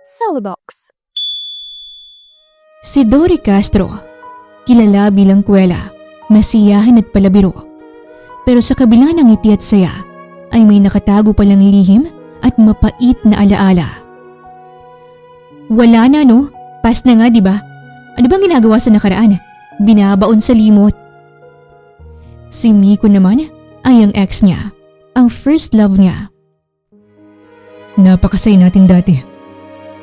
Celebox. Si Dory Castro, kilala bilang kuwela, masiyahin at palabiro. Pero sa kabila ng ngiti at saya, ay may nakatago palang lihim at mapait na alaala. Wala na no? Past na nga diba? Ano bang ginagawa sa nakaraan? Binabaon sa limot. Si Miko naman ay ang ex niya, ang first love niya. Napakasay natin dati.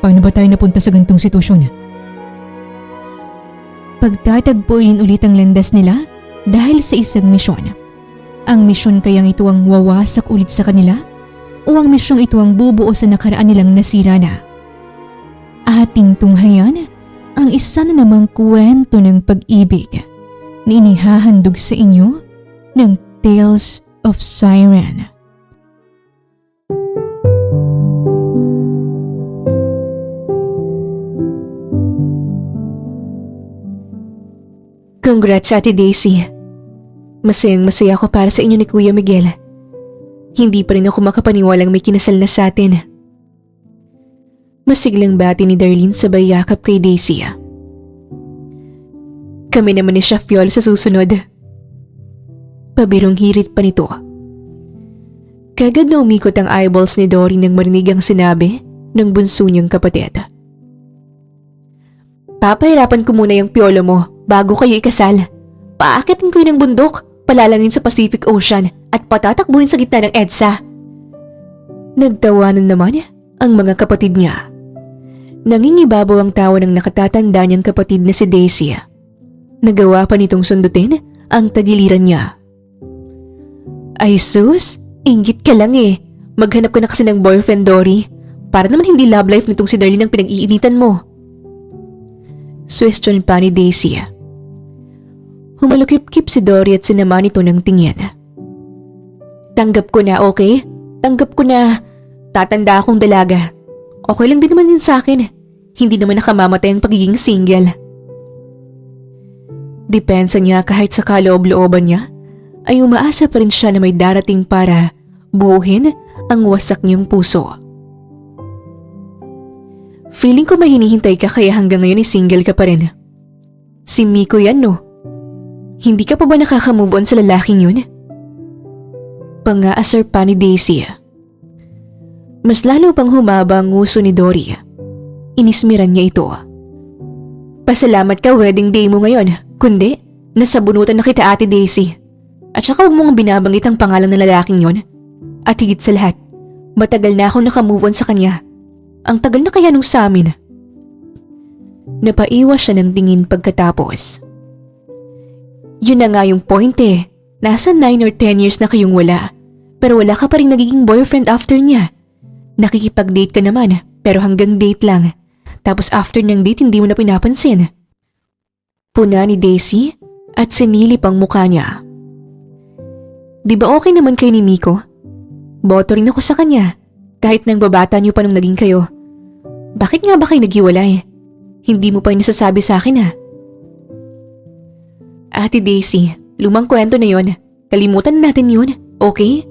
Paano ba tayo napunta sa gantong sitwasyon? Pagtatagpuin ulit ang landas nila dahil sa isang misyon. Ang misyon kayang ito ang wawasak ulit sa kanila o ang misyong ito ang bubuo sa nakaraan nilang nasira na. Ating tunghayan ang isa na namang kwento ng pag-ibig na inihahandog sa inyo ng Tales of Siren. Congrats, Ate Daisy. Masayang-masaya ako para sa inyo ni Kuya Miguel. Hindi pa rin ako makapaniwalang may kinasal na sa atin. Masiglang bati ni Darlene sabay yakap kay Daisy. Kami naman ni Chef Fiol sa susunod. Pabirong hirit pa nito. Kagad na umikot ang eyeballs ni Dory nang marinig ang sinabi ng bunso niyang kapatid. Papahirapan ko muna yung piolo mo bago kayo ikasal. Paakitin ko yun ng bundok, palalangin sa Pacific Ocean at patatakbuhin sa gitna ng EDSA. Nagtawanan naman ang mga kapatid niya. Nangingibabaw ang tawa ng nakatatanda niyang kapatid na si Daisy. Nagawa pa nitong sundutin ang tagiliran niya. Ay sus, inggit ka lang eh. Maghanap ka na kasi ng boyfriend, Dory. Para naman hindi love life nitong si Darlene ang pinag-iinitan mo. Suwestyon pa ni Daisy. Humalukip-kip si Dory at sinama nito ng tingin. Tanggap ko na, okay? Tanggap ko na tatanda akong dalaga. Okay lang din naman yun sa akin. Hindi naman nakamamatay ang pagiging single. Depensa niya kahit sa kaloob-looban niya, ay umaasa pa rin siya na may darating para buuhin ang wasak niyang puso. Feeling ko may hinihintay ka kaya hanggang ngayon ay single ka pa rin. Si Miko yan no? Hindi ka pa ba nakaka-move on sa lalaking yun? Pang-aasar pa ni Daisy. Mas lalo pang humaba ang nguso ni Dory. Inismiran niya ito. Pasalamat ka wedding day mo ngayon, kundi nasabunutan na kita, Ate Daisy. At saka huwag mong binabanggit ang pangalan ng lalaking yon. At higit sa lahat, matagal na akong nakamove on sa kanya. Ang tagal na kaya nung sa amin. Napaiwas siya ng tingin pagkatapos. Yun na nga yung point eh. Nasa 9 or 10 years na kayong wala. Pero wala ka pa rin nagiging boyfriend after niya. Nakikipag-date ka naman, pero hanggang date lang. Tapos after ng date, hindi mo na pinapansin. Puna ni Daisy at sinilip ang mukha niya. Di ba okay naman kayo ni Miko? Boto rin ako sa kanya, kahit nang babata niyo pa nung naging kayo. Bakit nga ba kayo naghiwalay? Hindi mo pa yung nasasabi sa akin ha? Ate Daisy, lumang kwento na yon. Kalimutan na natin yun, okay?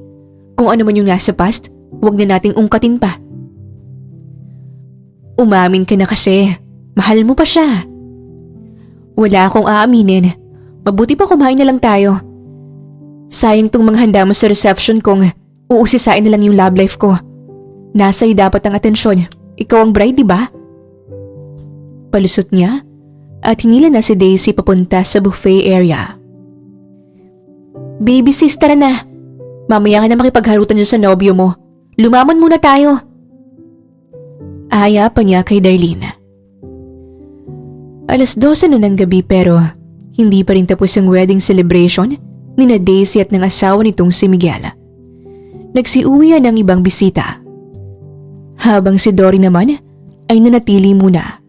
Kung ano man yung nasa past, huwag na nating ungkatin pa. Umamin ka na kasi. Mahal mo pa siya. Wala akong aaminin. Mabuti pa kumain na lang tayo. Sayang tong mga handa mo sa reception kung uusisain na lang yung love life ko. Nasa iyo dapat ang atensyon. Ikaw ang bride, diba? Palusot niya at hinila na si Daisy papunta sa buffet area. Baby sis, tara na. Mamaya ka na makipagharutan dyan sa nobyo mo. Lumaman muna tayo. Ahaya pa niya kay Darlene. 12:00 na ng gabi pero hindi pa rin tapos ang wedding celebration ni na Daisy at ng asawa nitong si Miguel. Nagsiuwi ng ibang bisita. Habang si Dory naman ay nanatili muna.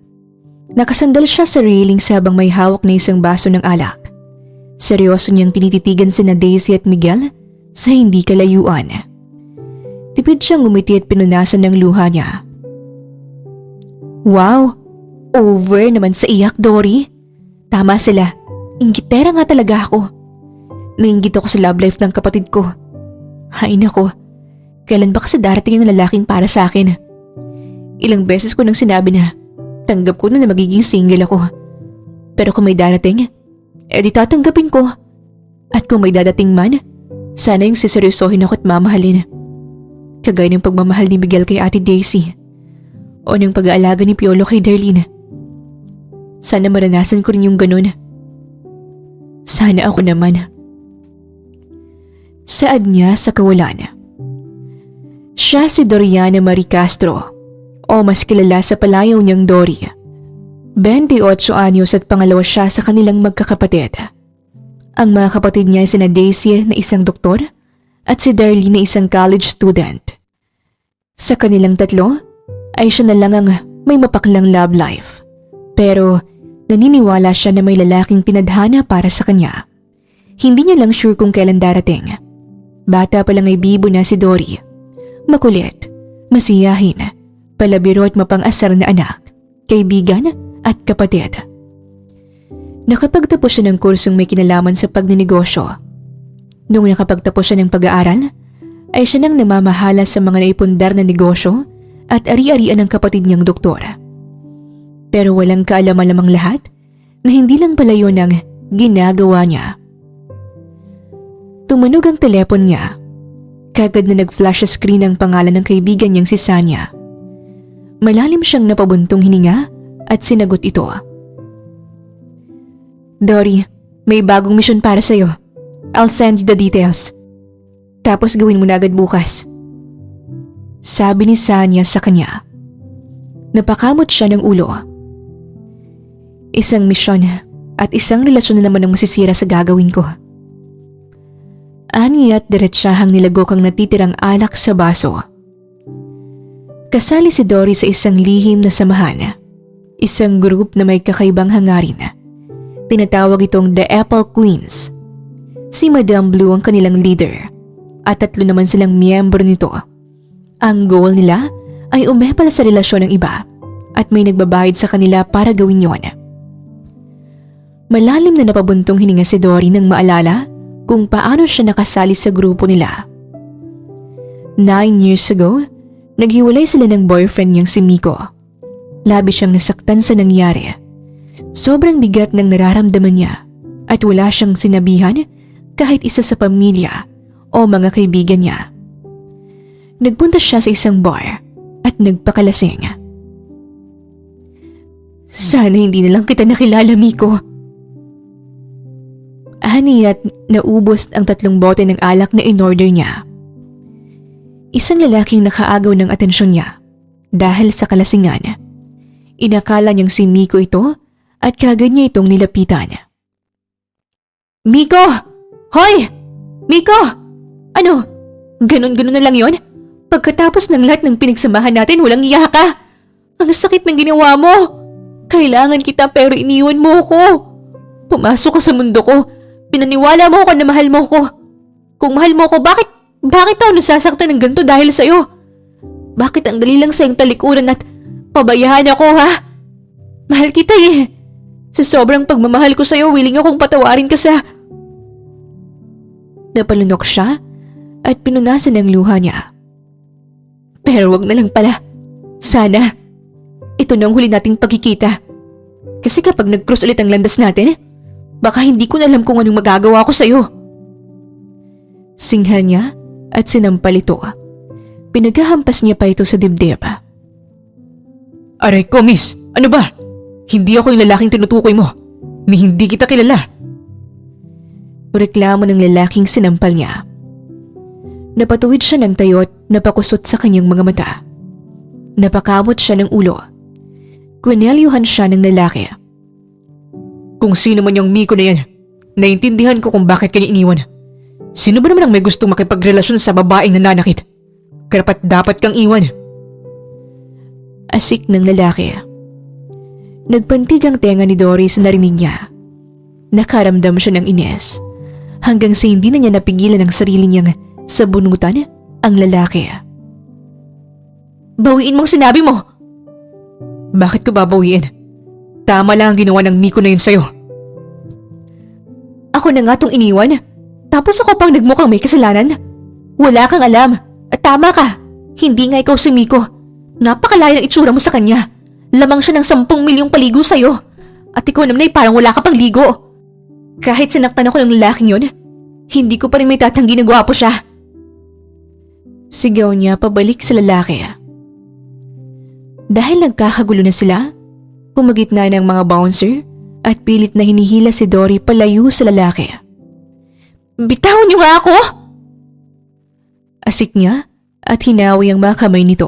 Nakasandal siya sa railings habang may hawak na isang baso ng alak. Seryoso niyang tinititigan sina Daisy at Miguel sa hindi kalayuan. Tipid siyang ngumiti at pinunasan ng luha niya. Wow! Over naman sa iyak, Dory. Tama sila. Inggitera nga talaga ako. Nainggit ako sa love life ng kapatid ko. Hay nako, kailan ba kasi darating ang lalaking para sa akin? Ilang beses ko nang sinabi na tanggap ko na magiging single ako. Pero kung may darating, di tatanggapin ko. At kung may dadating man, sana yung siseryosohin ako at mamahalin. Kagaya ng pagmamahal ni Miguel kay Ate Daisy o ng pag-aalaga ni Piolo kay Darlene. Sana maranasan ko rin yung ganun. Sana ako naman. Saad niya sa kawalan. Siya si Doriana Marie Castro o mas kilala sa palayaw niyang Dory. 28 anyos at pangalawa siya sa kanilang magkakapatid. Ang mga kapatid niya ay sina Daisy na isang doktor at si Darlene na isang college student. Sa kanilang tatlo ay siya na lang ang may mapaklang love life. Pero naniniwala siya na may lalaking tinadhana para sa kanya. Hindi niya lang sure kung kailan darating. Bata pa lang ay bibo na si Dory. Makulit, masiyahin, palabiro at mapang-asar na anak, kaibigan at kapatid. Nakapagtapos siya ng kursong may kinalaman sa pagninegosyo. Nung nakapagtapos siya ng pag-aaral, ay siya nang namamahala sa mga naipundar na negosyo at ari-arian ng kapatid niyang doktor. Pero walang kaalaman-lamang lahat na hindi lang pala yun ang ginagawa niya. Tumunog ang telepon niya. Kagad na nag-flash sa screen ang pangalan ng kaibigan niyang si Sanya. Malalim siyang napabuntong hininga at sinagot ito. Dory, may bagong misyon para sa'yo. I'll send you the details. Tapos gawin mo na agad bukas. Sabi ni Sanya sa kanya. Napakamot siya ng ulo. Isang misyon at isang relasyon na naman ang masisira sa gagawin ko. Ani at diretsahang nilagok ang natitirang alak sa baso. Kasali si Dory sa isang lihim na samahan. Isang group na may kakaibang hangarin. Tinatawag itong The Apple Queens. Si Madame Blue ang kanilang leader at 3 naman silang miyembro nito. Ang goal nila ay umepal sa relasyon ng iba at may nagbabayad sa kanila para gawin yon. Malalim na napabuntong hininga si Dory nang maalala kung paano siya nakasali sa grupo nila. 9 years ago, naghiwalay sila ng boyfriend niyang si Miko. Labi siyang nasaktan sa nangyari. Sobrang bigat ng nararamdaman niya at wala siyang sinabihan kahit isa sa pamilya o mga kaibigan niya. Nagpunta siya sa isang bar at nagpakalasing. Sana hindi na lang kita nakilala, Miko. Haniyat naubos ang 3 bote ng alak na in-order niya. Isang lalaking nakaagaw ng atensyon niya dahil sa kalasingan. Inakala niyang si Miko ito at kagad niya itong nilapitan. Miko! Hoy! Miko! Ano? Ganon-ganon na lang yon? Pagkatapos ng lahat ng pinagsamahan natin, walang iya ka! Ang sakit ng ginawa mo! Kailangan kita pero iniwan mo ako! Pumasok ka sa mundo ko! Pinaniwala mo ako na mahal mo ko. Kung mahal mo ko, bakit ako nasasaktan ng ganito dahil sa'yo? Bakit ang dali lang sa'yong talikuran at pabayaan ako, ha? Mahal kita eh. Sa sobrang pagmamahal ko sa'yo, willing akong patawarin ka sa... Napalunok siya at pinunasan ang luha niya. Pero wag na lang pala. Sana. Ito na ang huli nating pagkikita. Kasi kapag nag-cross ulit ang landas natin, baka hindi ko na alam kung anong magagawa ko sa'yo. Singhal niya at sinampal ito. Pinaghahampas niya pa ito sa dibdib. Aray ko, miss! Ano ba? Hindi ako yung lalaking tinutukoy mo. Ni hindi kita kilala. Reklamo ng lalaking sinampal niya. Napatuwid siya ng tayo at napakusot sa kanyang mga mata. Napakamot siya ng ulo. Kwinelyuhan siya ng lalaki. Kung sino man yung Miko na yan, naintindihan ko kung bakit kanya iniwan. Sino ba naman ang may gustong makipagrelasyon sa babaeng nananakit? Karapat dapat kang iwan. Asik ng lalaki. Nagpantig ang tenga ni Dory sa narinig niya. Nakaramdam siya ng ines hanggang sa hindi na niya napigilan ang sarili niyang sabunutan ang lalaki. Bawiin mong sinabi mo! Bakit ko babawiin? Tama lang ang ginawa ng Miko na yun sa'yo. Ako na nga tong iniwan. Tapos ako pang nagmukhang may kasalanan. Wala kang alam. At tama ka. Hindi nga ikaw si Miko. Napakalaya ng itsura mo sa kanya. Lamang siya ng 10 milyong paligo sa'yo. At ikaw naman ay parang wala ka pang ligo. Kahit sinaktan ako ng lalaking yun, hindi ko pa rin may tatanggi na gwapo siya. Sigaw niya pabalik sa lalaki. Dahil nagkakagulo na sila, pumagitna ng mga bouncer at pilit na hinihila si Dory palayo sa lalaki. Bitawan niyo nga ako! Asik niya at hinawi ang mga kamay nito.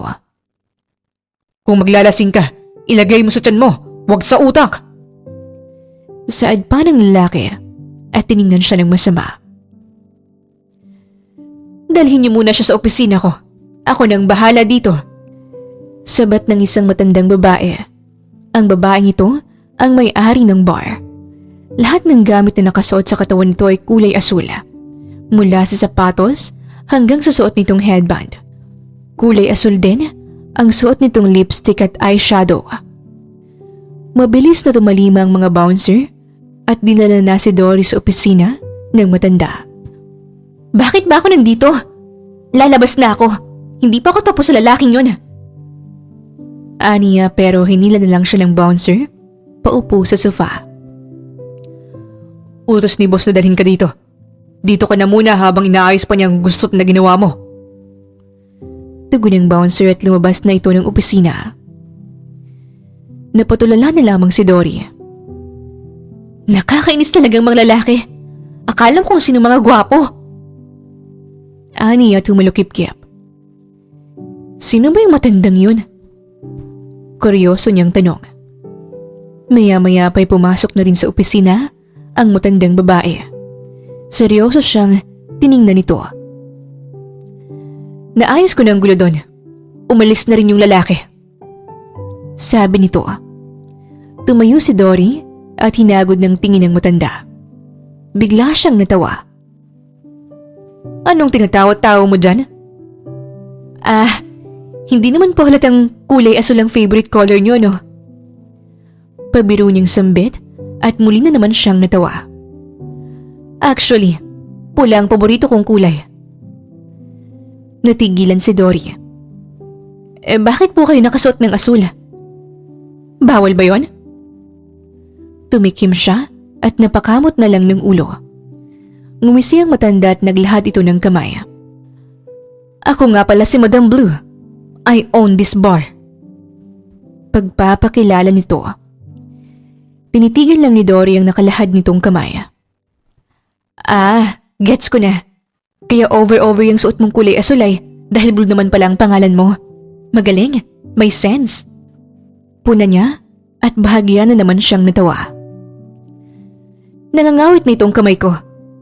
Kung maglalasing ka, ilagay mo sa tiyan mo, wag sa utak! Saad pa ng lalaki at tiningnan siya ng masama. Dalhin niyo muna siya sa opisina ko. Ako nang bahala dito. Sabat ng isang matandang babae. Ang babaeng ito ang may-ari ng bar. Lahat ng gamit na nakasuot sa katawan nito ay kulay asul. Mula sa sapatos hanggang sa suot nitong headband. Kulay asul din ang suot nitong lipstick at eyeshadow. Mabilis na tumalima ang mga bouncer at dinala na si Dory sa opisina ng matanda. Bakit ba ako nandito? Lalabas na ako. Hindi pa ako tapos sa lalaking yun. Aniya pero hinila na lang siya ng bouncer paupo sa sofa. Utos ni boss na dalhin ka dito. Dito ka na muna habang inaayos pa niyang gustot na ginawa mo. Tugon ng bouncer at lumabas na ito ng opisina. Napatulala na lamang si Dory. Nakakainis talagang mga lalaki. Akala mo kung sino mga gwapo. Ani at humalukip-kip. Sino ba yung matandang yun? Kuryoso niyang tanong. Maya-maya pa'y pumasok na rin sa opisina ang matandang babae. Seryoso siyang tiningnan nito. Naayos ko na ang gulo doon. Umalis na rin yung lalaki. Sabi nito. Tumayo si Dory at hinagod ng tingin ng matanda. Bigla siyang natawa. Anong tinatawa-tawa mo dyan? Hindi naman po halatang kulay asul ang favorite color niyo, no? Pabiro niyang sambit at muli na naman siyang natawa. Actually, pula ang paborito kong kulay. Natigilan si Dory. Bakit po kayo nakasuot ng asul? Bawal ba yon? Tumikim siya at napakamot na lang ng ulo. Ngumisi ang matanda at naglahad ito ng kamay. Ako nga pala si Madam Blue. I own this bar. Pagpapakilala nito. Tinitigan lang ni Dory ang nakalahad nitong kamay. Gets ko na. Kaya over yung suot mong kulay asul ay dahil blue naman pala ang pangalan mo. Magaling, may sense. Puna niya at bahagya na naman siyang natawa. Nangangawit na itong kamay ko.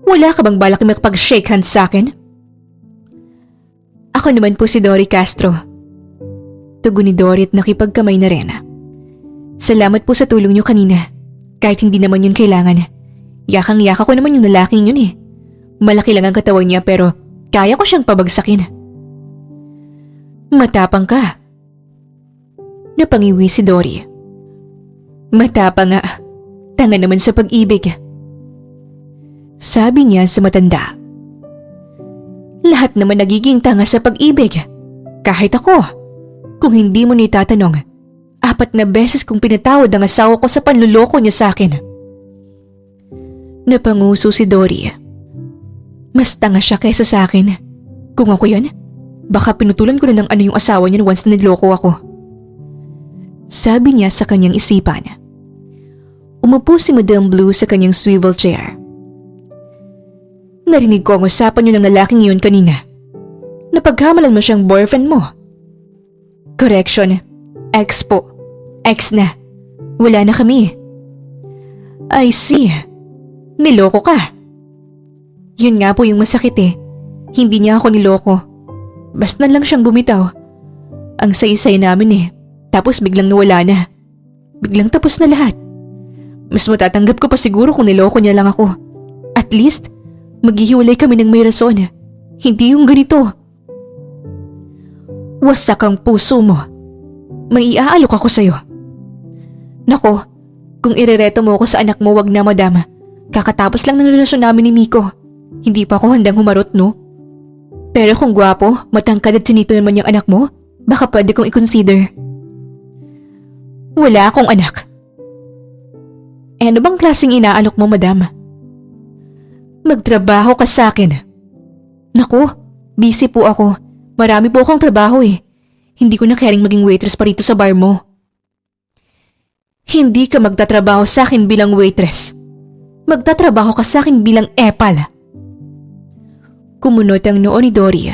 Wala ka bang balak makapag-shake hands sa akin? Ako naman po si Dory Castro. Tugon ni Dory at nakipagkamay na rin. Salamat po sa tulong niyo kanina. Kahit hindi naman yun kailangan. Yakang-yaka ko naman yung lalaking yun eh. Malaki lang ang katawan niya pero kaya ko siyang pabagsakin. Matapang ka. Napangiwi si Dory. Matapang nga. Tanga naman sa pag-ibig. Sabi niya sa matanda. Lahat naman nagiging tanga sa pag-ibig. Kahit ako. Kung hindi mo nitatanong, 4 na beses kong pinatawad ang asawa ko sa panluloko niya sa akin. Napanguso si Dory. Mas tanga siya kaysa sa akin. Kung ako yan, baka pinutulan ko na ng ano yung asawa niya once na niloko ako. Sabi niya sa kanyang isipan. Umupo si Madam Blue sa kanyang swivel chair. Narinig ko ang usapan niyo ng lalaking yun kanina. Napaghamalan mo siyang boyfriend mo. Correction, ex po. Ex na. Wala na kami. I see. Niloko ka. Yun nga po yung masakit eh. Hindi niya ako niloko. Basta lang siyang bumitaw. Ang say-say namin eh. Tapos biglang nawala na. Biglang tapos na lahat. Mas matatanggap ko pa siguro kung niloko niya lang ako. At least, maghihiwalay kami ng may rason. Hindi yung ganito. Wasak ang puso mo. Maiaalok ako sa'yo. Nako, kung irereto mo ako sa anak mo, wag na madama. Kakatapos lang ng relasyon namin ni Miko. Hindi pa ako handang humarot, no? Pero kung gwapo, matangkad at sinito naman yung anak mo, Baka pwede kong i-consider. Wala akong anak. Ano bang klaseng inaalok mo, madam? Magtrabaho ka sa akin. Naku, busy po ako. Marami po akong trabaho eh. Hindi ko na caring maging waitress pa rito sa bar mo. Hindi ka magtatrabaho sa akin bilang waitress. Magtatrabaho ka sa akin bilang epal. Kumunot ang noo ni Dory.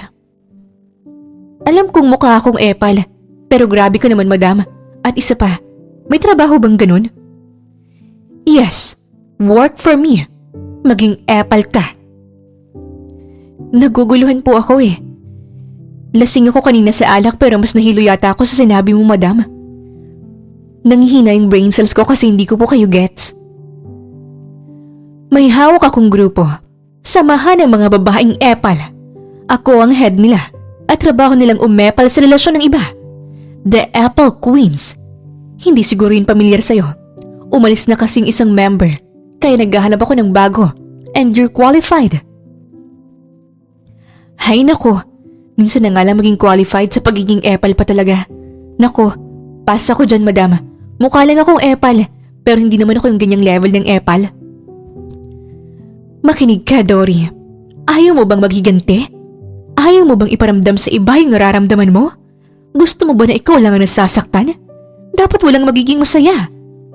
Alam kong mukha akong epal, pero grabe ka naman, madam. At isa pa, may trabaho bang ganun? Yes, work for me. Maging epal ka. Naguguluhan po ako eh. Lasing ako kanina sa alak pero mas nahilo yata ako sa sinabi mo, madam. Nanghihina yung brain cells ko kasi hindi ko po kayo gets. May hawak akong grupo. Samahan ng mga babaeng epal. Ako ang head nila at trabaho nilang umepal sa relasyon ng iba. The Apple Queens. Hindi siguro yun pamilyar sa'yo. Umalis na kasing isang member kaya naghahanap ako ng bago and you're qualified. Hay nako, minsan na nga lang maging qualified sa pagiging epal pa talaga. Nako, pass ako dyan, madam. Mukha lang akong epal pero hindi naman ako yung ganyang level ng epal. Makinig ka, Dory. Ayaw mo bang maghiganti? Ayaw mo bang iparamdam sa iba yung nararamdaman mo? Gusto mo ba na ikaw lang ang nasasaktan? Dapat walang magiging masaya.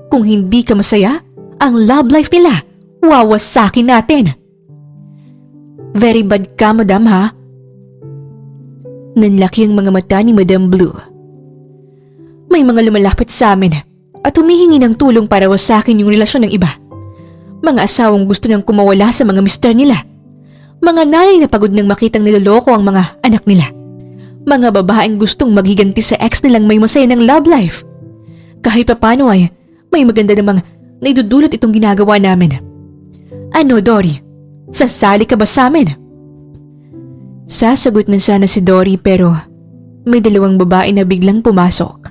Kung hindi ka masaya, ang love life nila, wawasakin natin. Very bad ka, madam, ha? Nanlaki ang mga mata ni Madam Blue. May mga lumalapit sa amin at humihingi ng tulong para wasakin yung relasyon ng iba. Mga asawang gusto nang kumawala sa mga mister nila. Mga nanay na pagod nang makitang niloloko ang mga anak nila. Mga babaeng gustong maghiganti sa ex nilang may masaya ng love life. Kahit papano ay may maganda namang naidudulot itong ginagawa namin. Ano, Dory? Sasali ka ba sa amin? Sasagot na sana si Dory pero may dalawang babae na biglang pumasok.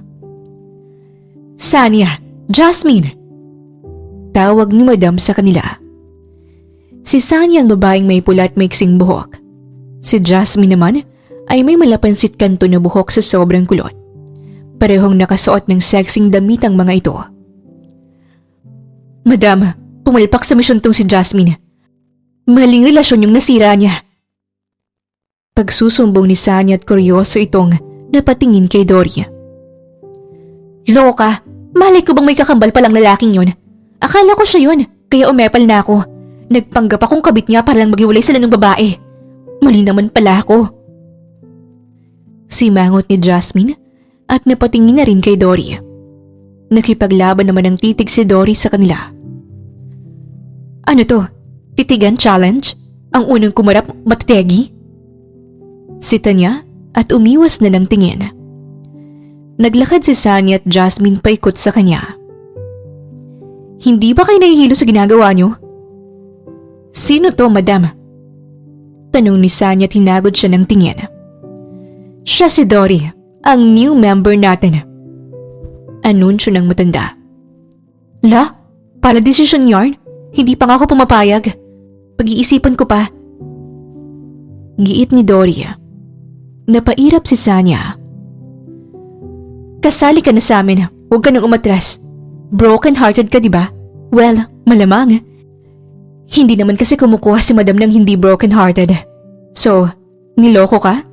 Sanya, Jasmine! Tawag ni Madam sa kanila. Si Sanya ang babaeng may pula at maiksing buhok. Si Jasmine naman ay may malapansit kanto na buhok sa sobrang kulot. Parehong nakasuot ng sexing damit ang mga ito. Madam, pumalpak sa misyon tong si Jasmine. Maling relasyon yung nasira niya. Pagsusumbong ni Sanya at kuryoso itong napatingin kay Dory. Loka, malay ko bang may kakambal palang lalaking yun? Akala ko siya yun, kaya umepal na ako. Nagpanggap akong kabit niya para lang maghiwalay sila ng babae. Mali naman pala ako. Simangot ni Jasmine at napatingin na rin kay Dory. Nakipaglaban naman ang titig si Dory sa kanila. Ano to? Titigan challenge? Ang unang kumarap matitegi? Sita niya at umiwas na ng tingin. Naglakad si Sanya at Jasmine paikot sa kanya. Hindi ba kayo nahihilo sa ginagawa niyo? Sino to, madam? Tanong ni Sanya at hinagod siya ng tingin. Siya si Dory, ang new member natin. Anunsyo ng matanda. La, pala desisyon yarn? Hindi pa nga ako pumapayag. Pag-iisipan ko pa. Giit ni Dory. Napairap si Sanya. Kasali ka na sa amin, huwag ka nang umatras. Broken-hearted ka, diba? Well, malamang. Hindi naman kasi kumukuha si madam ng hindi broken-hearted. So, niloko ka?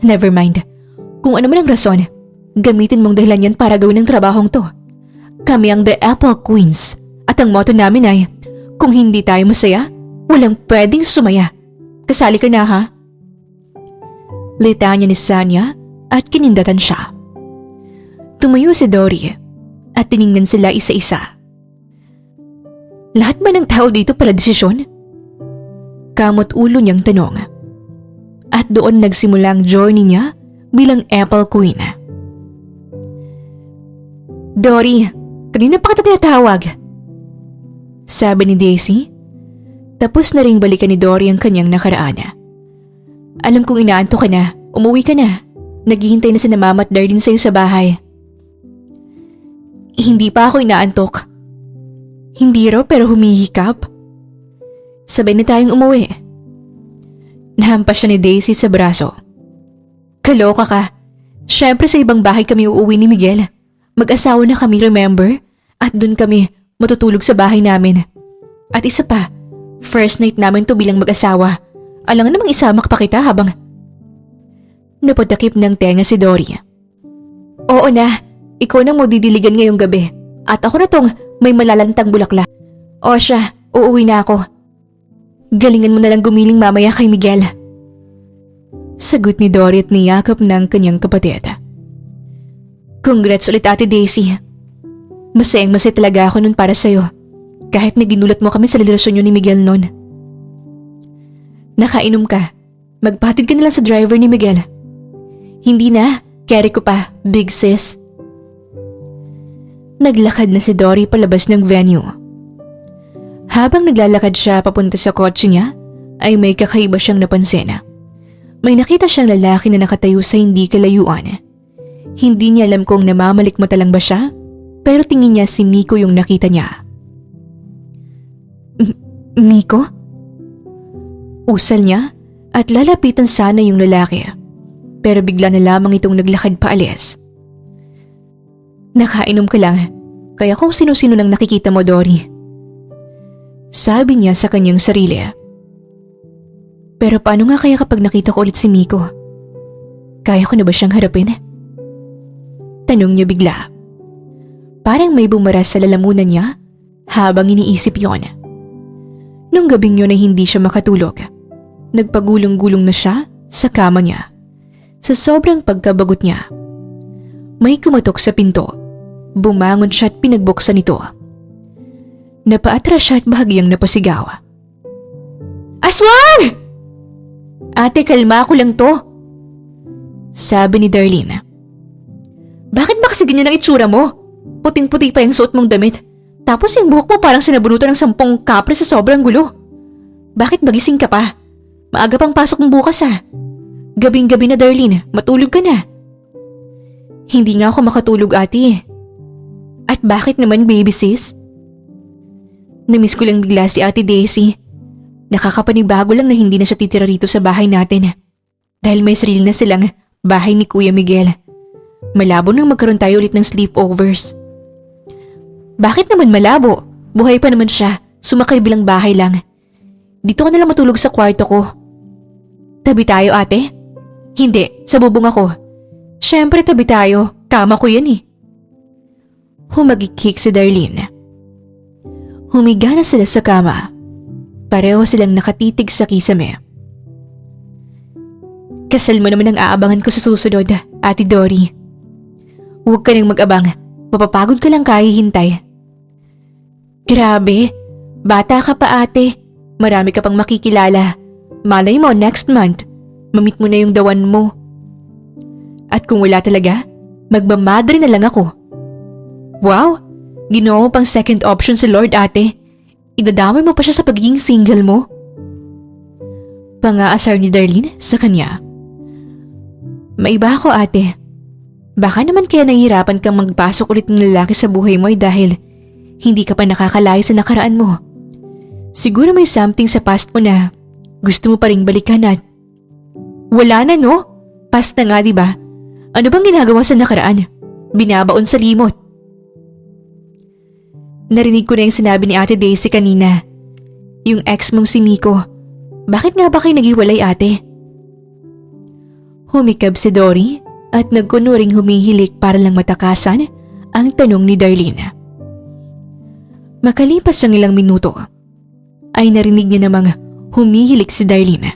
Never mind. Kung ano man ang rason, gamitin mong dahilan yan para gawin ang trabahong to. Kami ang The Apple Queens at ang motto namin ay, kung hindi tayo masaya, walang pwedeng sumaya. Kasali ka na, ha? Litanya ni Sanya at kinindatan siya. Tumayo si Dory at tiningnan sila isa-isa. Lahat ba ng tao dito para desisyon? Kamot ulo niyang tanong. At doon nagsimula ang journey niya bilang Apple Queen. Dory, kanina pa kita tinatawag. Sabi ni Daisy. Tapos na ring balikan ni Dory ang kanyang nakaraan. Alam kong inaantok ka na, umuwi ka na. Naghihintay na si Mama at Darlene sa'yo sa bahay. Hindi pa ako inaantok. Hindi raw pero humihikap. Sabay na tayong umuwi. Nahampas siya ni Daisy sa braso. Kaloka ka. Syempre sa ibang bahay kami uuwi ni Miguel. Mag-asawa na kami, remember? At dun kami matutulog sa bahay namin. At isa pa, first night namin to bilang mag-asawa. Alangan namang isama pa kita habang... Napatakip ng tenga si Dory. Oo na, ikaw nang magdidiligan ngayong gabi. At ako na tong may malalantang bulaklak. O siya, uuwi na ako. Galingan mo na lang gumiling mamaya kay Miguel. Sagot ni Dory at niyakap ng kanyang kapatid. Congrats ulit Ate Daisy. Masayang-masaya talaga ako nun para sa'yo. Kahit naginulat mo kami sa relasyon niyo ni Miguel nun. Nakainom ka. Magpatid ka na lang sa driver ni Miguel. Hindi na, carry ko pa, big sis. Naglakad na si Dory palabas ng venue. Habang naglalakad siya papunta sa kotse niya, ay may kakaiba siyang napansin. May nakita siyang lalaki na nakatayo sa hindi kalayuan. Hindi niya alam kung namamalikmata lang ba siya, pero tingin niya si Miko yung nakita niya. Miko? Usal niya at lalapitan sana yung lalaki, pero bigla na lamang itong naglakad paalis. Nakainom ka lang, kaya kung sino-sino nang nakikita mo, Dory. Sabi niya sa kanyang sarili. Pero paano nga kaya kapag nakita ko ulit si Miko? Kaya ko na ba siyang harapin? Tanong niya bigla. Parang may bumaras sa lalamunan niya habang iniisip yon. Nung gabing yun ay hindi siya makatulog. Nagpagulong-gulong na siya sa kama niya. Sa sobrang pagkabagot niya, may kumatok sa pinto. Bumangon siya at pinagbuksan ito. Napaatras siya at bahagyang napasigaw. Aswang! Ate, kalma ko lang to. Sabi ni Darlene. Bakit ba kasi ganyan ang itsura mo? Puting-puti pa yung suot mong damit. Tapos yung buhok mo parang sinabunutan ng 10 kapre sa sobrang gulo. Bakit magising ka pa? Maaga pang pasok mo bukas Gabing-gabi na Darlene, matulog ka na. Hindi nga ako makatulog ate. At bakit naman baby sis? Namiss ko lang bigla si Ate Daisy. Nakakapanibago lang na hindi na siya titira rito sa bahay natin. Dahil may sarili na silang bahay ni Kuya Miguel. Malabo nang magkaroon tayo ulit ng sleepovers. Bakit naman malabo? Buhay pa naman siya, sumakay bilang bahay lang. Dito ka nalang matulog sa kwarto ko. Tabi tayo ate? Hindi, sa bubong ako. Syempre tabi tayo, kama ko yan Humagikik si Darlene. Humiga na sila sa kama. Pareho silang nakatitig sa kisame. Kasal mo naman ang aabangan ko sa susunod, Ate Dory. Huwag ka nang mag-abang, mapapagod ka lang kahihintay. Grabe, bata ka pa ate. Marami ka pang makikilala. Malay mo next month, mamit mo na yung dawan mo. At kung wala talaga, magmamadre na lang ako. Wow, ginawa mo pang second option si Lord ate. Idadamay mo pa siya sa pagiging single mo. Pang-aasar ni Darlene sa kanya. Maiba ako ate. Baka naman kaya nahihirapan kang magpasok ulit ng lalaki sa buhay mo dahil hindi ka pa nakakalaya sa nakaraan mo. Siguro may something sa past mo na gusto mo pa ring balikan at wala na no? Past na nga diba? Ano bang ginagawa sa nakaraan? Binabaon sa limot. Narinig ko na yung sinabi ni Ate Daisy kanina. Yung ex mong si Miko. Bakit nga ba kayo naghiwalay ate? Humikab si Dory at nagkunuring humihilik para lang matakasan ang tanong ni Darlene. Makalipas ang ilang minuto, ay narinig niya namang humihilik si Darlene.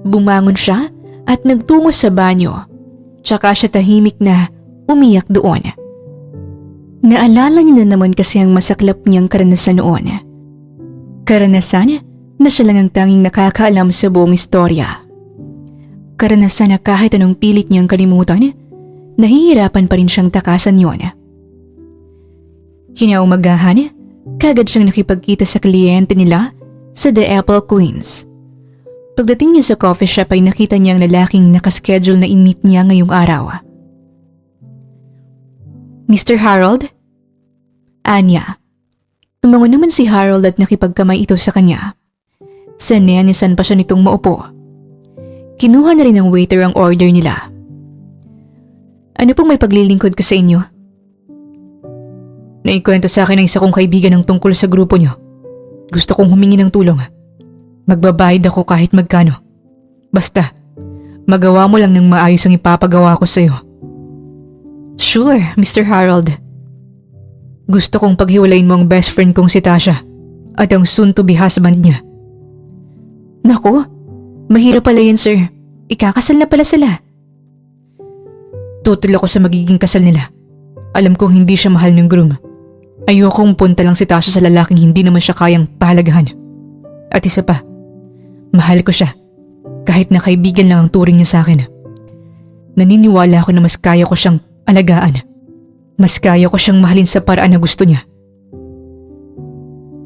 Bumangon siya at nagtungo sa banyo. Tsaka siya tahimik na umiyak doon. Naalala niya na naman kasi ang masaklap niyang karanasan noon. Karanasan na siya lang ang tanging nakakaalam sa buong istorya. Karanasan na kahit anong pilit niyang kalimutan, nahihirapan pa rin siyang takasan yon. Kinaumagahan, kagad siyang nakipagkita sa kliyente nila sa The Apple Queens. Pagdating niya sa coffee shop ay nakita niya ang lalaking nakaschedule na i-meet niya ngayong araw. Mr. Harold? Anya. Tumango naman si Harold at nakipagkamay ito sa kanya. Sanenisan pa siya nitong maupo. Kinuha na rin ng waiter ang order nila. Ano pong may paglilingkod ko sa inyo? Naikwento sa akin ng isa kong kaibigan ng tungkol sa grupo niyo. Gusto kong humingi ng tulong. Magbabayad ako kahit magkano. Basta, magawa mo lang ng maayos ang ipapagawa ko sa'yo. Sure, Mr. Harold. Gusto kong paghiwalayin mo ang best friend kong si Tasha at ang soon-to-be husband niya. Nako, mahirap pala yun, sir. Ikakasal na pala sila. Tutol ako sa magiging kasal nila. Alam kong hindi siya mahal ng groom. Ayokong punta lang si Tasha sa lalaking hindi naman siya kayang pahalagahan. At isa pa, mahal ko siya. Kahit na kaibigan lang ang turing niya sa akin. Naniniwala ako na mas kaya ko siyang alagaan. Mas kaya ko siyang mahalin sa paraan na gusto niya.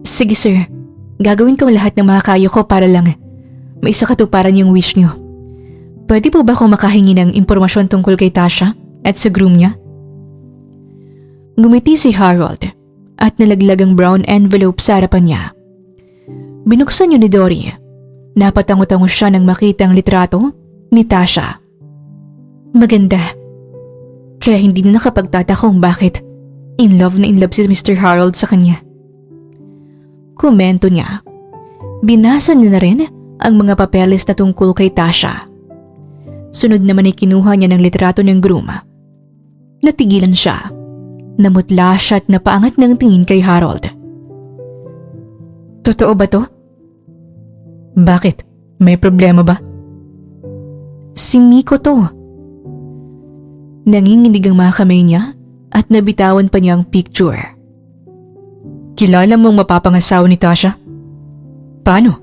Sige, sir. Gagawin ko lahat ng makakaya ko para lang may isa katuparan yung wish niyo. Pwede po ba akong makahingi ng impormasyon tungkol kay Tasha at sa groom niya? Ngumiti si Harold at nalaglag ang brown envelope sa harapan niya. Binuksan niyo ni Dory. Napatango-tango siya nang makita ang litrato ni Tasha. Maganda. Kaya hindi na nakapagtataka kung bakit in love si Mr. Harold sa kanya. Komento niya. Binasa niya na rin ang mga papeles na tungkol kay Tasha. Sunod naman ay kinuha niya ng litrato ng groom. Natigilan siya. Namutla siya at napaangat ng tingin kay Harold. Totoo ba to? Bakit? May problema ba? Si Miko to. Nanginginig ang mga kamay niya at nabitawan pa niya ang picture. Kilala mong mapapangasawa ni Tasha? Paano?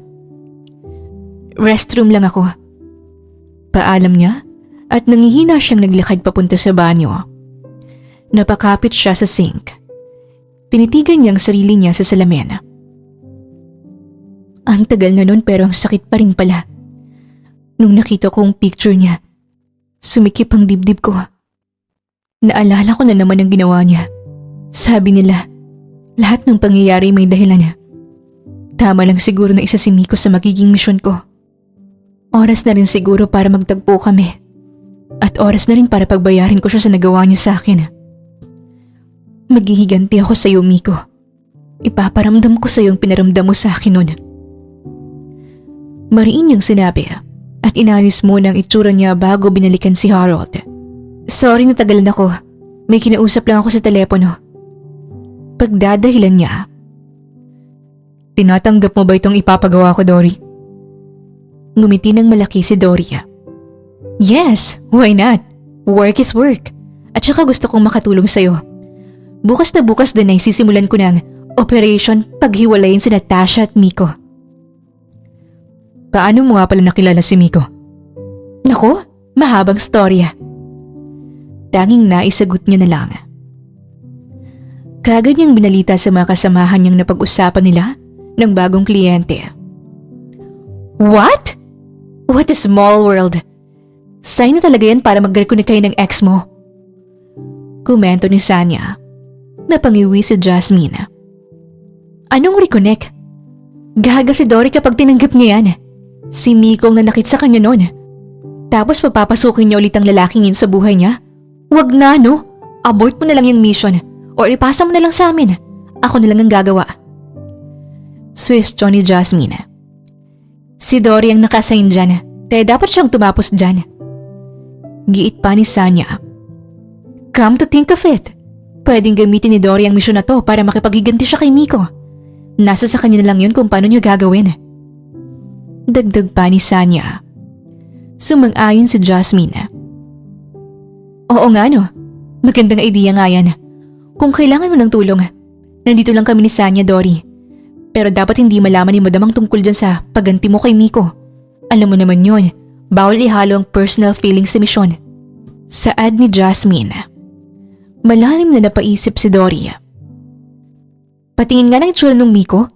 Restroom lang ako. Paalam niya at nangihina siyang naglakad papunta sa banyo. Napakapit siya sa sink. Tinitigan niya ang sarili niya sa salamin. Ang tagal na nun pero ang sakit pa rin pala. Nung nakita ko ang picture niya, sumikip ang dibdib ko. Naalala ko na naman ang ginawa niya. Sabi nila, lahat ng pangyayari may dahilan. Tama lang siguro na isa si Miko sa magiging misyon ko. Oras na rin siguro para magtagpo kami. At oras na rin para pagbayarin ko siya sa nagawa niya sa akin. Maghihiganti ako sa iyo, Miko. Ipaparamdam ko sa iyo ang pinaramdam mo sa akin noon. Mariin niyang sinabi at inayos muna ang itsura niya bago binalikan si Harold. Sorry na tagalan ako. May kinausap lang ako sa telepono. Pagdadahilan niya. Tinatanggap mo ba itong ipapagawa ko, Dory? Ngumiti ng malaki si Dory. Yes, why not? Work is work. At saka gusto kong makatulong sa'yo. Bukas na bukas din ay sisimulan ko ng Operation Paghiwalayin si Tasha at Miko. Paano mo nga pala nakilala si Miko? Nako, mahabang storya. Tanging naisagot niya na lang. Kaagad niyang binalita sa mga kasamahan niyang napag-usapan nila ng bagong kliyente. What? What a small world. Sign na talaga yan para mag-reconnect kayo ng ex mo. Komento ni Sanya. Napangiwi si Jasmine. Anong reconnect? Gaga si Dory kapag tinanggap niya yan. Si Miko ang nanakit sa kanya noon. Tapos papapasukin niya ulit ang lalaking yun sa buhay niya? Wag na, no? Abort mo na lang yung mission. Or ipasa mo na lang sa amin. Ako na lang ang gagawa. Swiss ni Jasmine. Si Dory ang nakasign dyan. Kaya dapat siyang tumapos dyan. Giit pa ni Sanya. Come to think of it. Pwedeng gamitin ni Dory ang misyon na to para makipaghiganti siya kay Miko. Nasa sa kanya na lang yun kung paano niya gagawin. Dagdag pa ni Sanya. Sumang-ayon si Jasmine. Oo nga no, magandang idea nga yan. Kung kailangan mo ng tulong, nandito lang kami ni Sanya, Dory. Pero dapat hindi malaman ni Madam ang tungkol dyan sa pagganti mo kay Miko. Alam mo naman yun, bawal ihalo ang personal feelings sa misyon. Saad ni Jasmine. Malalim na napaisip si Dory. Patingin nga ng itsura ng Miko.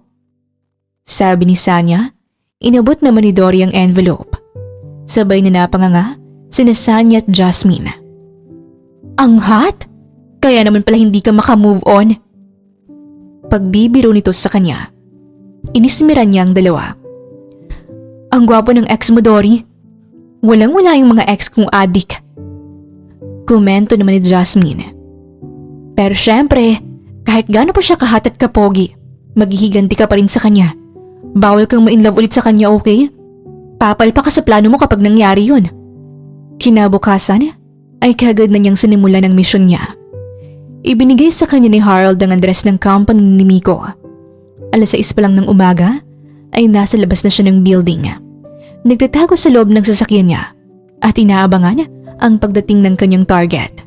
Sabi ni Sanya, inabot naman ni Dory ang envelope. Sabay na napanganga sina Sanya at Jasmine. Ang hot? Kaya naman pala hindi ka makamove on. Pagbibiro nito sa kanya, inismiran niya ang dalawa. Ang gwapo ng ex mo, Dory. Walang-wala yung mga ex kong adik. Komento naman ni Jasmine. Pero syempre, kahit gaano pa siya kahat at kapogi, maghihiganti ka pa rin sa kanya. Bawal kang ma-inlove ulit sa kanya, okay? Papalpa ka sa plano mo kapag nangyari yun. Kinabukasan ay kagad na niyang sinimulan ang misyon niya. Ibinigay sa kanya ni Harold ang address ng company ni Miko. 6:00 pa lang ng umaga ay nasa labas na siya ng building. Nagtatago sa loob ng sasakyan niya at inaabangan ang pagdating ng kanyang target.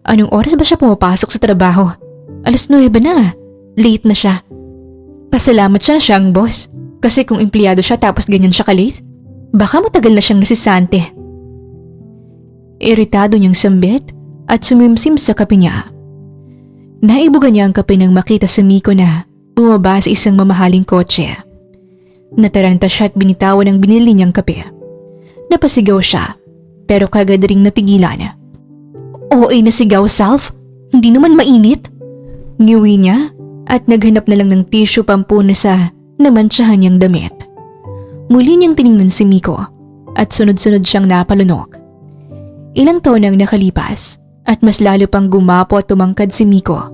Anong oras ba siya pumapasok sa trabaho? 9:00 na. Late na siya. Pasalamat siya na siya ang boss. Kasi kung empleyado siya tapos ganyan siya ka-late, baka matagal na siyang nasisante. Iritado niyang sambit at sumimsim sa kape niya. Naibuga niya ang kape nang makita si Miko na bumaba sa isang mamahaling kotse. Nataranta siya at binitawan ang binili niyang kape. Napasigaw siya, pero kagad ring natigilan. OA na sigaw, Salf? Hindi naman mainit? Ngiwi niya at naghanap na lang ng tissue pampuna sa namantsahan niyang damit. Muli niyang tiningnan si Miko at sunod-sunod siyang napalunok. Ilang taon ang nakalipas at mas lalo pang gumapo at tumangkad si Miko.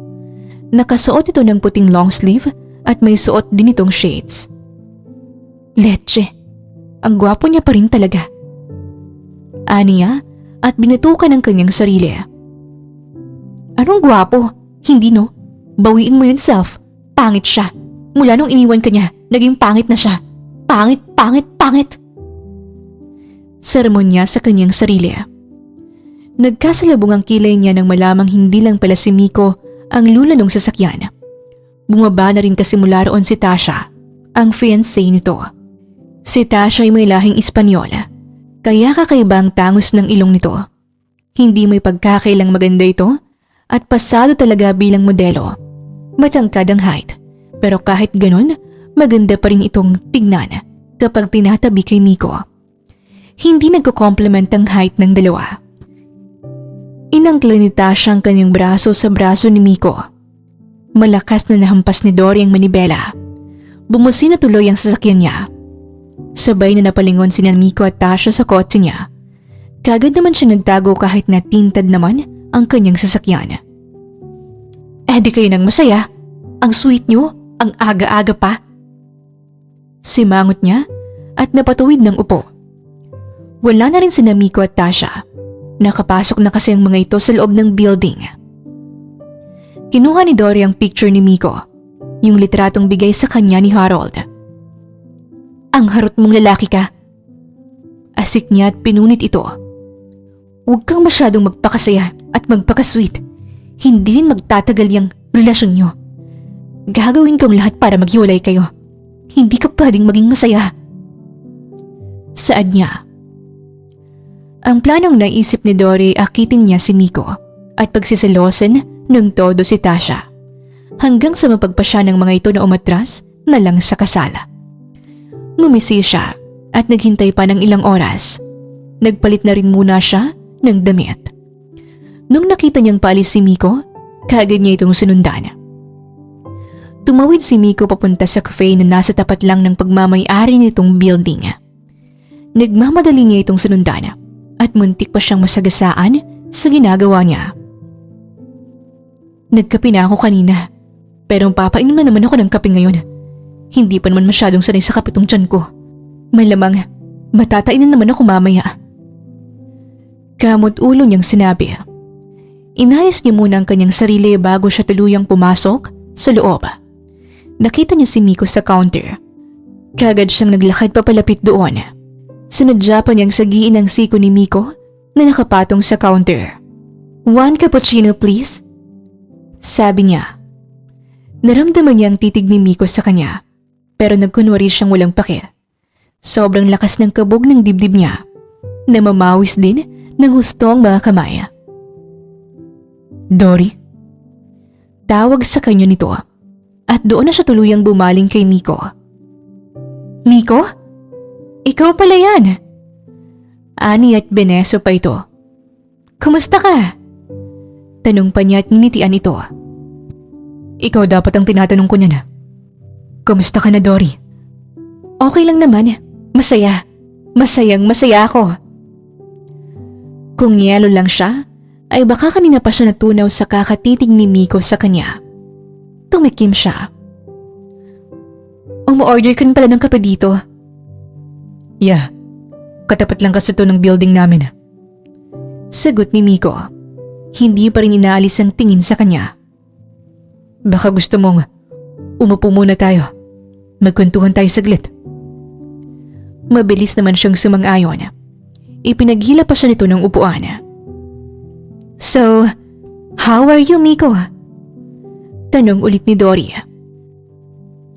Nakasuot ito ng puting long sleeve at may suot din itong shades. Leche, ang gwapo niya pa rin talaga. Aniya at binatukan ang kanyang sarili. Anong gwapo? Hindi no? Bawiin mo yun, Self. Pangit siya. Mula nung iniwan ka niya, naging pangit na siya. Pangit, pangit, pangit. Sermon niya sa kanyang sarili. Nagkasalubong ang kilay niya nang malamang hindi lang pala si Miko ang lula ng sasakyan. Bumaba na rin kasi mula roon si Tasha, ang fiancé nito. Si Tasha ay may lahing Espanyol, kaya kakaiba ang tangos ng ilong nito. Hindi may pagkakailang maganda ito at pasado talaga bilang modelo. Matangkad ang height, pero kahit ganun, maganda pa rin itong tignan kapag tinatabi kay Miko. Hindi nagko-complement ang height ng dalawa. Inangkla ni Tasha ang kanyang braso sa braso ni Miko. Malakas na nahampas ni Dory ang manibela. Bumusi na tuloy ang sasakyan niya. Sabay na napalingon sina Miko at Tasha sa kotse niya. Kagad naman siya nagtago kahit na tintad naman ang kanyang sasakyan. Di kayo nang masaya. Ang sweet niyo, ang aga-aga pa. Simangot niya at napatuwid ng upo. Wala na rin sina Miko at Tasha. Nakapasok na kasi ang mga ito sa loob ng building. Kinuha ni Dory ang picture ni Miko, yung litratong bigay sa kanya ni Harold. Ang harot mong lalaki ka. Asik niya at pinunit ito. Huwag kang masyadong magpakasaya at magpakasweet. Hindi rin magtatagal yung relasyon nyo. Gagawin kong lahat para maghiwalay kayo. Hindi ka pwedeng maging masaya. Saad niya. Ang planong naisip ni Dory akitin niya si Miko at pagsisalosin ng todo si Tasha. Hanggang sa mapagpasya ng mga ito na umatras na lang sa kasala. Ngumisi siya at naghintay pa ng ilang oras. Nagpalit na rin muna siya ng damit. Nung nakita niyang paalis si Miko, kaagad niya itong sinundan. Tumawid si Miko papunta sa cafe na nasa tapat lang ng pagmamay-ari nitong building. Nagmamadali niya itong sinundan at muntik pa siyang masagasaan sa ginagawa niya. Nagkape na ako kanina, pero papainom na naman ako ng kape ngayon. Hindi pa naman masyadong sanay sa kape tong tiyan ko. Malamang matatainan naman ako mamaya. Kamot ulo niyang sinabi. Inayos niya muna ang kanyang sarili bago siya tuluyang pumasok sa loob. Nakita niya si Miko sa counter. Kagad siyang naglakad papalapit doon. Sinadya pa niyang sagiin ang siko ni Miko na nakapatong sa counter. 1 cappuccino please? Sabi niya. Naramdaman niya ang titig ni Miko sa kanya, pero nagkunwari siyang walang pake. Sobrang lakas ng kabog ng dibdib niya, na mamawis din ng gusto ang mga kamay. Dory? Tawag sa kanya nito at doon na siya tuluyang bumaling kay Miko. Miko? Ikaw pala yan. Ani at beneso pa ito. Kumusta ka? Tanong pa niya at ninitian ito. Ikaw dapat ang tinatanong ko niya na. Kumusta ka na, Dory? Okay lang naman. Masaya. Masayang masaya ako. Kung yelo lang siya, ay baka kanina pa siya natunaw sa kakatitig ni Miko sa kanya. Tumikim siya. Umu-order ka rin pala ng kape dito. Yeah, katapat lang kasi to ng building namin. Sagot ni Miko. Hindi pa rin inaalis ang tingin sa kanya. Baka gusto mong umupo muna tayo. Magkwentuhan tayo saglit. Mabilis naman siyang sumang-ayon. Ipinaghila pa siya nito ng upuan. So, how are you, Miko? Tanong ulit ni Dory.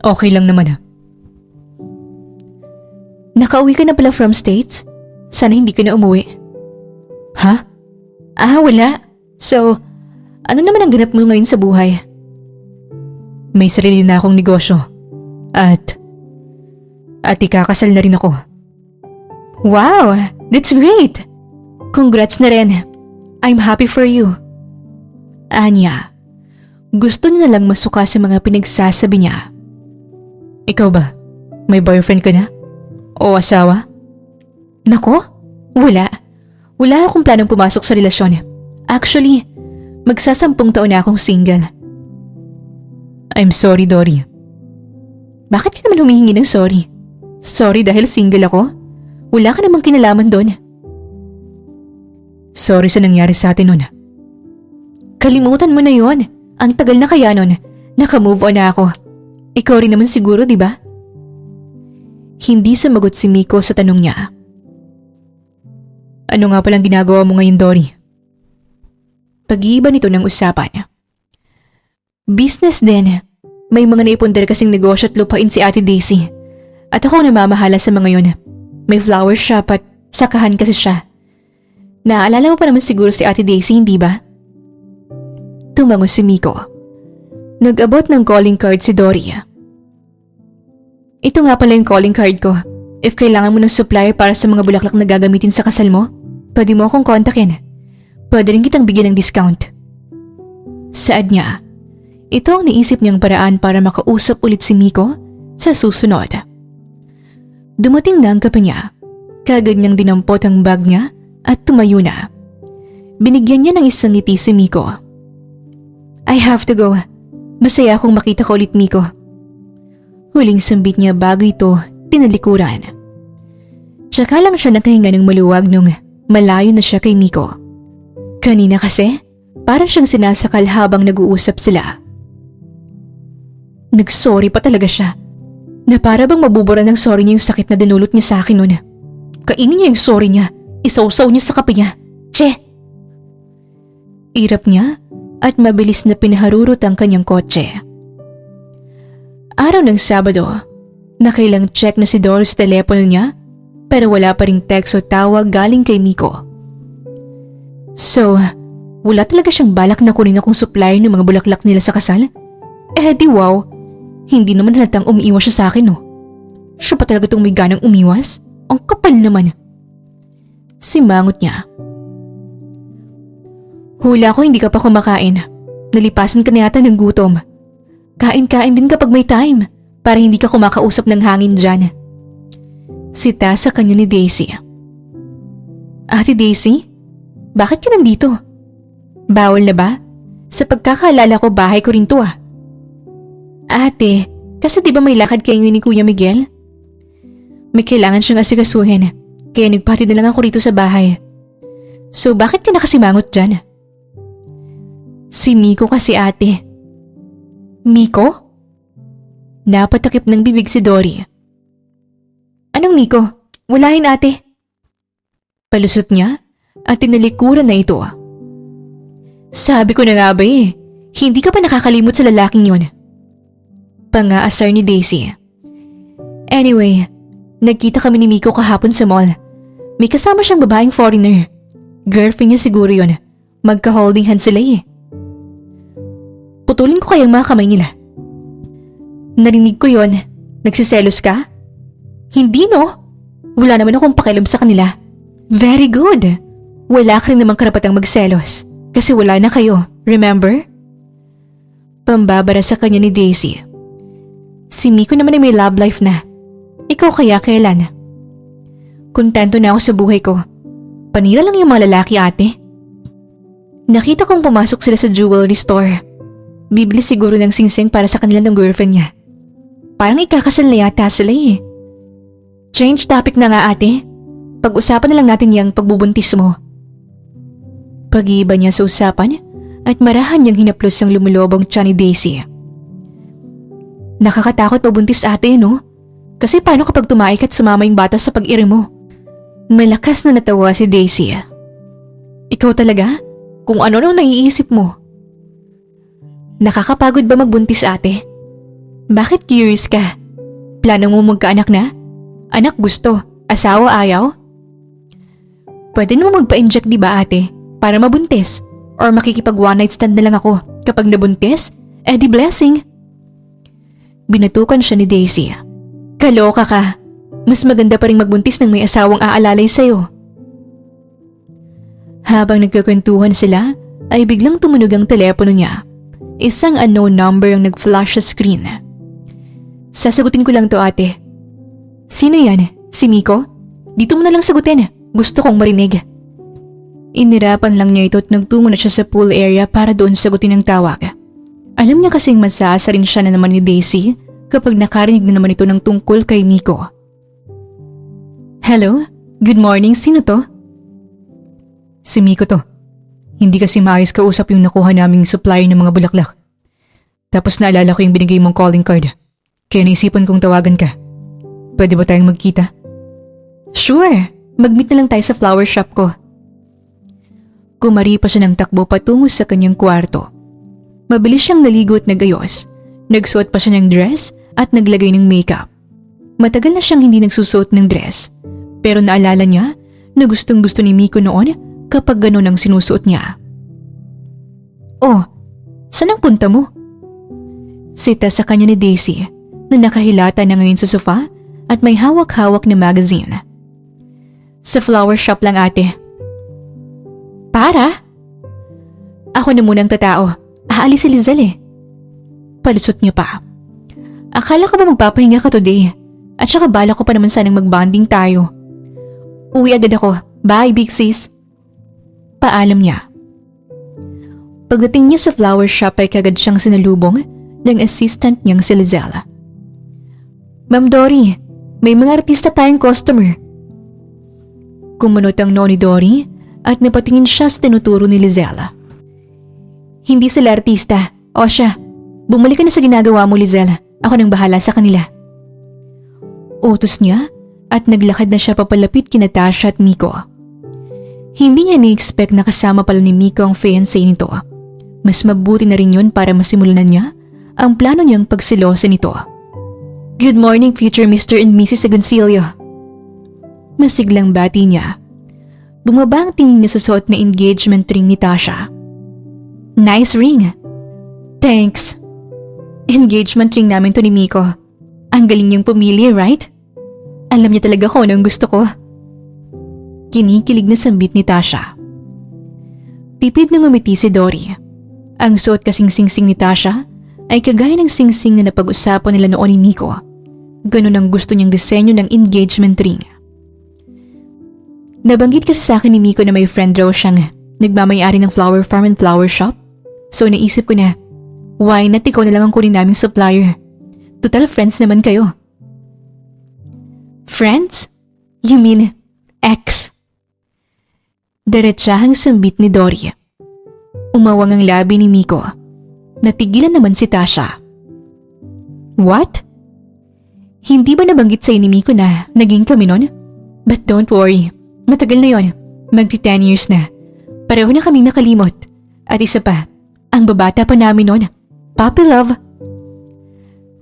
Okay lang naman. Nakauwi ka na pala from States? Sana hindi ka na umuwi. Ha? Wala. So, ano naman ang ganap mo ngayon sa buhay? May sarili na akong negosyo. At ikakasal na rin ako. Wow, that's great! Congrats na rin. I'm happy for you. Anya, gusto niya lang masuka sa mga pinagsasabi niya. Ikaw ba? May boyfriend ka na? O asawa? Nako, wala. Wala akong planong pumasok sa relasyon. Actually, magsasampung taon na akong single. I'm sorry, Dory. Bakit ka naman humihingi ng sorry? Sorry dahil single ako? Wala ka namang kinalaman doon. Sorry sa nangyari sa atin nun. Kalimutan mo na yon. Ang tagal na kaya nun. Naka-move on na ako. Ikaw rin naman siguro, di ba? Hindi sumagot si Miko sa tanong niya. Ano nga palang ginagawa mo ngayon, Dory? Pag-iiba nito ng usapan. Business din. May mga naipundar kasing negosyo at lupain si Ate Daisy. At ako ang namamahala sa mga yun. May flower shop at sakahan kasi siya. Naaalala mo pa naman siguro si Ate Daisy, hindi ba? Tumango si Miko. Nag-abot ng calling card si Dory. Ito nga pala yung calling card ko. If kailangan mo ng supplier para sa mga bulaklak na gagamitin sa kasal mo, pwede mo akong kontakin. Pwede rin kitang bigyan ng discount. Saad niya, ito ang naisip niyang paraan para makausap ulit si Miko sa susunod. Dumating na ang kape niya. Kagad niyang dinampot ang bag niya at tumayo na. Binigyan niya ng isang ngiti si Miko. I have to go. Masaya akong makita ko ulit, Miko. Huling sambit niya bago ito tinalikuran. Tsaka lang siya nakahinga ng maluwag nung malayo na siya kay Miko. Kanina kasi, parang siyang sinasakal habang nag-uusap sila. Nag-sorry pa talaga siya. Na para bang mabubura ng sorry niya yung sakit na dinulot niya sa akin noon. Kainin niya yung sorry niya. Isawsaw niya sa kape niya. Che! Irap niya at mabilis na pinaharurot ang kanyang kotse. Araw ng Sabado, nakailang check na si Dory sa telepono niya pero wala pa ring text o tawag galing kay Miko. So, wala talaga siyang balak na kunin akong supplier ng mga bulaklak nila sa kasal? Di wow, hindi naman halatang umiiwas siya sa akin, no? Siya pa talaga itong may ganang umiwas? Ang kapal naman. Simangot niya. Hula ko hindi ka pa kumakain. Nalipasan ka na yata ng gutom. Kain-kain din kapag may time para hindi ka kumakausap ng hangin dyan. Sita sa kanya ni Daisy. Ate Daisy, bakit ka nandito? Bawal na ba? Sa pagkakaalala ko bahay ko rin to ah. Ate, kasi di ba may lakad kayo ni Kuya Miguel? May kailangan siyang asikasuhin, kaya nagpati na lang ako rito sa bahay. So bakit ka nakasimangot dyan? Si Miko kasi ate. Miko? Napatakip ng bibig si Dory. Anong Miko? Walahin ate. Palusot niya at tinalikuran na ito. Sabi ko na nga ba hindi ka pa nakakalimot sa lalaking yun. Pang-aasar ni Daisy. Anyway, nagkita kami ni Miko kahapon sa mall. May kasama siyang babaeng foreigner. Girlfriend niya siguro yun. Magka-holding hands sila Putulin ko kayang mga kamay nila. Narinig ko yon. Nagsiselos ka? Hindi no. Wala naman akong pakialam sa kanila. Very good. Wala ka rin namang karapatang magselos. Kasi wala na kayo, remember? Pambabara sa kanya ni Daisy. Si Miko naman ay may love life na. Ikaw kaya kailan? Kontento na ako sa buhay ko. Panira lang yung mga lalaki, ate. Nakita kong pumasok sila sa jewelry store. Bibili siguro ng singsing para sa kanila ng girlfriend niya. Parang ikakasal na yata sila eh. Change topic na nga, ate. Pag-usapan na lang natin yung pagbubuntis mo. Pag-iiba niya sa usapan at marahan niyang hinaplos ang lumulobong tiyan ni Daisy. Nakakatakot pagbuntis, ate, no? Kasi paano kapag tumaik at sumama yung bata sa pag-iri mo? Malakas na natawa si Daisy. Ikaw talaga? Kung ano nang naiisip mo? Nakakapagod ba magbuntis, ate? Bakit curious ka? Plano mo magkaanak na? Anak gusto, asawa ayaw? Pwede naman magpa-inject, di ba, ate? Para mabuntis. Or makikipag one night stand na lang ako. Kapag nabuntis, di blessing. Binatukan siya ni Daisy. Kaloka ka. Mas maganda pa rin magbuntis ng may asawang aalalay sa'yo. Habang nagkakwentuhan sila, ay biglang tumunog ang telepono niya. Isang unknown number ang nag-flash sa screen. Sasagutin ko lang to, ate. Sino yan? Si Miko? Dito mo na lang sagutin. Gusto kong marinig. Inirapan lang niya ito at nagtungo na siya sa pool area para doon sagutin ang tawag. Alam niya kasing masasa rin siya na naman ni Daisy kapag nakarinig na naman ito ng tungkol kay Miko. Hello? Good morning. Sino to? Si Miko to. Hindi kasi maayos kausap yung nakuha naming supply ng mga bulaklak. Tapos naalala ko yung binigay mong calling card. Kaya naisipan kong tawagan ka. Pwede ba tayong magkita? Sure. Mag-meet na lang tayo sa flower shop ko. Kumari pa siya ng takbo patungo sa kanyang kwarto. Mabilis siyang naligo at nagayos. Nagsuot pa siya ng dress at naglagay ng makeup. Matagal na siyang hindi nagsusuot ng dress. Pero naalala niya na gustong gusto ni Miko noon kapag ganun ang sinusuot niya. Oh, saan ang punta mo? Sita sa kanya ni Daisy na nakahilata na ngayon sa sofa at may hawak-hawak na magazine. Sa flower shop lang, ate. Para? Ako na munang tatao. Aalis si Lizelle eh. Palusot niya pa. Akala ko ba magpapahinga ka today? At saka bala ko pa naman sanang magbanding tayo. Uwi agad ako. Bye, big sis. Paalam niya. Pagdating niya sa flower shop ay kagad siyang sinalubong ng assistant niyang si Lizelle. Ma'am Dory, may mga artista tayong customer. Kumunot ang noo ni Dory at napatingin siya sa tinuturo ni Lizelle. Hindi sila artista. O siya, bumalik ka na sa ginagawa mo, Lizelle. Ako nang bahala sa kanila. Utos niya at naglakad na siya papalapit kina Tasha at Miko. Hindi niya ni-expect na kasama pala ni Miko ang fiancé nito. Mas mabuti na rin yun para masimulan niya ang plano niyang pagsilosa nito. Good morning, future Mr. and Mrs. Agoncillo. Masiglang bati niya. Bumaba ang tingin niya sa suot na engagement ring ni Tasha. Nice ring. Thanks. Engagement ring namin to ni Miko. Ang galing niyang pumili, right? Alam niya talaga kung anong gusto ko. Kinikilig na sambit ni Tasha. Tipid na ngumiti si Dory. Ang suot kasing singsing ni Tasha ay kagaya ng singsing na napag-usapan nila noon ni Miko. Ganun ang gusto niyang disenyo ng engagement ring. Nabanggit kasi sa akin ni Miko na may friend raw siyang nagmamayari ng flower farm and flower shop. So naisip ko na, why not ikaw na lang ang kunin naming supplier? Total friends naman kayo. Friends? You mean ex? Diretsahang sambit ni Dory. Umawang ang labi ni Miko. Natigilan naman si Tasha. What? Hindi ba nabanggit sa'yo ni Miko na naging kami nun? But don't worry. Matagal na yon. Magti 10 years na. Pareho na kaming nakalimot. At isa pa, ang babata pa namin nun. Puppy love.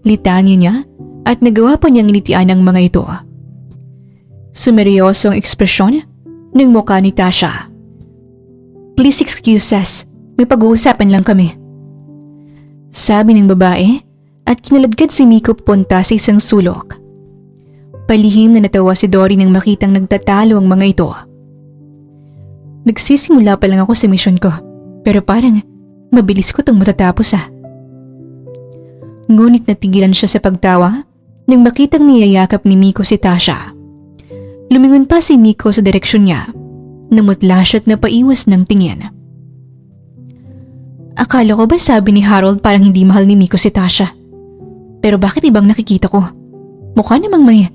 Litanya niya at nagawa pa niyang nitian ang mga ito. Sumeryosong ekspresyon ng mukha ni Tasha. Please excuse us. May pag-uusapan lang kami. Sabi ng babae at kinaladkad si Miko punta sa isang sulok. Palihim na natawa si Dory nang makitang nagtatalo ang mga ito. Nagsisimula pa lang ako sa mission ko, pero parang mabilis ko itong matatapos Ngunit natigilan siya sa pagtawa nang makitang niyayakap ni Miko si Tasha. Lumingon pa si Miko sa direksyon niya. Namutla siya at napaiwas ng tingin. Akala ko ba sabi ni Harold parang hindi mahal ni Miko si Tasha? Pero bakit ibang nakikita ko? Mukha namang may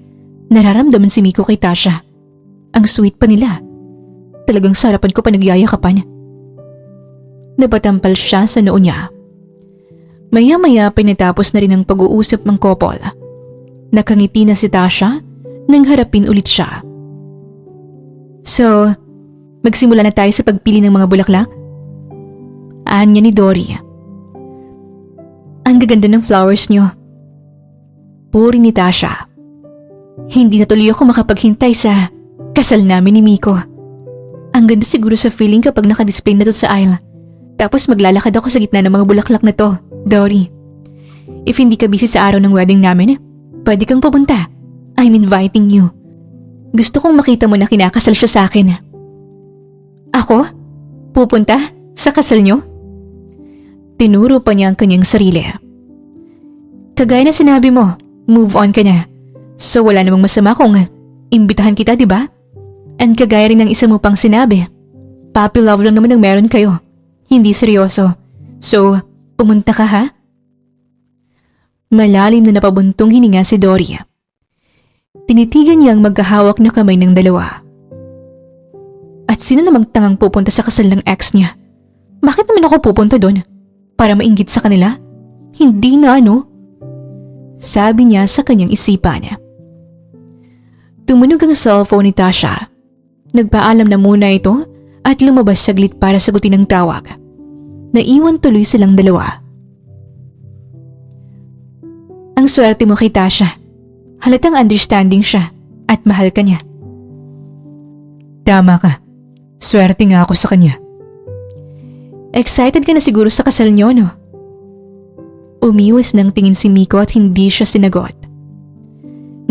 nararamdaman si Miko kay Tasha. Ang sweet pa nila. Talagang sarapan ko pa nagyayakapan. Napatampal siya sa noo niya. Maya-maya pinatapos na rin ang pag-uusap ng couple. Nakangiti na si Tasha nang harapin ulit siya. So, magsimula na tayo sa pagpili ng mga bulaklak? Anya ni Dory. Ang gaganda ng flowers niyo. Puri ni Tasha. Hindi na tuloy ako makapaghintay sa kasal namin ni Miko. Ang ganda siguro sa feeling kapag nakadisplay na to sa aisle. Tapos maglalakad ako sa gitna ng mga bulaklak na to, Dory. If hindi ka busy sa araw ng wedding namin, pwede kang pupunta. I'm inviting you. Gusto kong makita mo na kinakasal siya sa akin. Ako? Pupunta? Sa kasal niyo? Tinuro pa niya ang kanyang sarili. Kagaya na sinabi mo, move on ka na. So wala namang masama kung imbitahan kita, di ba? And kagaya rin ng isa mo pang sinabi, puppy love lang naman ang meron kayo. Hindi seryoso. So, pumunta ka ha? Malalim na napabuntong hininga si Dory. Tinitigan niya ang magkahawak na kamay ng dalawa. At sino namang tangang pupunta sa kasal ng ex niya? Bakit naman ako pupunta doon? Para mainggit sa kanila? Hindi na ano? Sabi niya sa kanyang isipan. Tumunog ang cellphone ni Tasha. Nagpaalam na muna ito at lumabas saglit para sagutin ang tawag. Naiwan tuloy silang dalawa. Ang swerte mo kay Tasha. Halatang understanding siya at mahal ka niya. Tama ka. Swerte nga ako sa kanya. Excited ka na siguro sa kasal niyo, no? Umiwas ng tingin si Miko at hindi siya sinagot.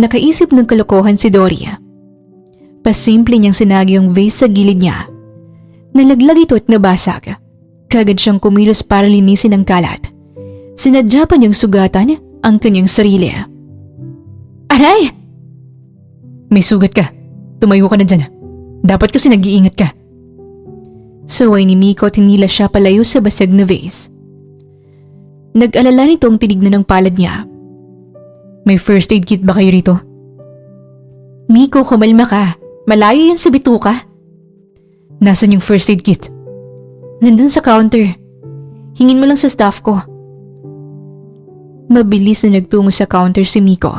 Nakaisip ng kalokohan si Dory. Pasimple niyang sinagi ang vase sa gilid niya. Nalaglag ito at nabasag. Kagad siyang kumilos para linisin ang kalat. Sinadya pa niyang sugatan ang kanyang sarili. Aray! May sugat ka. Tumayo ka na dyan. Dapat kasi nag-iingat ka. Saway ni Miko at hinila siya palayo sa basag na vase. Nag-alala nitong tinignan ng palad niya. May first aid kit ba kayo rito? Miko, kumalma ka. Malayo yan sa bituka. Nasaan yung first aid kit? Nandun sa counter. Hingin mo lang sa staff ko. Mabilis na nagtungo sa counter si Miko.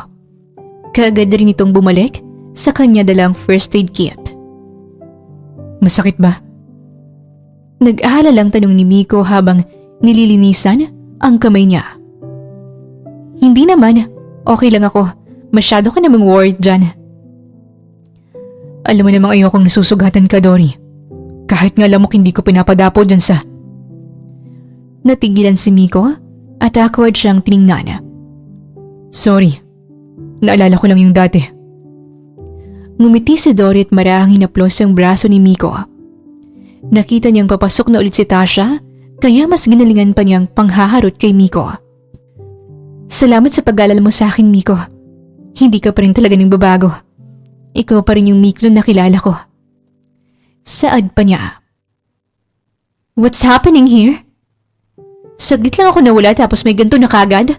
Kaagad rin itong bumalik sa kanya dalang first aid kit. Masakit ba? Nag-aalala lang tanong ni Miko habang nililinisan ang kamay niya. Hindi naman. Okay lang ako. Masyado ka namang worried dyan. Alam mo namang ayokong nasusugatan ka, Dory. Kahit nga lamok hindi ko pinapadapo dyan sa... Natigilan si Miko at awkward siyang tiningnan. Sorry. Naalala ko lang yung dati. Ngumiti si Dory at marahang hinaplos ang braso ni Miko. Nakita niyang papasok na ulit si Tasha, kaya mas ginalingan pa niyang panghaharot kay Miko. Salamat sa pag-alala mo sa akin, Miko. Hindi ka pa rin talaga ng babago. Ikaw pa rin yung Miko na nakilala ko. Saad pa niya. What's happening here? Saglit lang ako nawala tapos may ganito na kagad.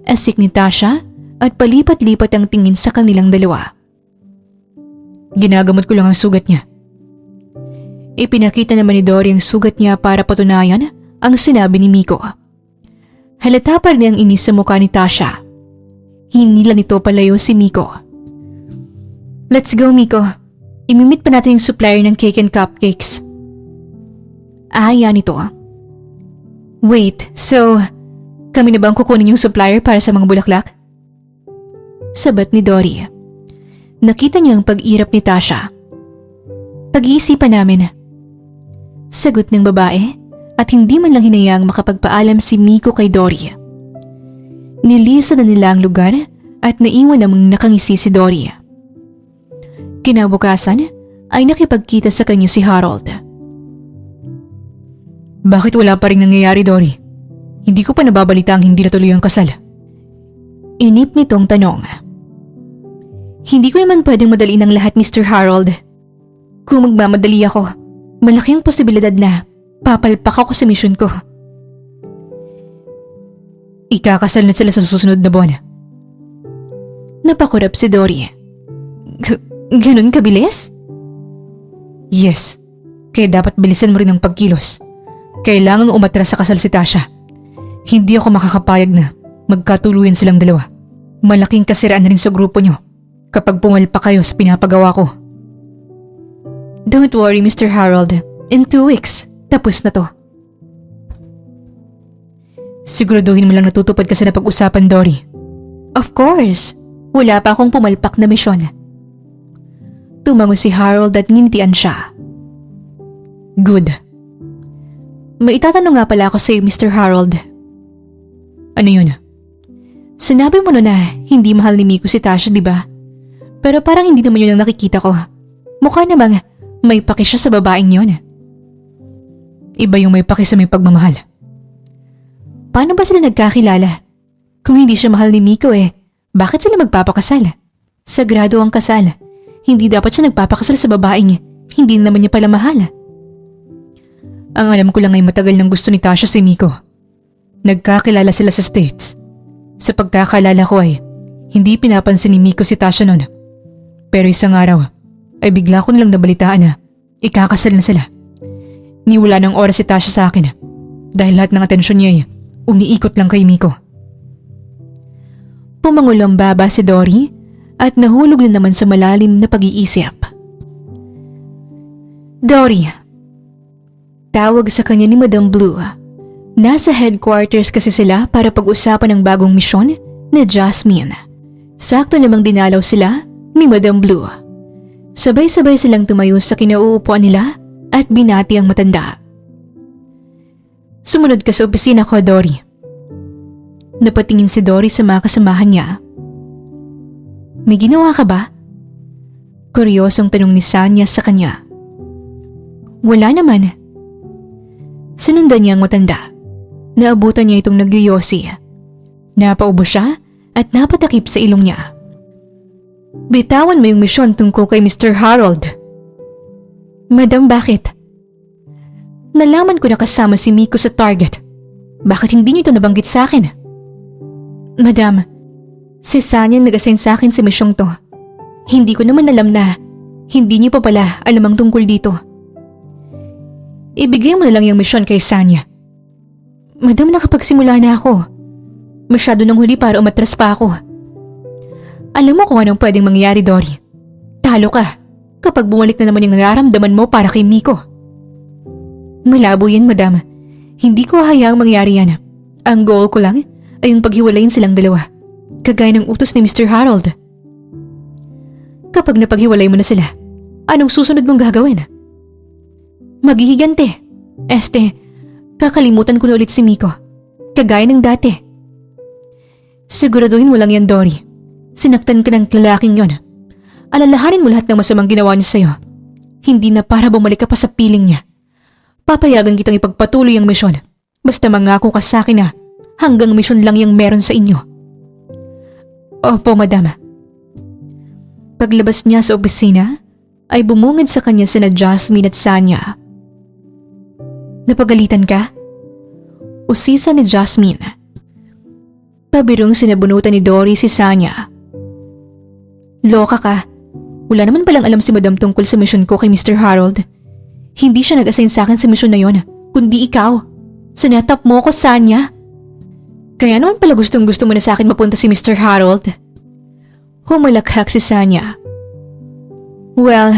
Asik ni Tasha at palipat-lipat ang tingin sa kanilang dalawa. Ginagamot ko lang ang sugat niya. Ipinakita naman ni Dory ang sugat niya para patunayan ang sinabi ni Miko. Halata pa rin ang inis sa mukha ni Tasha. Hinila nito palayo si Miko. Let's go, Miko. Imimit pa natin yung supplier ng cake and cupcakes. Yan ito. Wait, so kami na bang kukunin yung supplier para sa mga bulaklak? Sabat ni Dory. Nakita niya ang pag-irap ni Tasha. Pag-iisipan namin. Sagot ng babae at hindi man lang hinayang makapagpaalam si Miko kay Dory. Nilisa na nila ang lugar at naiwan namang nakangisi si Dory. Kinabukasan ay nakipagkita sa kanya si Harold. Bakit wala pa rin nangyayari, Dory? Hindi ko pa nababalita ang hindi natuloy ang kasal. Inip nitong tanong. Hindi ko naman pwedeng madaliin ang lahat, Mr. Harold. Kung magmamadali ako, malaki ang posibilidad na papalpak ako sa misyon ko. Ikakasal na sila sa susunod na buwan. Napakurap si Dory. Ganun kabilis? Yes. Kaya dapat bilisan mo rin ang pagkilos. Kailangan umatras sa kasal si Tasha. Hindi ako makakapayag na magkatuluyan silang dalawa. Malaking kasiraan na rin sa grupo nyo kapag pumalpa kayo sa pinapagawa ko. Don't worry, Mr. Harold. In 2 weeks, tapos na to. Siguraduhin mo lang natutupad kasi na pag-usapan, Dory. Of course. Wala pa akong pumalpak na misyon. Tumango si Harold at nginitian siya. Good. May itatanong nga pala ako sa iyo, Mr. Harold. Ano yun? Sinabi mo na hindi mahal ni Miko si Tasha, di ba? Pero parang hindi naman yun ang nakikita ko. Mukha namang may paki siya sa babaeng yun. Iba yung may paki sa may pagmamahal. Paano ba sila nagkakilala? Kung hindi siya mahal ni Miko bakit sila magpapakasal? Sagrado ang kasal. Hindi dapat siya nagpapakasal sa babaeng hindi naman niya pala mahal. Ang alam ko lang ay matagal nang gusto ni Tasha si Miko. Nagkakilala sila sa States. Sa pagkakalala ko ay hindi pinapansin ni Miko si Tasha noon. Pero isang araw ay bigla ko nilang nabalitaan na ikakasal na sila. Niwala ng oras si Tasha sa akin dahil lahat ng atensyon niya ay umiikot lang kay Miko. Pumangulong baba si Dory at nahulog na naman sa malalim na pag-iisip. Dory. Tawag sa kanya ni Madam Blue. Nasa headquarters kasi sila para pag-usapan ang bagong misyon ni Jasmine. Sakto namang dinalaw sila ni Madam Blue. Sabay-sabay silang tumayo sa kinauupuan nila at binati ang matanda. Sumunod ka sa opisina ko, Dory. Napatingin si Dory sa mga kasamahan niya. May ginawa ka ba? Kuryosong tanong ni Sanya sa kanya. Wala naman. Sinundan niya ang matanda. Naabutan niya itong nagyoyosi. Napaubo siya at napatakip sa ilong niya. Bitawan mo yung misyon tungkol kay Mr. Harold. Madam, bakit? Nalaman ko na kasama si Miko sa target. Bakit hindi niyo ito nabanggit sa akin? Madam, si Sanya nag-assign sa akin sa misyong to. Hindi ko naman alam na hindi niyo pa pala alam ang tungkol dito. Ibigay mo na lang yung misyon kay Sanya. Madam, nakapagsimula na ako. Masyado nang huli para umatras pa ako. Alam mo kung anong pwedeng mangyari, Dory. Talo ka kapag bumalik na naman yung nararamdaman mo para kay Miko. Malabo yan, madam. Hindi ko hayaang mangyari yan. Ang goal ko lang ay yung paghiwalayin silang dalawa. Kagaya ng utos ni Mr. Harold. Kapag napaghiwalay mo na sila, anong susunod mong gagawin? Maghihigante. Kakalimutan ko na ulit si Miko. Kagaya ng dati. Siguraduhin mo lang yan, Dory. Sinaktan ka ng lalaking yon. Alalahanin mo lahat ng masamang ginawa niya sa'yo. Hindi na para bumalik ka pa sa piling niya. Papayagan kitang ipagpatuloy ang misyon. Basta mangako ka sa akin na hanggang misyon lang yung meron sa inyo. Opo, madam. Paglabas niya sa opisina, ay bumungad sa kanya sina Jasmine at Sanya. Napagalitan ka? Usisa ni Jasmine. Pabirong sinabunutan ni Dory si Sanya. Loka ka. Wala naman palang alam si Madam tungkol sa misyon ko kay Mr. Harold. Hindi siya nag-assign sa akin sa misyon na yon, kundi ikaw. Sinetap mo ko, Sanya. Kaya naman pala gusto mo na sa akin mapunta si Mr. Harold. Humalakhak si Sanya. Well,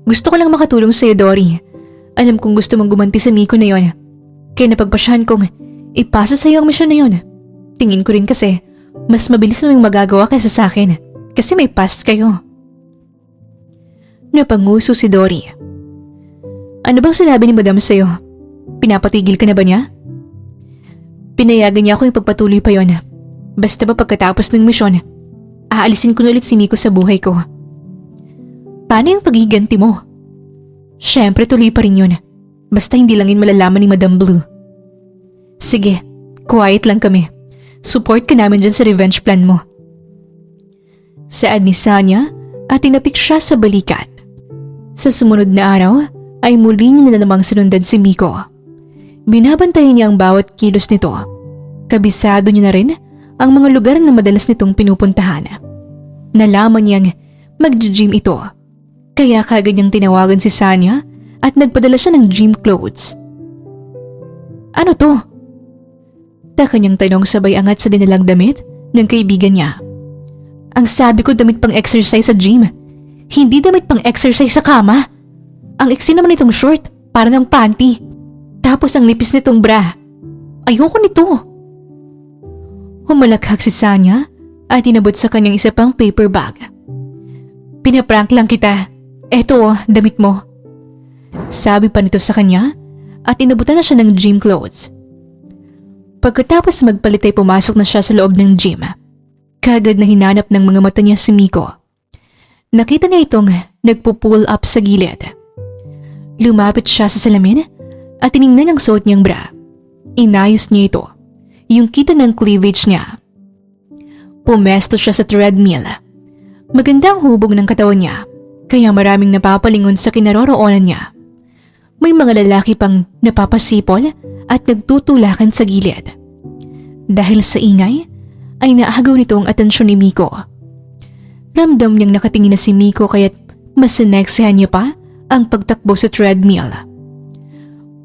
gusto ko lang makatulong sa'yo, Dory. Alam kong gusto mong gumanti sa Miko na yon. Kaya napagpasyahan kong ipasa sa'yo ang misyon na yon. Tingin ko rin kasi mas mabilis mo yung magagawa kaysa sa akin. Kasi may past kayo. Napanguso si Dory. Ano bang sinabi ni Madam sa'yo? Pinapatigil ka na ba niya? Pinayagan niya ako ipagpatuloy pa yon. Basta ba pagkatapos ng misyon, aalisin ko na ulit si Miko sa buhay ko. Paano yung paghiganti mo? Siyempre tuloy pa rin yun. Basta hindi lang yun malalaman ni Madam Blue. Sige, quiet lang kami. Support ka namin dyan sa revenge plan mo. Saad ni Sanya at tinapik siya sa balikat. Sa sumunod na araw ay muli niya na namang sinundan si Miko. Binabantayan niya ang bawat kilos nito. Kabisado niya na rin ang mga lugar na madalas nitong pinupuntahan. Nalaman niyang mag-gym ito. Kaya kagad niyang tinawagan si Sanya at nagpadala siya ng gym clothes. Ano to? Taka niyang tanong sabay angat sa dinalang damit ng kaibigan niya. Ang sabi ko damit pang exercise sa gym. Hindi damit pang exercise sa kama. Ang iksi naman itong short para ng panty. Tapos ang nipis nitong bra. Ayoko nito. Humalakhak si Sanya at inabot sa kanyang isa pang paper bag. Pinaprank lang kita. Eto damit mo. Sabi pa nito sa kanya at inabutan na siya ng gym clothes. Pagkatapos magpalit ay pumasok na siya sa loob ng gym. Kagad na hinanap ng mga mata niya si Miko. Nakita niya itong nagpo-pull up sa gilid. Lumapit siya sa salamin at tiningnan ang suot niyang bra. Inayos niya ito, yung kita ng cleavage niya. Pumesto siya sa treadmill. Maganda ang hubog ng katawan niya, kaya maraming napapalingon sa kinaroroonan niya. May mga lalaki pang napapasipol at nagtutulakan sa gilid. Dahil sa ingay, ay naagaw nito ang atensyon ni Miko. Ramdam niyang nakatingin na si Miko kaya't mas sineksihan niya pa ang pagtakbo sa treadmill.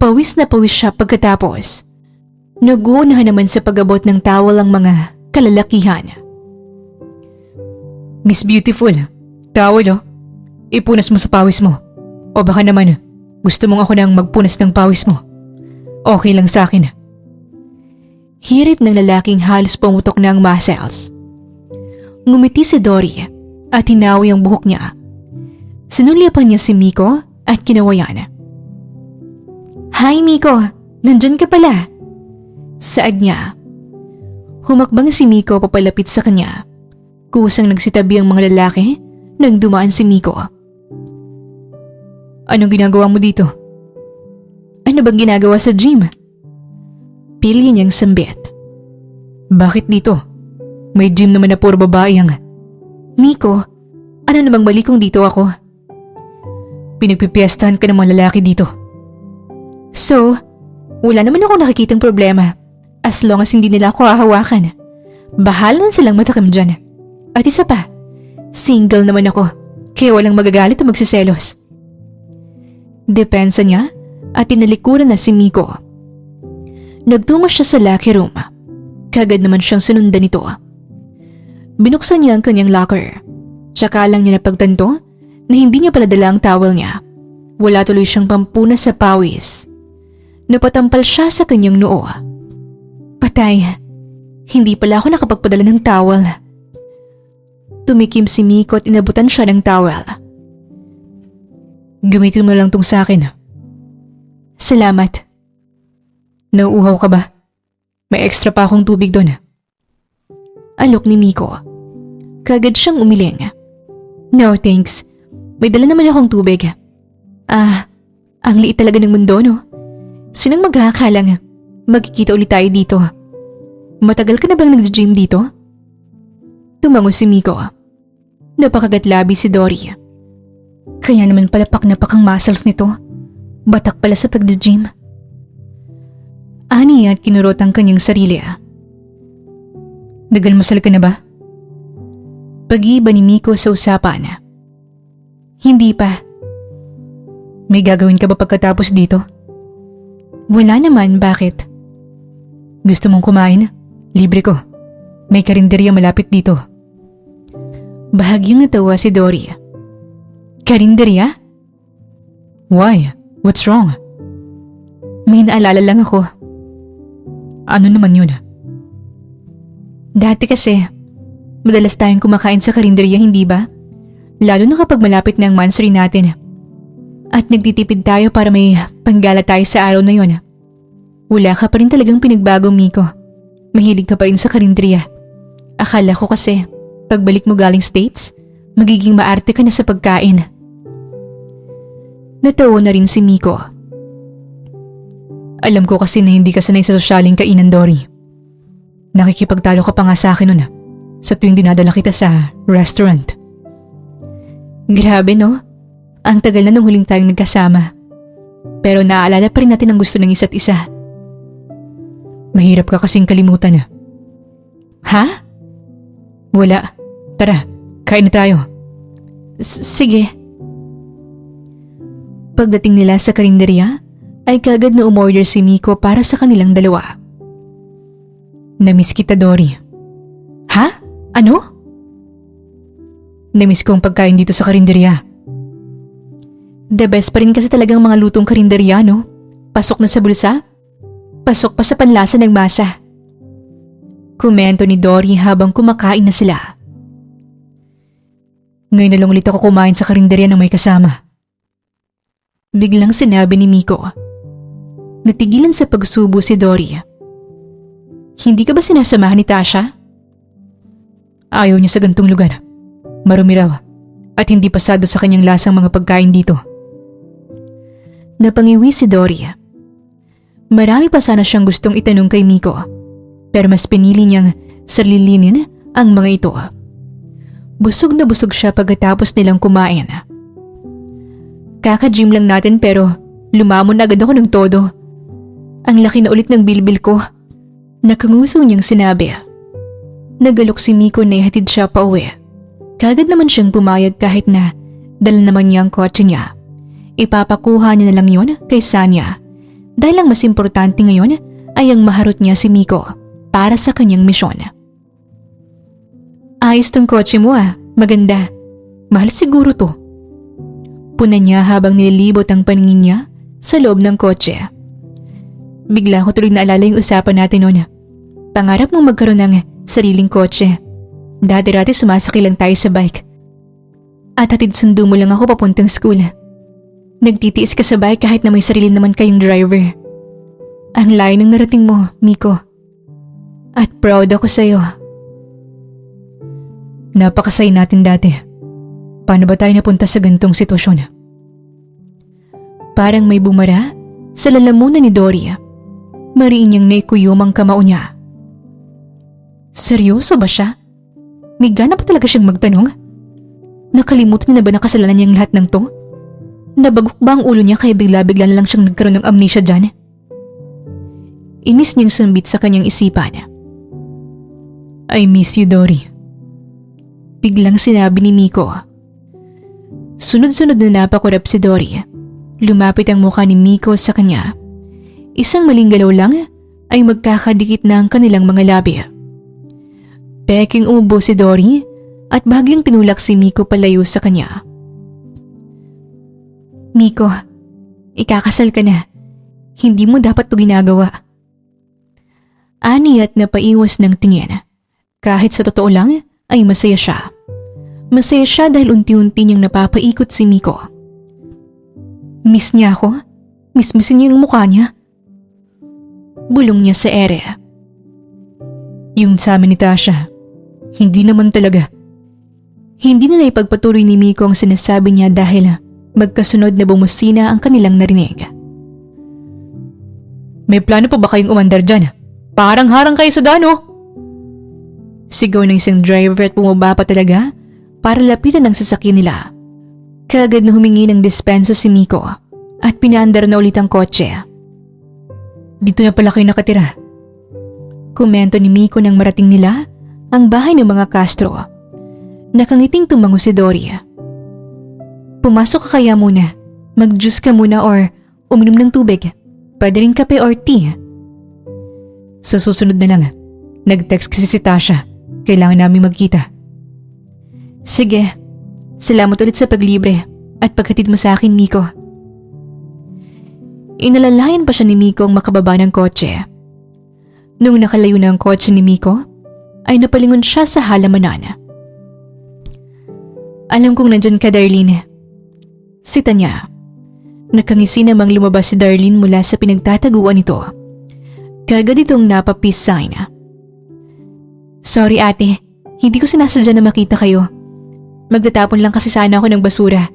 Pawis na pawis siya pagkatapos. Nag-uunahan naman sa pag-abot ng towel ang mga kalalakihan. Miss Beautiful, towel oh. Ipunas mo sa pawis mo. O baka naman, gusto mong ako nang magpunas ng pawis mo. Okay lang sa akin. Hirit ng lalaking halos pumutok na ang muscles. Ngumiti si Dory at hinawi ang buhok niya. Sinulyapan niya si Miko at kinawayan. Hi Miko, nandyan ka pala. Saad niya. Humakbang si Miko papalapit sa kanya. Kusang nagsitabi ang mga lalaki nang dumaan si Miko. Anong ginagawa mo dito? Ano bang ginagawa sa gym? Pili niyang sambit. Bakit dito? May gym naman na puro babae ang... Miko, ano namang mali kung dito ako? Pinagpipiestahan ka ng mga lalaki dito. So, wala naman akong nakikitang problema as long as hindi nila ako hahawakan. Bahala na silang matakam dyan. At isa pa, single naman ako kaya walang magagalit o magsiselos. Depensa niya at tinalikuran na si Miko. Nagtungo siya sa locker room. Kagad naman siyang sunundan nito. Binuksan niya ang kanyang locker. Tsaka lang niya napagtanto na hindi niya pala dala ang towel niya. Wala tuloy siyang pampunas sa pawis. Napatampal siya sa kanyang noo. Patay, hindi pala ako nakapagpadala ng towel. Tumikim si Miko at inabutan siya ng towel. Gamitin mo lang tong sa akin. Salamat. Nauuhaw ka ba? May extra pa akong tubig doon. Alok ni Miko. Kagad siyang umiling. No thanks. May dala naman akong tubig. Ang liit talaga ng mundo, no? Sinang maghahakalang magkikita ulit tayo dito? Matagal ka na bang nag-gym dito? Tumango si Miko. Napakagatlabi si Dory. Kaya naman pala pak ang muscles nito. Batak pala sa pag-gym. Ani at kinurot ang kanyang sarili. Nagalmasal ka na ba? Pag-iba ni Miko sa usapan. Hindi pa. May gagawin ka ba pagkatapos dito? Wala naman, bakit? Gusto mong kumain? Libre ko. May karinderya malapit dito. Bahagyang natawa si Dory. Karinderya? Why? What's wrong? May naalala lang ako. Ano naman yun? Dati kasi, madalas tayong kumakain sa karinderya, hindi ba? Lalo na kapag malapit na ang monthsary natin. At nagtitipid tayo para may panggala tayo sa araw na yun. Wala ka pa rin talagang pinagbago, Miko. Mahilig ka pa rin sa karinderya. Akala ko kasi, pagbalik mo galing States, magiging maarte ka na sa pagkain. Natawa na rin si Miko. Alam ko kasi na hindi ka sanay sa sosyaling kainan, Dory. Nakikipagtalo ka pa nga sa akin nun sa tuwing dinadala kita sa restaurant. Grabe, no? Ang tagal na nung huling tayong nagkasama. Pero naaalala pa rin natin ang gusto ng isa't isa. Mahirap ka kasing kalimutan. Ha? Wala. Tara, kain na tayo. Sige. Pagdating nila sa karinderya, ay kagad na umorder si Miko para sa kanilang dalawa. Namiss kita, Dory. Ha? Ano? Namiss ko ang pagkain dito sa karinderya. The best pa rin kasi talagang mga lutong karinderya, no? Pasok na sa bulsa, pasok pa sa panlasa ng masa. Komento ni Dory habang kumakain na sila. Ngayon na lang ulit ako kumain sa karinderya ng may kasama. Biglang sinabi ni Miko. Natigilan sa pagsubo si Dory. Hindi ka ba sinasamahan ni Tasha? Ayaw niya sa gantong lugar. Marumi raw at hindi pasado sa kanyang lasang mga pagkain dito. Napangiwi si Dory. Marami pa sana siyang gustong itanong kay Miko, pero mas pinili niyang sarilinin ang mga ito. Busog na busog siya pagkatapos nilang kumain. Kaka-gym lang natin pero lumamon na agad ako ng todo. Ang laki na ulit ng bilbil ko. Nakanguso niyang sinabi. Nagalok si Miko na ihatid siya pa uwi. Kagad naman siyang pumayag kahit na dala naman niya ang kotse niya. Ipapakuha niya na lang yon kay Sanya dahil ang mas importante ngayon ay ang maharot niya si Miko para sa kanyang misyon. Ayos tong kotse mo maganda. Mahal siguro to. Puna niya habang nililibot ang paningin niya sa loob ng kotse. Bigla ko tuloy naalala yung usapan natin noon. Pangarap mong magkaroon ng sariling kotse. Dati-rati sumasakay lang tayo sa bike. At hatid sundo mo lang ako papuntang school. Nagtitiis ka sa bike kahit na may sarili naman kayong driver. Ang layo ng narating mo, Miko. At proud ako sa'yo. Napakasay natin dati. Paano ba tayo napunta sa gantong sitwasyon? Parang may bumara sa lalamunan ni Dory. Mariin niyang naikuyom ang kamao niya. Seryoso ba siya? May gana pa talaga siyang magtanong? Nakalimutan niya na ba na kasalanan niyang lahat ng to? Nabagok ba ang ulo niya kaya bigla-bigla na lang siyang nagkaroon ng amnesia dyan? Inis niyang sambit sa kanyang isipan. I miss you, Dory. Biglang sinabi ni Miko. Sunod-sunod na napakurap si Dory. Lumapit ang mukha ni Miko sa kanya. Isang maling galaw lang ay magkakadikit na ang kanilang mga labi. Peking umubo si Dory at bahagyang tinulak si Miko palayo sa kanya. Miko, ikakasal ka na. Hindi mo dapat ito ginagawa. Ani at napaiwas ng tingin. Kahit sa totoo lang ay masaya siya. Masaya siya dahil unti-unti niyang napapaikot si Miko. Miss niya ako? Miss-missin niya yung mukha niya? Bulong niya sa ere. Yung sa amin ni Tasha, hindi naman talaga. Hindi na ipagpatuloy ni Miko ang sinasabi niya dahil magkasunod na bumusina ang kanilang narinig. May plano pa ba kayong umandar dyan? Parang harang kayo sa dano. Sigaw ng isang driver at bumaba pa talaga para lapitan ang sasakyan nila. Kaagad na humingi ng dispensa si Miko at pinaandar na ulit ang kotse. Dito na pala kayo nakatira. Komento ni Miko nang marating nila ang bahay ng mga Castro. Nakangiting tumango si Dory. Pumasok ka kaya muna. Mag-juice ka muna or uminom ng tubig. Pwede rin kape or tea. Sa susunod na lang. Nag-text kasi si Tasha. Kailangan namin magkita. Sige. Salamat ulit sa paglibre at paghatid mo sa akin, Miko. Inalalayan pa siya ni Miko ang makababa ng kotse. Nung nakalayo na ang kotse ni Miko, ay napalingon siya sa halamanan. Alam kong nandyan ka, Darlene. Sita niya. Nakangisi namang lumabas si Darlene mula sa pinagtataguan nito. Kagad itong napa-peace sign. Sorry ate, hindi ko sinasadya na makita kayo. Magtatapon lang kasi sana ako ng basura,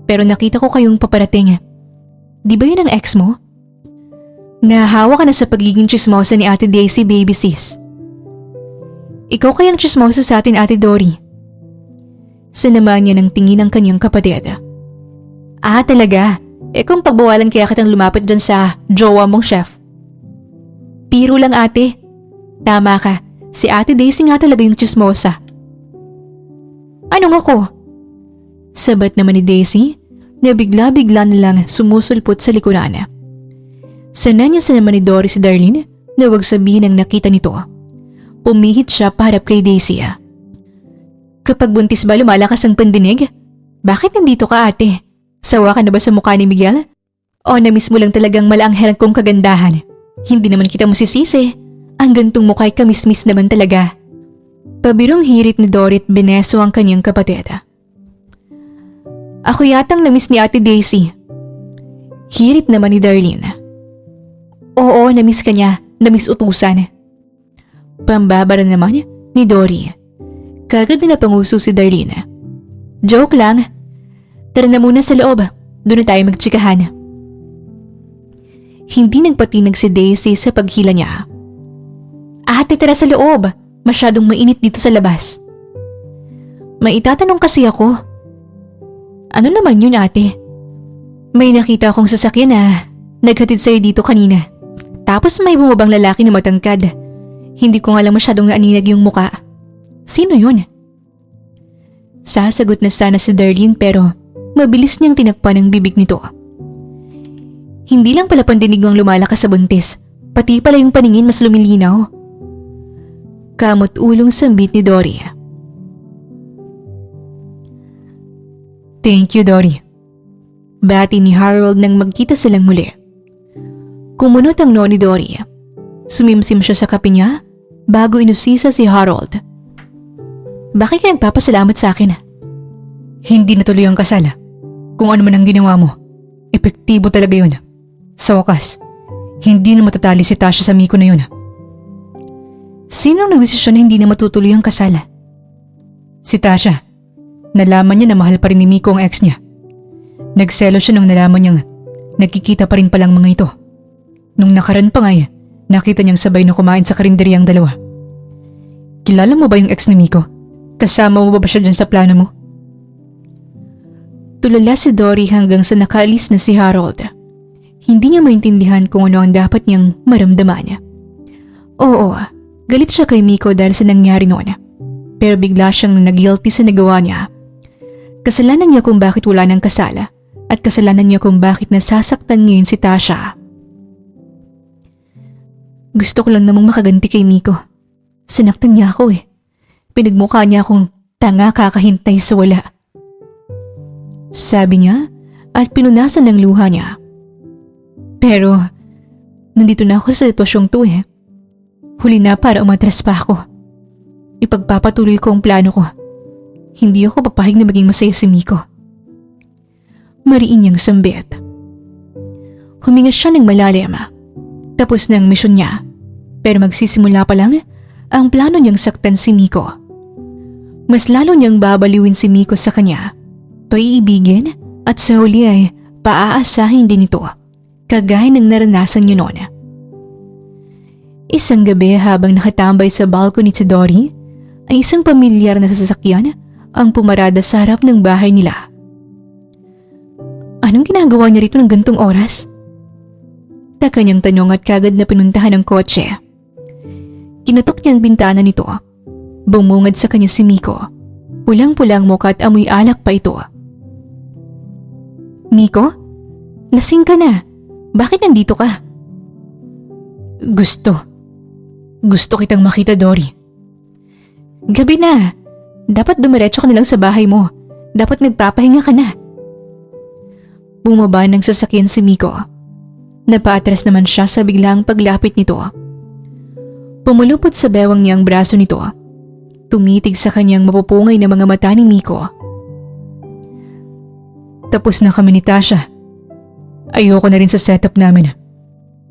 pero nakita ko kayong paparating. Di ba yun ang ex mo? Nahahawa ka na sa pagiging chismosa ni Ate Daisy, baby sis. Ikaw kayang chismosa sa atin, Ate Dory. Sinamaan niya ng tingin ang kanyang kapatid. Ah, talaga? Kung pagbawalan kaya kitang lumapit dyan sa jowa mong chef. Piro lang ate. Tama ka, si Ate Daisy nga talaga yung chismosa. Anong ako? Sabat naman ni Daisy na bigla-bigla na lang sumusulpot sa likuran. Sananya sa naman ni Dory si Darlene na wag sabihin ang nakita nito. Pumihit siya paharap kay Daisy. Kapag buntis ba lumalakas ang pandinig? Bakit nandito ka ate? Sawa ka na ba sa mukha ni Miguel? O na-miss mo lang talagang malaanghel kong kagandahan? Hindi naman kita masisisi. Ang gantong mukha'y kamismis naman talaga. Pabirong hirit ni Dorit bineso ang kanyang kapatid. Ako yatang na-miss ni Ate Daisy. Hirit naman ni Darlene. Oo, na-miss ka niya. Na-miss utusan. Pambabara naman ni Dory. Kagad na napanguso si Darlene. Joke lang. Tara na muna sa loob. Doon na tayo magtsikahan. Hindi nagpatinag si Daisy sa paghila niya. Ate, tara sa loob. Masyadong mainit dito sa labas. May itatanong kasi ako. Ano naman yun ate? May nakita akong sasakyan na naghatid sa'yo dito kanina. Tapos may bumabang lalaki na matangkad. Hindi ko nga lang masyadong naaninag yung muka. Sino yun? Sasagot na sana si Darlene pero mabilis niyang tinakpan ang bibig nito. Hindi lang pala pandinig ang lumalakas sa buntis, pati pala yung paningin mas lumilinaw. Kamot ulong sambit ni Dory. Thank you, Dory. Bati ni Harold nang magkita silang muli. Kumunot ang noo ni Dory. Sumimsim siya sa kape niya bago inusisa si Harold. Bakit ka nagpapasalamat sa akin? Hindi natuloy ang kasal. Kung ano man ang ginawa mo, epektibo talaga yun. Sa wakas, hindi na matatali si Tasha sa Miko na yun. Sino nagdesisyon na hindi na matutuloy ang kasal? Si Tasha. Nalaman niya na mahal pa rin ni Miko ang ex niya. Nagselo siya nung nalaman niyang nagkikita pa rin palang mga ito. Nung nakaraan pa nga nakita niyang sabay na kumain sa karinderya ang dalawa. Kilala mo ba yung ex ni Miko? Kasama mo ba siya dyan sa plano mo? Tulala si Dory hanggang sa nakaalis na si Harold. Hindi niya maintindihan kung ano ang dapat niyang maramdaman. Oo, galit siya kay Miko dahil sa nangyari noon. Pero bigla siyang nag-guilty sa nagawa niya. Kasalanan niya kung bakit wala ng kasala at kasalanan niya kung bakit nasasaktan ngayon si Tasha. Gusto ko lang namang makaganti kay Miko. Sinaktan niya ako eh. Pinagmukha niya akong tanga kakahintay sa wala. Sabi niya at pinunasan ng luha niya. Pero nandito na ako sa sitwasyong to eh. Huli na para umatras pa ako. Ipagpapatuloy ko ang plano ko. Hindi ako papahig na maging masaya si Miko. Mariin niyang sambit. Huminga siya ng malalim. Tapos na ang misyon niya. Pero magsisimula pa lang ang plano niyang saktan si Miko. Mas lalo niyang babaliwin si Miko sa kanya. Paiibigin at sa huli ay paaasahin din ito. Kagaya ng naranasan niyo noon. Isang gabi habang nakatambay sa balcony si Dory, ay isang pamilyar na sasakyan ang pumarada sa harap ng bahay nila. Anong ginagawa niya rito ng gantong oras? Taka niyang tanong at kagad na pinuntahan ng kotse. Kinatok niya ang bintana nito. Bumungad sa kanya si Miko. Pulang-pulang mukha at amoy alak pa ito. Miko? Lasing ka na. Bakit nandito ka? Gusto kitang makita, Dory. Gabi na. Dapat dumiretso ka na lang sa bahay mo. Dapat nagpapahinga ka na. Bumaba ng sasakyan si Miko. Napaatras naman siya sa biglang paglapit nito. Pumulupot sa bewang niya ang braso nito. Tumitig sa kanyang mapupungay na mga mata ni Miko. Tapos na kami ni Tasha. Ayoko na rin sa setup namin.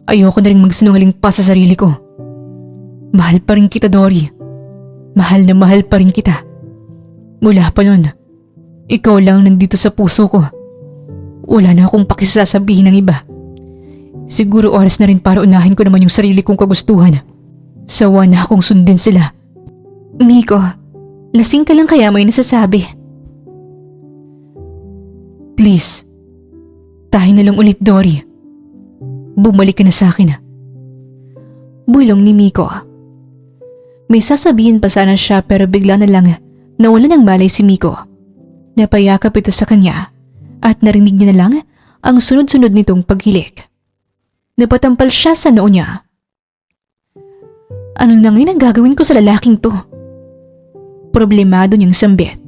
Ayoko na rin magsinungaling pa sa sarili ko. Mahal pa rin kita, Dory. Mahal na mahal pa rin kita. Mula pa nun, ikaw lang nandito sa puso ko. Wala na akong pakisasabihin ng iba. Siguro oras na rin para unahin ko naman yung sarili kong kagustuhan. Sawa na akong sundin sila. Miko, lasing ka lang kaya may nasasabi. Please, Tayo na lang ulit, Dory. Bumalik ka na sa akin. Bulong ni Miko. May sasabihin pa sana siya pero bigla na lang nawala ng malay si Miko. Napayakap ito sa kanya at narinig niya na lang ang sunod-sunod nitong paghilik. Napatampal siya sa noo niya. Ano na ngayon ang gagawin ko sa lalaking to? Problemado niyang sambit.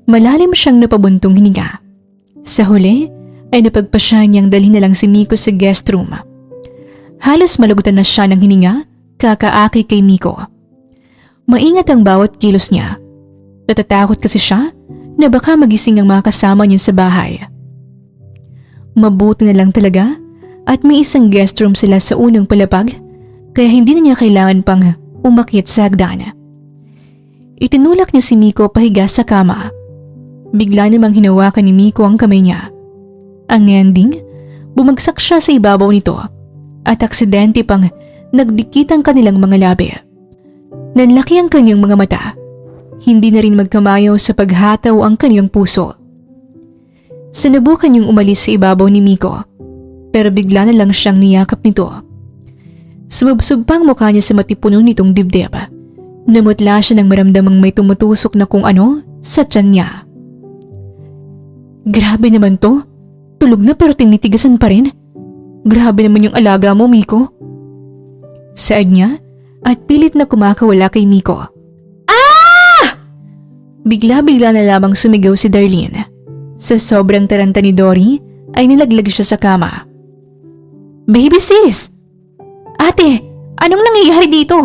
Malalim siyang napabuntong hininga. Sa huli ay napagpasya niyang dalhin na lang si Miko sa guest room. Halos malagutan na siya ng hininga kakaaki kay Miko. Maingat ang bawat kilos niya. Natatakot kasi siya na baka magising ang mga kasama niya sa bahay. Mabuti na lang talaga at may isang guest room sila sa unang palapag kaya hindi na niya kailangan pang umakyat sa hagdan. Itinulak niya si Miko pahiga sa kama. Bigla namang hinawakan ni Miko ang kamay niya. Ang ending, bumagsak siya sa ibabaw nito at aksidente pang nagdikit ang kanilang mga labi. Nanlaki ang kanyang mga mata. Hindi na rin magkamayo sa paghataw ang kanyang puso. Sinubukan niyang umalis sa ibabaw ni Miko pero bigla na lang siyang niyakap nito. Sumubsob pa ang mukha niya sa matipuno nitong dibdib. Namutla siya nang maramdamang may tumutusok na kung ano sa tiyan niya. Grabe naman to. Tulog na pero tinitigasan pa rin. Grabe naman yung alaga mo, Miko. Saad niya at pilit na kumakawala kay Miko. Ah! Bigla-bigla na lamang sumigaw si Darlene. Sa sobrang taranta ni Dory ay nilaglag siya sa kama. Baby sis! Ate, anong nangyayari dito?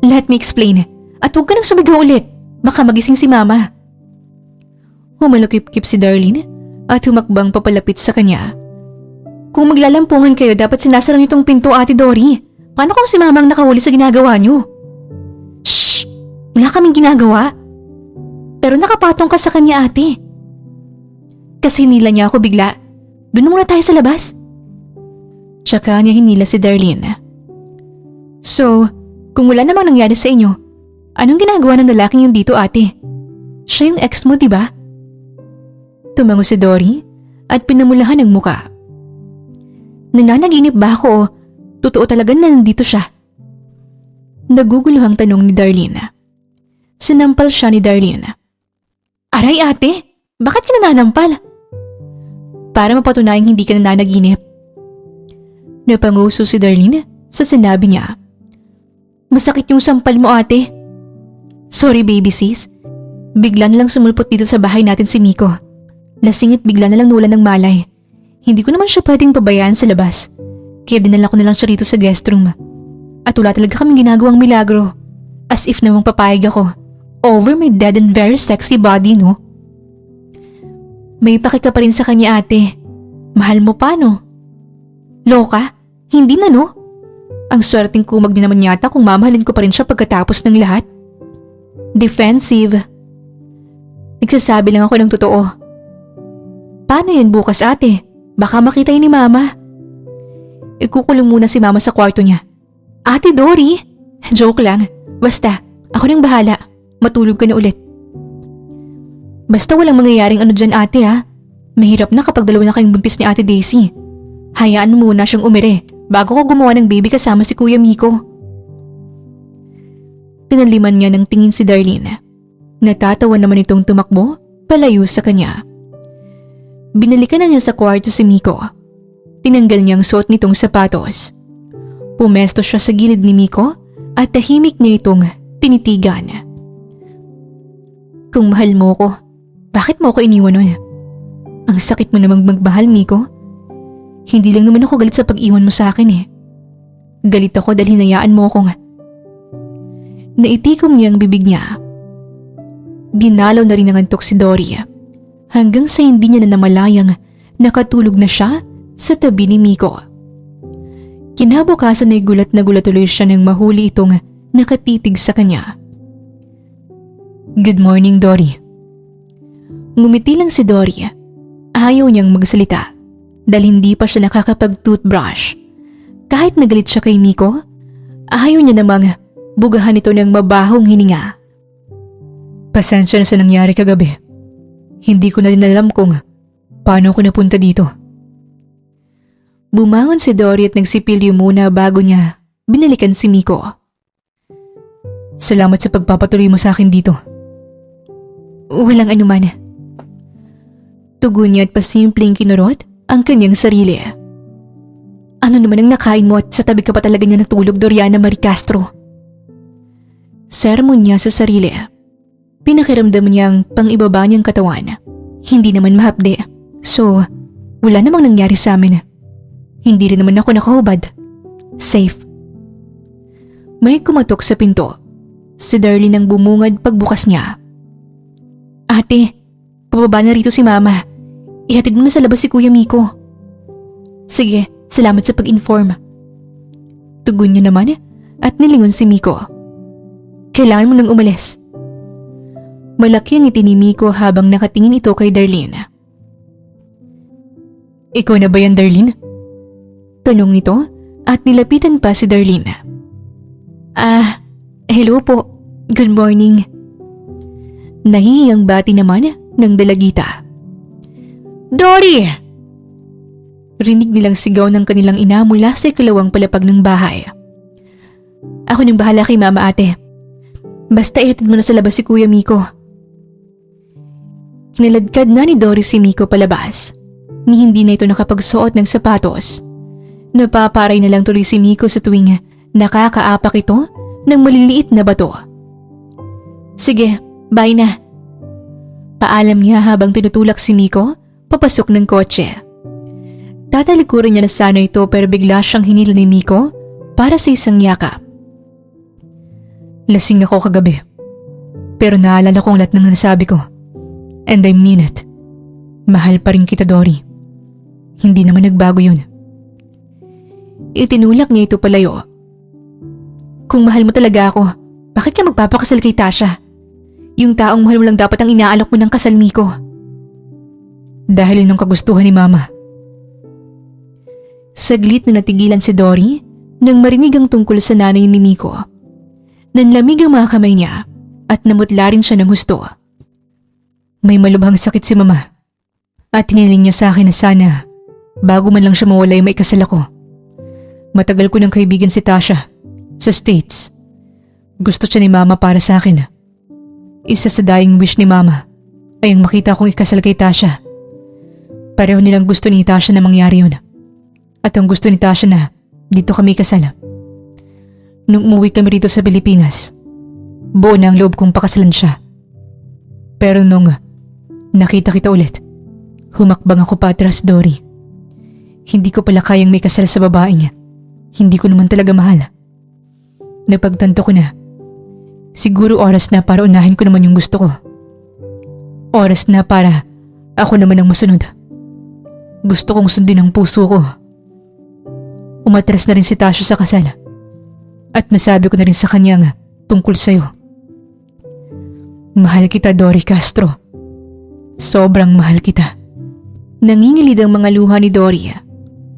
Let me explain. At huwag ka nang sumigaw ulit. Baka magising si Mama. Humalukip-kip si Darlene at humakbang papalapit sa kanya. Kung maglalampungan kayo, dapat sinasara niyo tong pinto, Ate Dory. Paano kung si Mama ang nakahuli sa ginagawa niyo? Shh! Wala kaming ginagawa. Pero nakapatong ka sa kanya, ate. Kasi hinila niya ako bigla. Doon muna tayo sa labas. Tsaka niya hinila si Darlene. So, kung wala namang nangyari sa inyo, anong ginagawa ng lalaking yun dito, ate? Siya yung ex mo, diba? Tumango si Dory at pinamulahan ang muka. Nananaginip ba ako o totoo talaga na nandito siya? Naguguluhang tanong ni Darlene. Sinampal siya ni Darlene. Aray ate, bakit ka nananampal? Para mapatunayang hindi ka nananaginip. Napanguso si Darlene sa sinabi niya. Masakit yung sampal mo, ate. Sorry baby sis. Bigla na lang sumulpot dito sa bahay natin si Miko. Lasing at bigla na lang nawalan ng malay. Hindi ko naman siya pwedeng pabayaan sa labas. Kaya dinala ko na lang siya rito sa guest room. At wala talaga kaming ginagawang milagro. As if namang papayag ako. Over my dead and very sexy body, no? May paki ka pa rin sa kanya, ate. Mahal mo pa, no? Loka? Hindi na, no? Ang swerteng kumag niya naman yata kung mamahalin ko pa rin siya pagkatapos ng lahat. Defensive. Nagsasabi lang ako ng totoo. Paano yan bukas, ate? Baka makita yun ni Mama. Ikukulong muna si Mama sa kwarto niya. Ate Dory? Joke lang. Basta, ako nang bahala. Matulog ka na ulit. Basta walang mangyayaring ano dyan, ate, ha? Mahirap na kapag dalawa na kayong buntis ni Ate Daisy. Hayaan mo muna siyang umire bago ko gumawa ng baby kasama si Kuya Miko. Pinaliman niya ng tingin si Darlene. Natatawa naman itong tumakbo palayo sa kanya. Binalikan na niya sa kwarto si Miko. Tinanggal niya ang suot nitong sapatos. Pumesto siya sa gilid ni Miko at tahimik niya itong tinitigan. Kung mahal mo ko, bakit mo ako iniwan nun? Ang sakit mo namang magmahal, Miko. Hindi lang naman ako galit sa pag-iwan mo sa akin eh. Galit ako dahil hinayaan mo akong... Naitikom niya ang bibig niya. Dinalaw na rin ng antok si Dory. Hanggang sa hindi niya na namalayang nakatulog na siya sa tabi ni Miko. Kinabukasan ay gulat na gulat tuloy siya nang mahuli itong nakatitig sa kanya. Good morning, Dory. Ngumiti lang si Dory. Ayaw niyang magsalita dahil hindi pa siya nakakapag-toothbrush. Kahit nagalit siya kay Miko, ayaw niya namang bugahan ito ng mabahong hininga. Pasensya na sa nangyari kagabi. Hindi ko na rin alam kung Paano ako napunta dito? Bumangon si Dory at nagsipilyo muna bago niya binalikan si Miko. Salamat sa pagpapatuloy mo sa akin dito. Walang anuman. Tugon niya at pasimpleng kinurot ang kanyang sarili. Ano naman ang nakain mo at sa tabi ka pa talaga niya natulog, Doriana Marie Castro? Sermon niya sa sarili. Pinakiramdam niyang pang-ibaba niyang katawan. Hindi naman mahapde. So, wala namang nangyari sa amin. Hindi rin naman ako nakahubad. Safe. May kumatok sa pinto. Si Darlene ang bumungad pagbukas niya. Ate, pababa na rito si Mama. Ihatid mo na sa labas si Kuya Miko. Sige, salamat sa pag-inform. Tugon niya naman at nilingon si Miko. Kailangan mo nang umalis. Malaki ang ngiti ni Miko habang nakatingin ito kay Darlene. Ikaw na ba yan, Darlene? Tanong nito at nilapitan pa si Darlene. Hello po. Good morning. Nahihiyang bati naman ng dalagita. Dory! Rinig nilang sigaw ng kanilang ina mula sa ikalawang palapag ng bahay. Ako nang bahala kay Mama, ate. Basta ihatid mo na sa labas si Kuya Miko. Kinaladkad na ni Dory si Miko palabas. Ni hindi na ito nakapagsuot ng sapatos. Napaparay na lang tuloy si Miko sa tuwing nakakaapak ito ng maliliit na bato. Sige, bye na. Paalam niya habang tinutulak si Miko papasok ng kotse. Tatalikuran niya na sana ito pero bigla siyang hinila ni Miko para sa isang yakap. Lasing ako kagabi. Pero naalala ko ang lahat ng nasabi ko. And I mean it. Mahal pa rin kita, Dory. Hindi naman nagbago yun. Itinulak niya ito palayo. Kung mahal mo talaga ako, bakit ka magpapakasal kay Tasha? Yung taong mahal mo lang dapat ang inaalok mo ng kasal, Miko. Dahil yun ang kagustuhan ni Mama. Saglit na natigilan si Dory nang marinig ang tungkol sa nanay ni Miko. Nanlamig ang mga kamay niya at namutla rin siya ng husto. May malubhang sakit si Mama at hiniling niya sa akin na sana bago man lang siya mawala ay maikasal ako. Matagal ko ng kaibigan si Tasha sa States. Gusto siya ni Mama para sa akin. Isa sa dying wish ni Mama ay ang makita kong ikasal kay Tasha. Pareho nilang gusto ni Tasha na mangyari yun. At ang gusto ni Tasha na dito kami kasal. Nung umuwi kami rito sa Pilipinas, buo na ang loob kong pakasalan siya. Pero nung nakita kita ulit, humakbang ako pa atras, Dory. Hindi ko pala kayang may kasal sa babaeng hindi ko naman talaga mahal. Napagtanto ko na, siguro oras na para unahin ko naman yung gusto ko. Oras na para ako naman ang masunod. Gusto kong sundin ang puso ko. Umatras na rin si Tasha sa kasal. At nasabi ko na rin sa kanyang tungkol sa'yo. Mahal kita, Dory Castro. Sobrang mahal kita. Nangingilid ang mga luha ni Dory.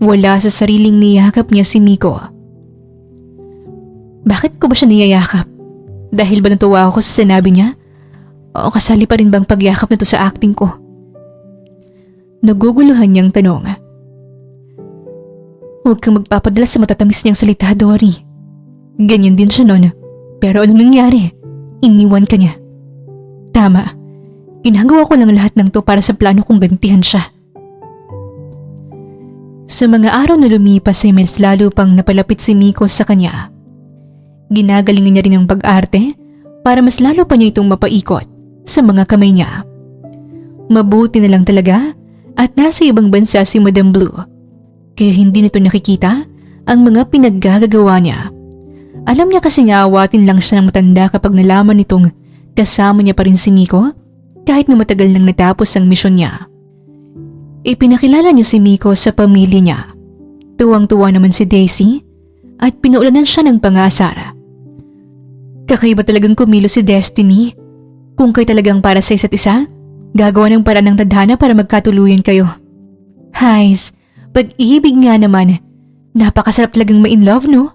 Wala sa sariling niyakap niya si Miko. Bakit ko ba siya niyayakap? Dahil ba natuwa ako sa sinabi niya? O kasali pa rin bang pagyakap na to sa acting ko? Naguguluhan niyang tanong. Huwag kang magpapadala sa matatamis niyang salita, Dory. Ganyan din siya noon. Pero anong nangyari? Iniwan ka niya. Tama. Ginagawa ko lang lahat ng to para sa plano kong gantihan siya. Sa mga araw na lumipas ay mas lalo pang napalapit si Miko sa kanya. Ginagalingan niya rin ang pag-arte para mas lalo pa niya itong mapaikot sa mga kamay niya. Mabuti na lang talaga at nasa ibang bansa si Madam Blue, kaya hindi nito nakikita ang mga pinaggagawa niya. Alam niya kasi nga awatin lang siya ng matanda kapag nalaman nitong kasama niya pa rin si Miko kahit na matagal nang natapos ang misyon niya. Ipinakilala niya si Miko sa pamilya niya. Tuwang-tuwa naman si Daisy at pinuulanan siya ng pang-aasar. Kakaiba talagang kumilos si Destiny. Kung kayo talagang para sa isa't isa, gagawa ng paraan ng tadhana para magkatuluyan kayo. Hays, pag-ibig nga naman. Napakasarap talagang ma-in love, no?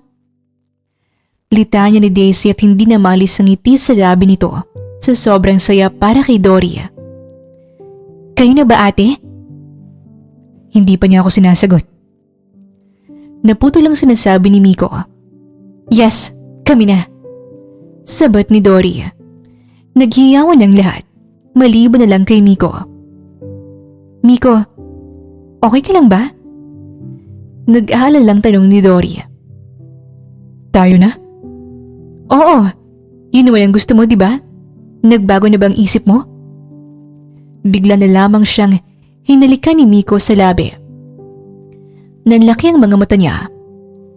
Litanya ni Daisy at hindi na malis ang ngiti sa labi nito sa sobrang saya para kay Dory. Kayo na ba, ate? Hindi pa niya ako sinasagot. Naputo lang sinasabi ni Miko. Yes, kami na. Sabat ni Dory. Naghiyawan ng lahat, maliban na lang kay Miko. Miko, okay ka lang ba? Nag-aalala lang tanong ni Dory. Tayo na? Oo, yun naman ang gusto mo, di ba? Nagbago na bang isip mo? Bigla na lamang siyang hinalikan ni Miko sa labi. Nanlaki ang mga mata niya.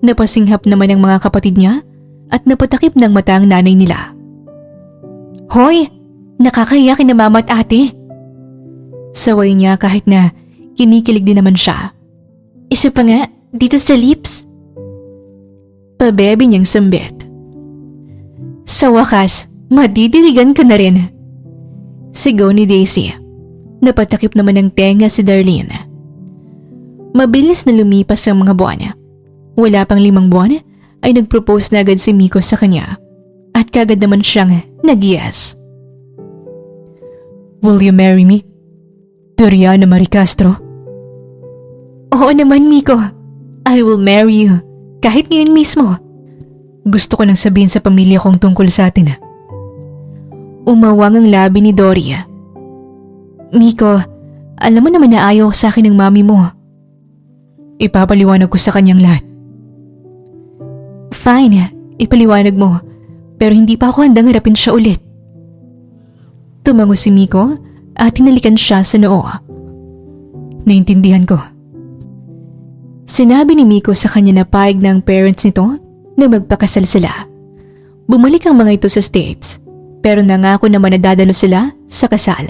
Napasinghap naman ang mga kapatid niya at napatakip ng mata ang nanay nila. Hoy! Nakakahiya kina mama at ate. Saway niya kahit na kinikilig din naman siya. Isa pa nga, dito sa lips. Pabebe niyang sambit. Sa wakas, madidiligan ka na rin. Sigaw ni Daisy. Napatakip naman ng tenga si Darlene. Mabilis na lumipas ang mga buwan. Wala pang 5 buwan ay nag-propose na agad si Miko sa kanya. At kagad naman siyang nag-yes. Will you marry me? Doriana Marie Castro? Oo naman, Miko. I will marry you. Kahit ngayon mismo. Gusto ko nang sabihin sa pamilya kong tungkol sa atin. Umawang ang labi ni Dory. Miko, alam mo naman na ayaw sa akin ng mami mo. Ipapaliwanag ko sa kanyang lahat. Fine, ipaliwanag mo. Pero hindi pa ako handang harapin siya ulit. Tumango si Miko at hinalikan siya sa noo. Naintindihan ko. Sinabi ni Miko sa kanya na paig ng parents nito na magpakasal sila. Bumalik ang mga ito sa States, pero nangako naman na dadalo sila sa kasal.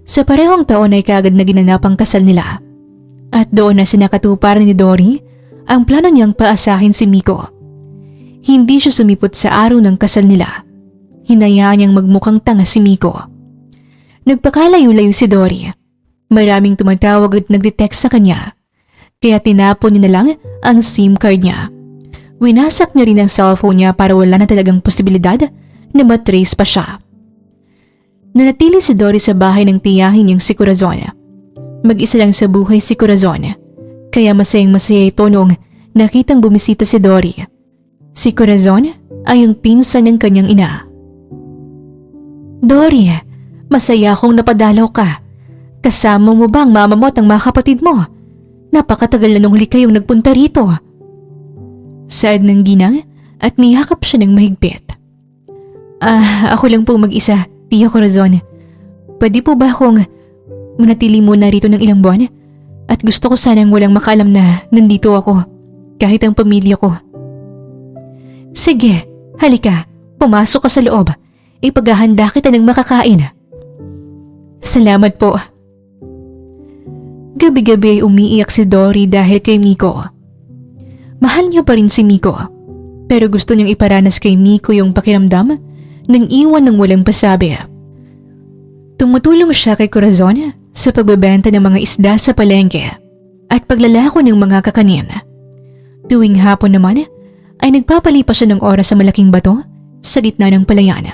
Sa parehong taon ay kaagad na ginanap ang kasal nila. At doon na sinakatuparan ni Dory ang plano niyang paasahin si Miko. Hindi siya sumipot sa araw ng kasal nila. Hinayaan niyang magmukhang tanga si Miko. Nagpakalayo-layo si Dory. Maraming tumatawag at nagde-text sa kanya. Kaya tinapon niya na lang ang SIM card niya. Winasak niya rin ang cellphone niya para wala na talagang posibilidad na matrace pa siya. Nanatili si Dory sa bahay ng tiyahin niyang si Corazon. Mag-isa lang sa buhay si Corazon. Kaya masayang-masaya ito noong nakitang bumisita si Dory. Si Corazon ay ang pinsan ng kanyang ina. Dory, masaya akong napadalaw ka. Kasama mo ba ang mama mo at ang mga kapatid mo? Napakatagal na nung huli kayong nagpunta rito. Saad ng ginang at niyakap siya ng mahigpit. Ako lang po mag-isa, Tia Corazon. Pwede po ba akong manatili muna rito ng ilang buwan? At gusto ko sanang walang makaalam na nandito ako, kahit ang pamilya ko. Sige, halika, pumasok ka sa loob. Ipaghahanda kita ng makakain. Salamat po. Gabi-gabi ay umiiyak si Dory dahil kay Miko. Mahal niya pa rin si Miko, pero gusto niyang iparanas kay Miko yung pakiramdam ng iwan ng walang pasabi. Tumutulong siya kay Corazon sa pagbebenta ng mga isda sa palengke at paglalako ng mga kakanin. Tuwing hapon naman ay nagpapalipas siya ng oras sa malaking bato sa gitna ng palayan,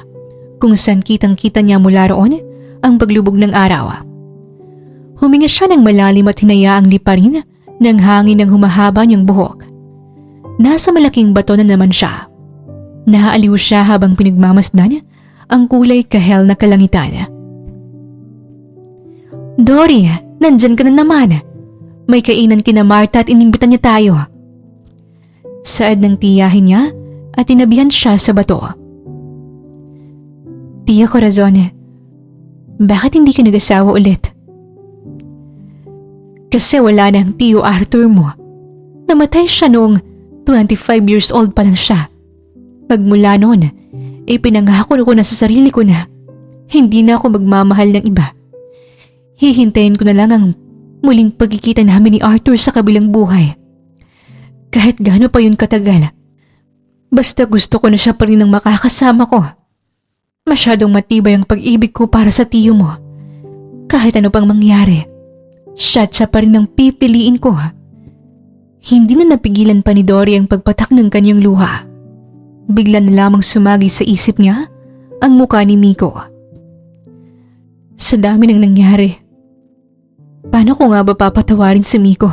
kung saan kitang-kita niya mula roon ang paglubog ng araw. Huminga siya ng malalim at hinayaang liparin ng hangin ng humahaba niyang buhok. Nasa malaking bato na naman siya. Naaaliw siya habang pinagmamasdan ang kulay kahel na kalangitan. Dory, nandyan ka na naman. May kainan kina Marta at inimbitan niya tayo. Saad ng tiyahin niya at tinabihan siya sa bato. Tia Corazon, bakit hindi ka nag-asawa ulit? Kasi wala na ang tiyo Arthur mo. Namatay siya noong 25 years old pa lang siya. Pagmula noon, pinangako ko na sa sarili ko na hindi na ako magmamahal ng iba. Hihintayin ko na lang ang muling pagkikita namin ni Arthur sa kabilang buhay. Kahit gaano pa yun katagal. Basta gusto ko na siya pa rin ang makakasama ko. Masyadong matibay ang pag-ibig ko para sa tiyo mo. Kahit ano pang mangyari, siya pa rin ang pipiliin ko. Hindi na napigilan pa ni Dory ang pagpatak ng kanyang luha. Bigla na lamang sumagi sa isip niya ang mukha ni Miko. Sa dami ng nangyari, Paano ko nga ba papatawarin si Miko?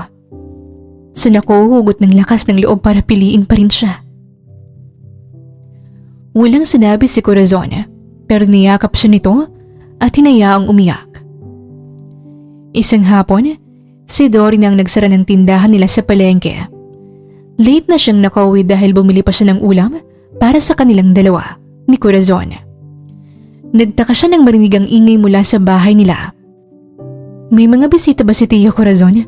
So nakuhugot ng lakas ng loob para piliin pa rin siya. Walang sinabi si Corazon, pero niyakap siya nito at hinayaang umiyak. Isang hapon, si Dory na ang nagsara ng tindahan nila sa palengke. Late na siyang nakauwi dahil bumili pa siya ng ulam para sa kanilang dalawa, ni Corazon. Nagtaka siya nang marinig ang ingay mula sa bahay nila. May mga bisita ba si Tio Corazon?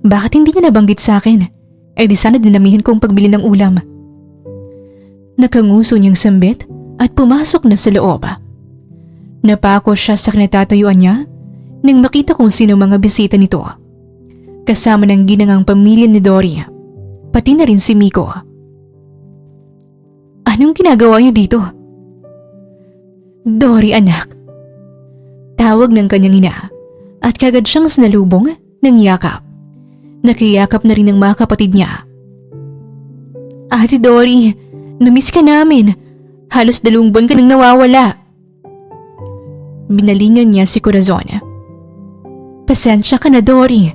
Bakit hindi niya nabanggit sa akin? Eh di sana dinamihan kong pagbili ng ulam. Nakanguso niyang sambit at pumasok na sa loob. Napako siya sa kinatatayuan niya nang makita kung sino mga bisita nito. Kasama ng ginangang pamilya ni Dory, pati na rin si Miko. Anong ginagawa niyo dito? Dory anak. Tawag ng kanyang ina at kagad siyang sinalubong ng yakap. Nakiyakap na rin ng mga kapatid niya. Ate Dory, namiss ka namin. Halos 2 buwan ka nang nawawala. Binalingan niya si Corazon. Pasensya ka na Dory.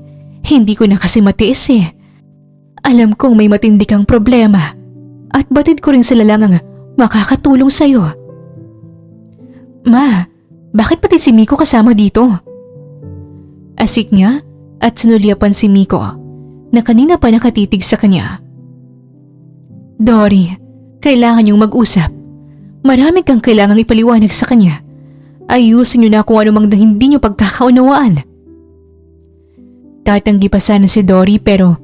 Hindi ko na kasi matiis eh. Alam kong may matindi kang problema. At batid ko rin sila lang ang makakatulong sa'yo. Ma, bakit pati si Miko kasama dito? Asik niya at sinulyapan si Miko na kanina pa nakatitig sa kanya. Dory, kailangan niyong mag-usap. Marami kang kailangang ipaliwanag sa kanya. Ayusin niyo na kung ano mang hindi niyo pagkakaunawaan. Tatanggi pa sana si Dory pero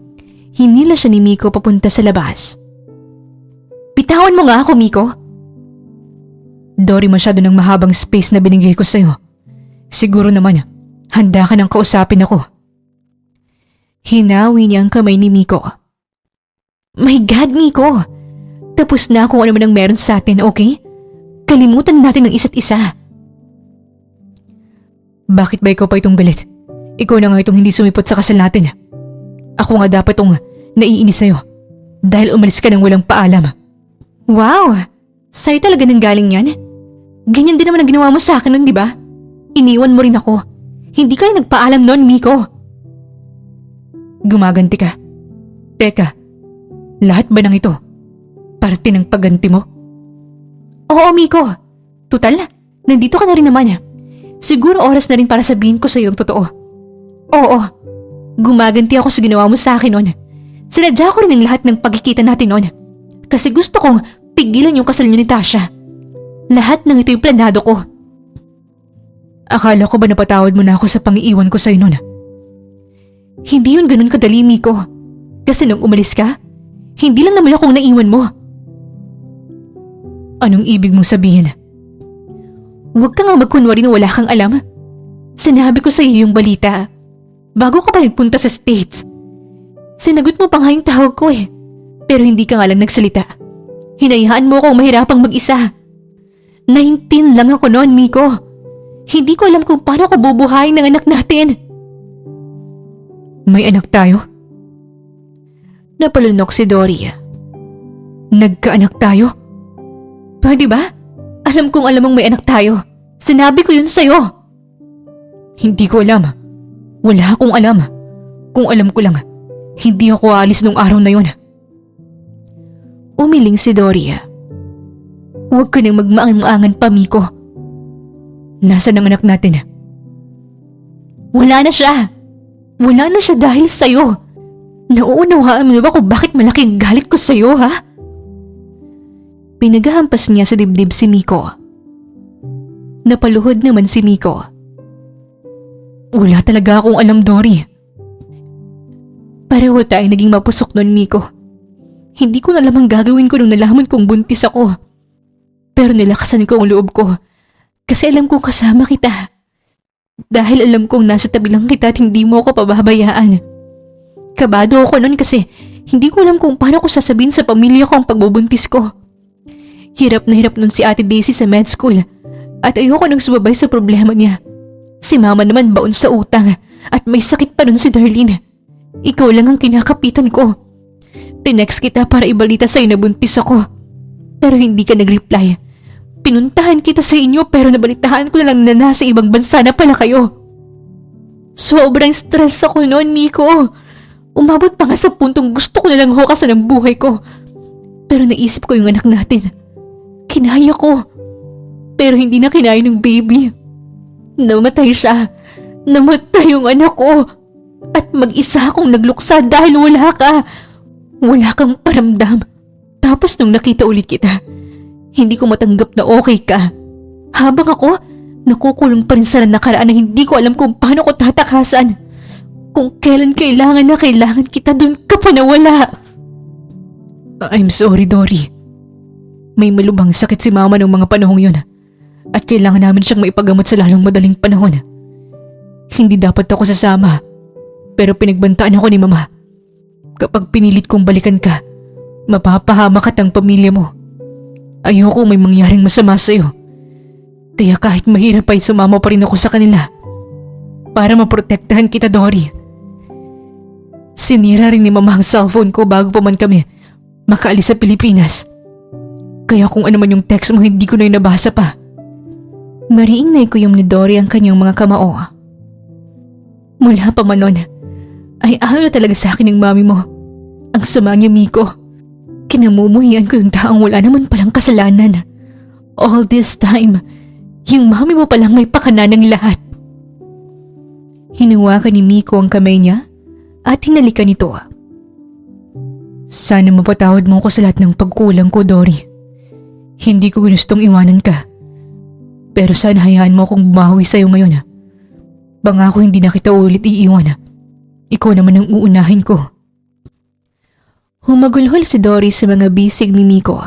hinila siya ni Miko papunta sa labas. Bitawan mo nga ako, Miko. Dory, masyado ng mahabang space na binigay ko sa'yo. Siguro naman, handa ka nang kausapin ako. Hinawi niya ang kamay ni Miko. My God, Miko! Tapos na kung ano man ang meron sa atin, okay? Kalimutan natin ang isa't isa. Bakit ba ikaw pa itong galit? Ikaw na nga itong hindi sumipot sa kasal natin. Ako nga dapat itong naiinis sa'yo dahil umalis ka nang walang paalam. Wow! Sa'yo talaga nang galing yan? Ganyan din naman ang ginawa mo sa akin nun, di ba? Iniwan mo rin ako. Hindi ka rin nagpaalam nun, Miko. Gumaganti ka. Teka, lahat ba ng ito parte ng pagganti mo? Oo, Miko. Tutal, nandito ka na rin naman. Siguro oras na rin para sabihin ko sa iyo ang totoo. Oo, gumaganti ako sa ginawa mo sa akin noon. Sinadya ko rin ang lahat ng pagkikita natin noon. Kasi gusto kong pigilan yung kasal niyo ni Tasha. Lahat ng ito yung planado ko. Akala ko ba napatawad mo na ako sa pang-iiwan ko sa'yo noon? Hindi yun ganun kadali, Miko. Kasi nung umalis ka, hindi lang naman akong naiwan mo. Anong ibig mong sabihin? Huwag ka nga magkunwari na wala kang alam. Sinabi ko sa iyo yung balita bago ka pa nagpunta sa States. Sinagot mo pa nga yung tawag ko eh. Pero hindi ka nga lang nagsalita. Hinayaan mo akong mahirapang mag-isa. 19 lang ako noon, Miko. Hindi ko alam kung paano ko bubuhayin ng anak natin. May anak tayo? Napalunok si Dory. Nagkaanak tayo? Pwede ba? Alam kong alam mong may anak tayo. Sinabi ko yun sa'yo. Hindi ko alam. Wala akong alam. Kung alam ko lang, hindi ako aalis nung araw na yun. Umiling si Dory. Huwag ka nang magmaang-maangan pa, Miko. Nasaan ang anak natin? Wala na siya. Wala na siya dahil sa'yo. Nauunawaan mo ba kung bakit malaking galit ko sa'yo, ha? Pinagahampas niya sa dibdib si Miko. Napaluhod naman si Miko. Wala talaga akong alam, Dory. Pareho tayong naging mapusok nun, Miko. Hindi ko na alam ang gagawin ko nung nalaman kong buntis ako. Pero nilakasan ko ang loob ko. Kasi alam kong kasama kita. Dahil alam kong nasa tabi lang kita at hindi mo ako pababayaan. Kabado ako nun kasi hindi ko alam kung paano ko sasabihin sa pamilya ko ang pagbubuntis ko. Hirap na hirap nun si Ate Daisy sa med school at ayoko nang sumabay sa problema niya. Si Mama naman baon sa utang at may sakit pa nun si Darlene. Ikaw lang ang kinakapitan ko. Tinext kita para ibalita sa'yo na buntis ako. Pero hindi ka nag-reply. Pinuntahan kita sa inyo pero nabalitaan ko na lang na nasa ibang bansa na pala kayo. Sobrang stress ako noon, Miko. Umabot pa nga sa puntong gusto ko na lang hukasan ang buhay ko. Pero naisip ko yung anak natin. Kinaya ko. Pero hindi na kinaya ng baby. Namatay siya. Namatay yung anak ko. At mag-isa akong nagluksa dahil wala ka. Wala kang paramdam. Tapos nung nakita ulit kita, hindi ko matanggap na okay ka. Habang ako, nakukulong pa rin sa nakaraan na hindi ko alam kung paano ko tatakasan. Kung kailan kailangan kita, dun ka pa nawala. I'm sorry, Dory. May malubhang sakit si Mama noong mga panahong yun. At kailangan namin siyang maipagamot sa lalong madaling panahon. Hindi dapat ako sasama. Pero pinagbantaan ako ni Mama. Kapag pinilit kong balikan ka, mapapahamak at ang pamilya mo. Ayoko may mangyaring masama sa'yo. Kaya kahit mahirap ay sumama pa rin ako sa kanila. Para maprotektahan kita, Dory. Sinira rin ni Mama ang cellphone ko bago pa man kami makaalis sa Pilipinas. Kaya kung ano man yung text mo, hindi ko na yung nabasa pa. Mariing naikuyom ni Dory ang kanyang mga kamao. Mula pa man nun, ay ayaw na talaga sa akin ng mami mo. Ang sama niya, Miko. Kinamumuhian ko yung taong wala naman palang kasalanan. All this time, yung mami mo palang may pakana ng lahat. Hinawakan ni Miko ang kamay niya at hinalikan nito. Sana mapatawad mo ko sa lahat ng pagkulang ko, Dory. Hindi ko gustong iwanan ka. Pero sana hayaan mo akong bumawi sa'yo ngayon. Pangako hindi na kita ulit iiwan. Ikaw naman ang uunahin ko. Humagulhol si Dory sa mga bisig ni Miko.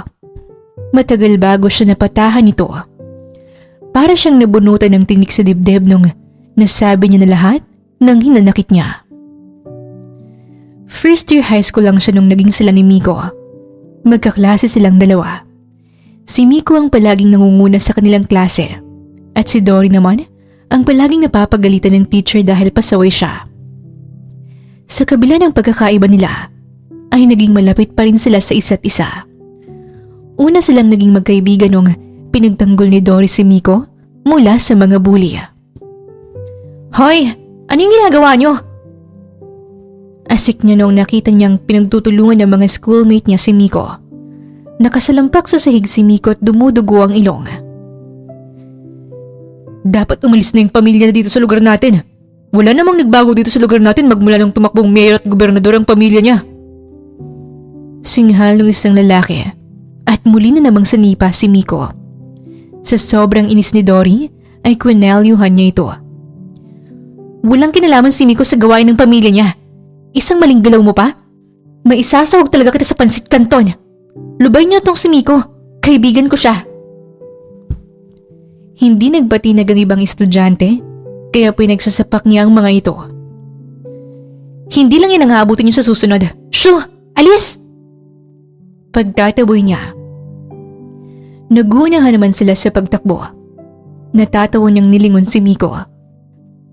Matagal bago siya napatahan nito. Para siyang nabunutan ng tinik sa dibdib nung nasabi niya na lahat ng hinanakit niya. First year high school lang siya nung naging sila ni Miko. Magkaklase silang dalawa. Si Miko ang palaging nangunguna sa kanilang klase at si Dory naman ang palaging napapagalitan ng teacher dahil pasaway siya. Sa kabila ng pagkakaiba nila, ay naging malapit pa rin sila sa isa't isa. Una silang naging magkaibigan nung pinagtanggol ni Dory si Miko mula sa mga bully. "Hoy! Ano yung ginagawa niyo?" Asik niya nung nakita niyang pinagtutulungan ng mga schoolmate niya si Miko. Nakasalampak sa sahig si Miko at dumudugo ang ilong. Dapat umalis na yung pamilya na dito sa lugar natin. Wala namang nagbago dito sa lugar natin magmula nung tumakbong mayor at gobernador ang pamilya niya. Singhal ng isang lalaki at muli na namang sanipa si Miko. Sa sobrang inis ni Dory ay kwinelyuhan niya ito. "Walang kinalaman si Miko sa gawain ng pamilya niya. Isang maling galaw mo pa? May isasahog talaga kita sa pansit kanton. Lubay niyo tong si Miko. Kaibigan ko siya." Hindi nagbatinag ang ibang estudyante, kaya pinagsasapak niya ang mga ito. "Hindi lang yan ang aabutin niyo sa susunod. Shoo! Alis!" Pagtataboy niya. Nagunahan naman sila sa pagtakbo. Natatawa niyang nilingon si Miko.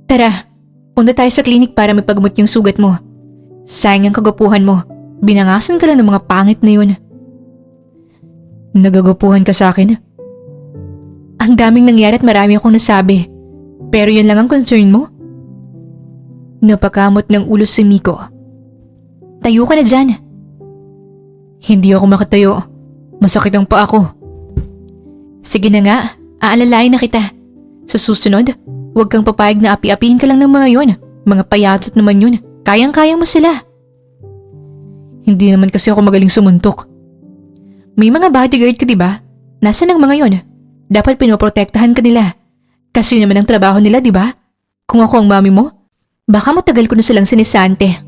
"Tara, punta tayo sa klinik para may paggamot yung sugat mo. Sayang ang kagapuhan mo. Binangasan ka lang ng mga pangit na yun." Nagagapuhan ka sa akin? "Ang daming nangyari at marami akong nasabi. Pero yun lang ang concern mo?" Napakamot ng ulo si Miko. "Tayo ka na dyan." Hindi ako makatayo. Masakit ang paa ko. "Sige na nga, aalalayan na kita. Sa susunod, huwag kang papayag na api-apihin ka lang ng mga yon. Mga payatot naman yun. Kayang-kaya mo sila." Hindi naman kasi ako magaling sumuntok. "May mga bodyguard ka diba? Nasaan ang mga yon? Dapat pinoprotektahan ka nila. Kasi naman ang trabaho nila, diba? Kung ako ang mami mo, baka matagal ko na silang sinisante."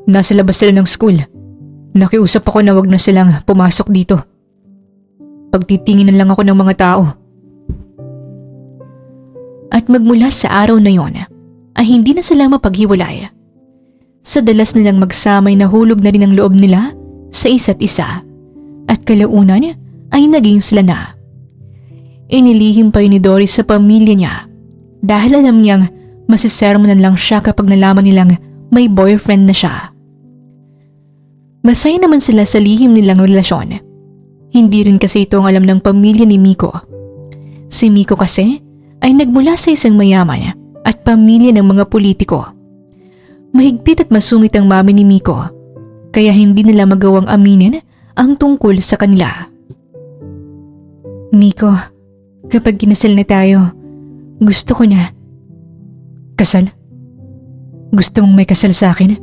Nasa labas sila ng school. Nakiusap ako na wag na silang pumasok dito. Pagtitinginan lang ako ng mga tao. At magmula sa araw na yon, ay hindi na sila mapaghiwalay. Sa dalas nilang magsamay nahulog na rin ang loob nila sa isa't isa. At kalaunan ay naging sila na. Inilihim pa yun ni Dory sa pamilya niya dahil alam niyang masisermonan lang siya kapag nalaman nilang may boyfriend na siya. Masaya naman sila sa lihim nilang relasyon. Hindi rin kasi ito ang alam ng pamilya ni Miko. Si Miko kasi ay nagmula sa isang mayaman at pamilya ng mga politiko. Mahigpit at masungit ang mami ni Miko, kaya hindi nila magawang aminin ang tungkol sa kanila. Miko, kapag kinasal na tayo, gusto ko na. Kasal? Gusto mong may kasal sa akin?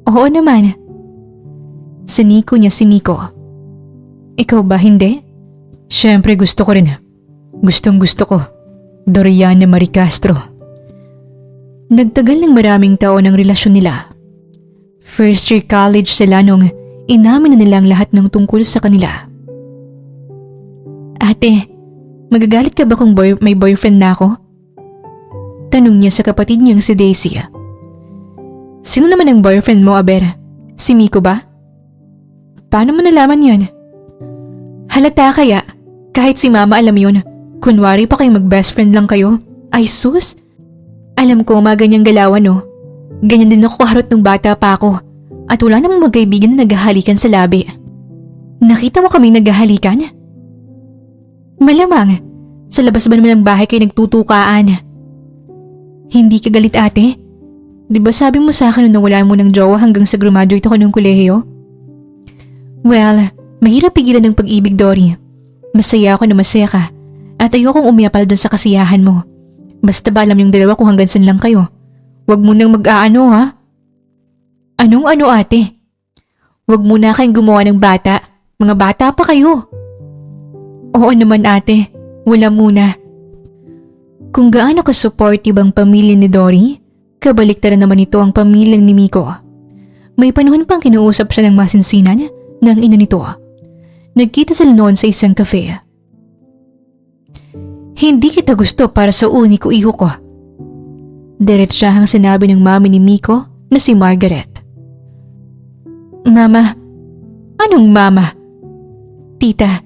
Oo naman. Siniko niya si Miko. Ikaw ba hindi? Siyempre gusto ko rin. Gustong gusto ko. Doriana Marie Castro. Nagtagal ng maraming taon ang relasyon nila. First year college sila nung inamin na nila ang lahat ng tungkol sa kanila. Ate, magagalit ka ba kung may boyfriend na ako? Tanong niya sa kapatid niyang si Daisy. Sino naman ang boyfriend mo, Aber? Si Miko ba? Paano mo nalaman yan? Halata kaya, kahit si Mama alam yun, kunwari pa kayong mag-best friend lang kayo. Ay sus! Alam ko mga ganyang galawan no. Ganyan din ako kaharot nung bata pa ako. At wala namang magkaibigan na naghahalikan sa labi. Nakita mo kaming naghahalikan? Malamang, sa labas ba naman ng bahay kayo nagtutukaan? Hindi ka galit ate? Di ba sabi mo sa akin na wala mo ng jowa hanggang sa graduate ako ng kolehiyo? Well, mahirap pigilan ng pag-ibig, Dory. Masaya ako na masaya ka. At ayokong umiapal dun sa kasiyahan mo. Basta ba alam yung dalawa kung hanggang saan lang kayo? Huwag mo nang mag-aano ha? Anong ano ate? Huwag mo na kayong gumawa ng bata. Mga bata pa kayo. Oo naman ate. Wala muna. Kung gaano ka-supportive ang pamilya ni Dory, kabaliktaran naman ito ang pamilya ni Miko. May panahon pang kinuusap siya ng masinsinan ng ina nito. Nagkita sila noon sa isang cafe. Hindi kita gusto para sa uniko iho ko. Diretsahang sinabi ng mami ni Miko na si Margaret. Mama? Anong mama? Tita,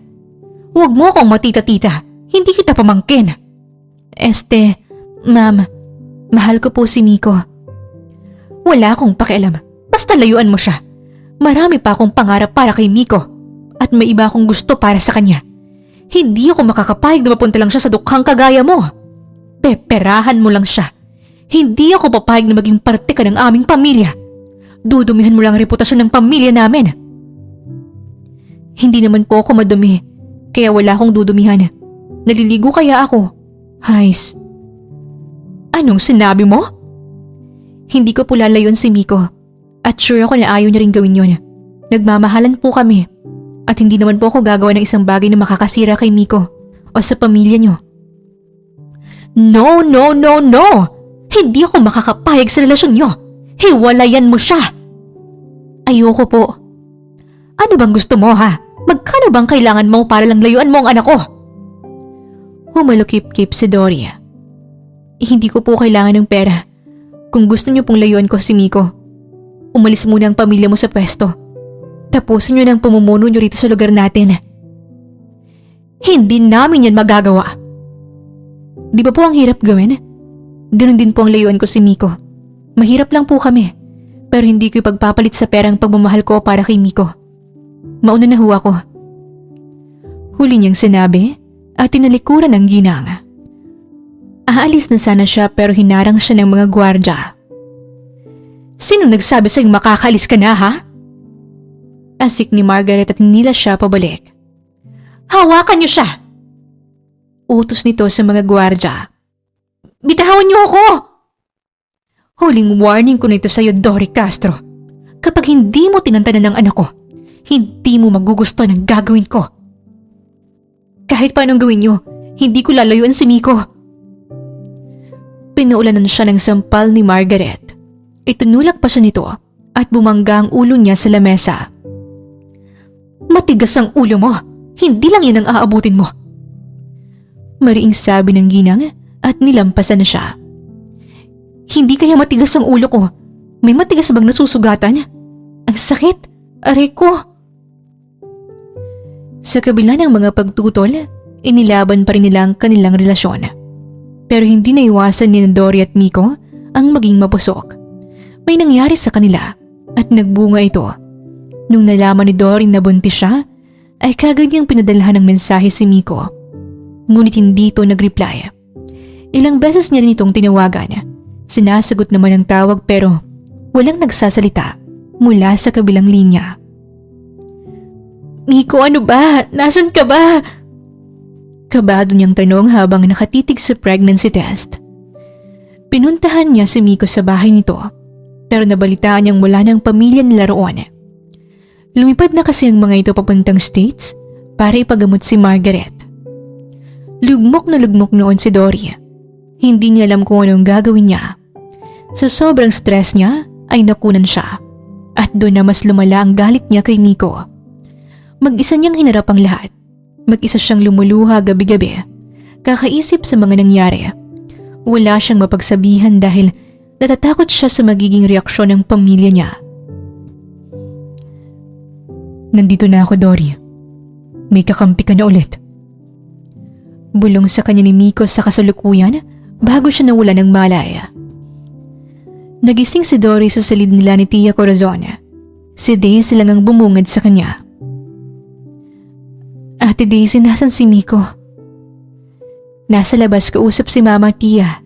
huwag mo akong matita-tita. Hindi kita pamangkin. Ma'am, mahal ko po si Miko. Wala akong pakialam. Basta layuan mo siya. Marami pa akong pangarap para kay Miko. At may iba akong gusto para sa kanya. Hindi ako makakapayag na mapunta lang siya sa dukhang kagaya mo. Peperahan mo lang siya. Hindi ako papayag na maging parte ka ng aming pamilya. Dudumihan mo lang ang reputasyon ng pamilya namin. Hindi naman po ako madumi, kaya wala akong dudumihan. Naliligo kaya ako. Hays. Anong sinabi mo? Hindi ko po lalayon si Miko. At sure ako na ayaw niya rin gawin yun. Nagmamahalan po kami. At hindi naman po ako gagawa ng isang bagay na makakasira kay Miko o sa pamilya niyo. No, no, no, no! Hindi ako makakapayag sa relasyon niyo. Hiwalayan mo siya. Ayoko po. Ano bang gusto mo ha? Magkano bang kailangan mo para lang layuan mo ang anak ko? Humalukip-kip si Dory. Hindi ko po kailangan ng pera. Kung gusto niyo pong layuan ko si Miko, umalis muna ang pamilya mo sa pwesto. Tapusin niyo ng pamumuno niyo rito sa lugar natin. Hindi namin yan magagawa. Di ba po ang hirap gawin? Ganun din po ang layuan ko si Miko. Mahirap lang po kami. Pero hindi ko ipagpapalit sa perang pagmamahal ko para kay Miko. Mauna na ho ako. Huli niyang sinabi at tinalikuran ang ginang. Aalis na sana siya pero hinarang siya ng mga gwardya. Sino nagsabi sa'yong makakalis ka na ha? Asik ni Margaret at hinila siya pabalik. Hawakan niyo siya! Utos nito sa mga gwardya. Bitawan niyo ako! Huling warning ko nito sa'yo, Dory Castro. Kapag hindi mo tinantanan ng anak ko, hindi mo magugusto ng gagawin ko. Kahit paanong gawin niyo, hindi ko lalayuan si Miko. Pinuulanan siya ng sampal ni Margaret. Itunulak pa siya nito at bumangga ang ulo niya sa lamesa. Matigas ang ulo mo. Hindi lang yan ang aabutin mo. Mariing sabi ng ginang at nilampasan na siya. Hindi kaya matigas ang ulo ko. May matigas bang nasusugatan? Ang sakit. Aray ko. Sa kabila ng mga pagtutol, inilaban pa rin nila ang kanilang relasyon. Pero hindi naiwasan ni Dory at Miko ang maging mapusok. May nangyari sa kanila at nagbunga ito. Nung nalaman ni Dory na buntis siya, ay kagad niyang pinadalhan ng mensahe si Miko. Ngunit hindi ito nag-reply. Ilang beses niya rin itong tinawagan. Sinasagot naman ang tawag pero walang nagsasalita mula sa kabilang linya. Miko, ano ba? Nasaan ka ba? Kabado niyang tanong habang nakatitig sa pregnancy test. Pinuntahan niya si Miko sa bahay nito pero nabalitaan niyang wala ng pamilya nila roon. Lumipad na kasi ang mga ito papuntang States para ipagamot si Margaret. Lugmok na lugmok noon si Dory. Hindi niya alam kung anong gagawin niya. Sa sobrang stress niya ay nakunan siya at doon na mas lumala ang galit niya kay Miko. Mag-isa niyang hinarap ang lahat. Mag-isa siyang lumuluha gabi-gabi. Kakaisip sa mga nangyari. Wala siyang mapagsabihan dahil natatakot siya sa magiging reaksyon ng pamilya niya. Nandito na ako, Dory. May kakampi ka na ulit. Bulong sa kanya ni Miko sa kasalukuyan bago siya nawala ng malay. Nagising si Dory sa silid nila ni Tia Corazon. Si Daisy lang ang bumungad sa kanya. Ate Daisy, nasan si Miko? Nasa labas, kausap si Mama at Tia.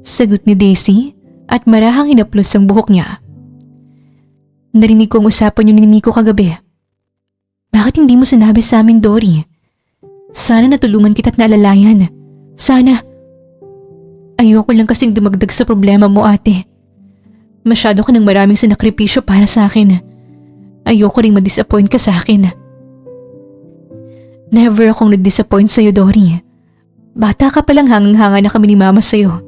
Sagot ni Daisy at marahang hinaplos ang buhok niya. Narinig ko ang usapan niyo ni Miko kagabi. Bakit hindi mo sinabi sa amin, Dory? Sana natulungan kita't naalalayan. Sana. Ayoko lang kasing dumagdag sa problema mo, ate. Masyado ka ng maraming sinakripisyo para sa akin. Ayoko ring ma-disappoint ka sa akin. Never akong nag-disappoint sa'yo, Dory. Bata ka palang hangang-hanga na kami ni Mama sa'yo.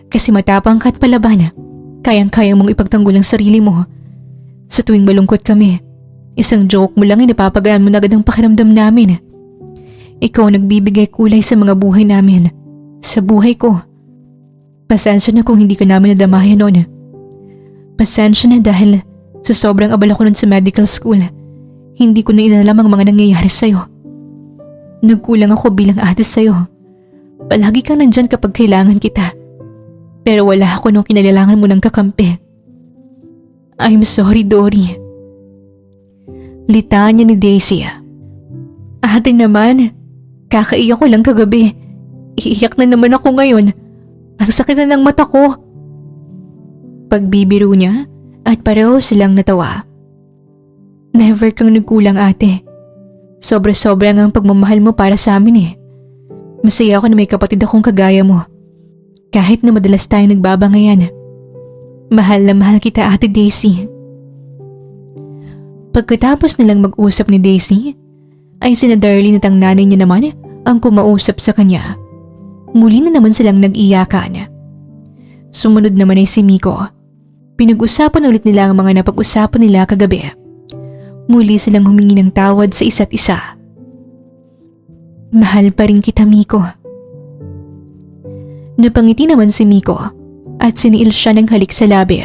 Kasi matapang ka at palaban. Kayang-kaya mong ipagtanggol ang sarili mo. Sa tuwing malungkot kami, isang joke mo lang ay napapagaan mo na agad ang pakiramdam namin. Ikaw nagbibigay kulay sa mga buhay namin. Sa buhay ko. Pasensya na kung hindi ka namin nadamayan noon. Pasensya na dahil sa sobrang abala ko nun sa medical school, hindi ko na inalam ang mga nangyayari sa'yo. Nagkulang ako bilang ate sa'yo. Palagi kang nandyan kapag kailangan kita. Pero wala ako nung kinailangan mo ng kakampi. I'm sorry, Dory. Litanya ni Daisy. Ate naman, kakaiyak ko lang kagabi. Iiyak na naman ako ngayon. Ang sakit na ng mata ko. Pagbibiro niya at pareho silang natawa. Never kang nagkulang, ate. Sobra-sobra ang pagmamahal mo para sa amin eh. Masaya ako na may kapatid akong kagaya mo. Kahit na madalas tayong nagbabangayan. Mahal na mahal kita, ate Daisy. Pagkatapos nilang mag-usap ni Daisy, ay sina Darlene at ang nanay niya naman ang kumausap sa kanya. Muli na naman silang nag-iyakan. Sumunod naman ay si Miko. Pinag-usapan ulit nila ang mga napag-usapan nila kagabi. Muli silang humingi ng tawad sa isa't isa. Mahal pa rin kita, Miko. Napangiti naman si Miko at siniil siya ng halik sa labi.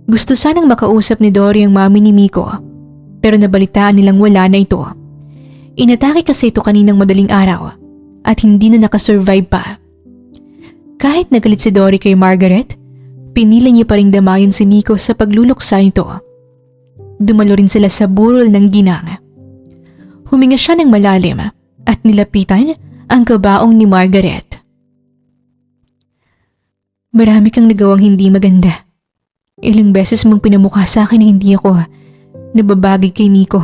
Gusto sanang makausap ni Dory ang mami ni Miko pero nabalitaan nilang wala na ito. Inatake kasi ito kaninang madaling araw at hindi na nakasurvive pa. Kahit nagalit si Dory kay Margaret, pinili niya pa ring damayan si Miko sa pagluluksa nito. Dumalo rin sila sa burol ng ginang. Huminga siya ng malalim at nilapitan ang kabaong ni Margaret. Marami kang nagawang hindi maganda. Ilang beses mong pinamukha sa akin na hindi ako nababagay kay Miko.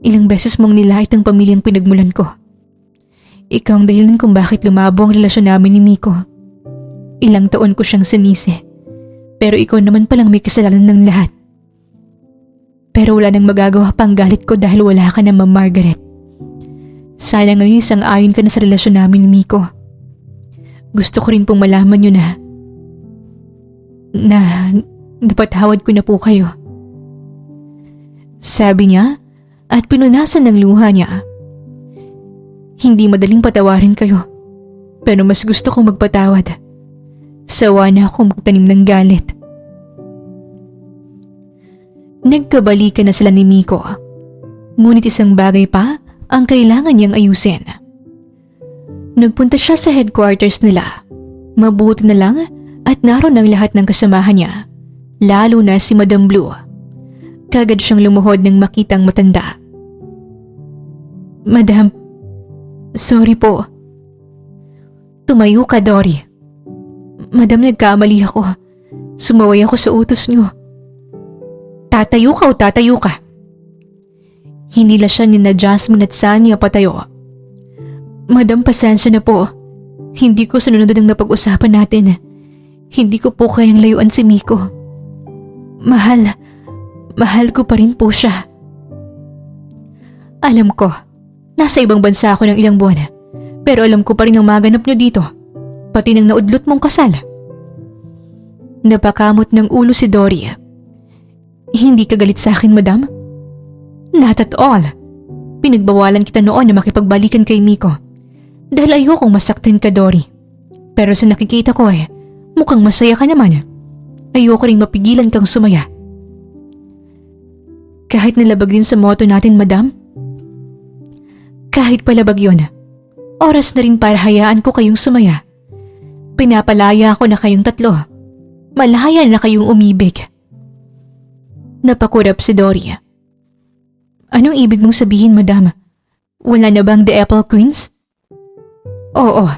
Ilang beses mong nilait ang pamilyang pinagmulan ko. Ikaw ang dahilan kung bakit lumabo ang relasyon namin ni Miko. Ilang taon ko siyang sinisi. Pero ikaw naman palang may kasalanan ng lahat. Pero wala nang magagawa pang galit ko dahil wala ka na, Ma'am Margaret. Sana ngayon sang-ayon ka na sa relasyon namin ni Miko. Gusto ko rin pong malaman nyo na napatawad ko na po kayo. Sabi niya at pinunasan ng luha niya. Hindi madaling patawarin kayo, pero mas gusto kong magpatawad. Sawa na akong magtanim ng galit. Nagkabalikan na sila ni Miko. Ngunit isang bagay pa ang kailangan niyang ayusin. Nagpunta siya sa headquarters nila. Mabuti na lang at naroon ang lahat ng kasamahan niya, lalo na si Madam Blue. Kagad siyang lumuhod nang makitang matanda. Madam, sorry po. Tumayo ka, Dory. Madam, nagkamali ako. Sumaway ako sa utos niyo. Tatayo ka o tatayo ka? Hinila siya ni na Jasmine at Sanya patayo. Madam, pasensya na po. Hindi ko sunod ang napag-usapan natin. Hindi ko po kayang layuan si Miko. Mahal ko pa rin po siya. Alam ko, nasa ibang bansa ako ng ilang buwan. Pero alam ko pa rin ang maganap niyo dito. Pati ng naudlot mong kasal. Napakamot ng ulo si Dory. Hindi ka galit sa akin, madam? Not at all. Pinagbawalan kita noon na makipagbalikan kay Miko. Dahil ayokong masaktan ka, Dory. Pero sa nakikita ko mukhang masaya ka naman. Ayoko ring mapigilan kang sumaya. Kahit nalabag yun sa motto natin, madam? Kahit palabag yun, oras na rin para hayaan ko kayong sumaya. Pinapalaya ko na kayong tatlo. Malaya na kayong umibig. Napakurap si Dory. Anong ibig mong sabihin, madam? Wala na bang The Apple Queens? Oo,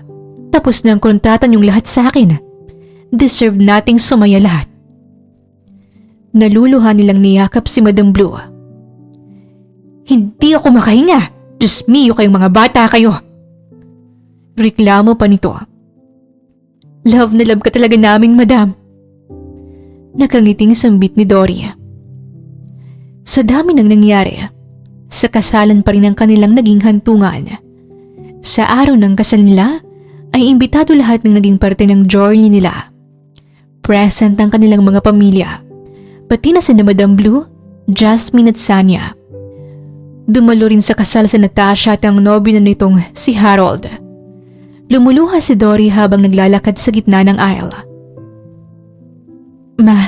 tapos na ang kontratan yung lahat sa akin. Deserve nating sumaya lahat. Naluluha nilang niyakap si Madam Blue. Hindi ako makahinga. Diyos mio, kayong mga bata kayo. Reklamo pa nito. Love na love ka talaga naming, madam. Nakangiting sambit ni Dory. Sa dami ng nangyari, sa kasalan pa rin ang kanilang naging hantungan. Sa araw ng kasal nila, ay imbitado lahat ng naging parte ng journey nila. Present ang kanilang mga pamilya, pati na sina Madam Blue, Jasmine at Sanya. Dumalo rin sa kasal sa Natasha at ang nobyo na nitong si Harold. Lumuluha si Dory habang naglalakad sa gitna ng aisle. Ma,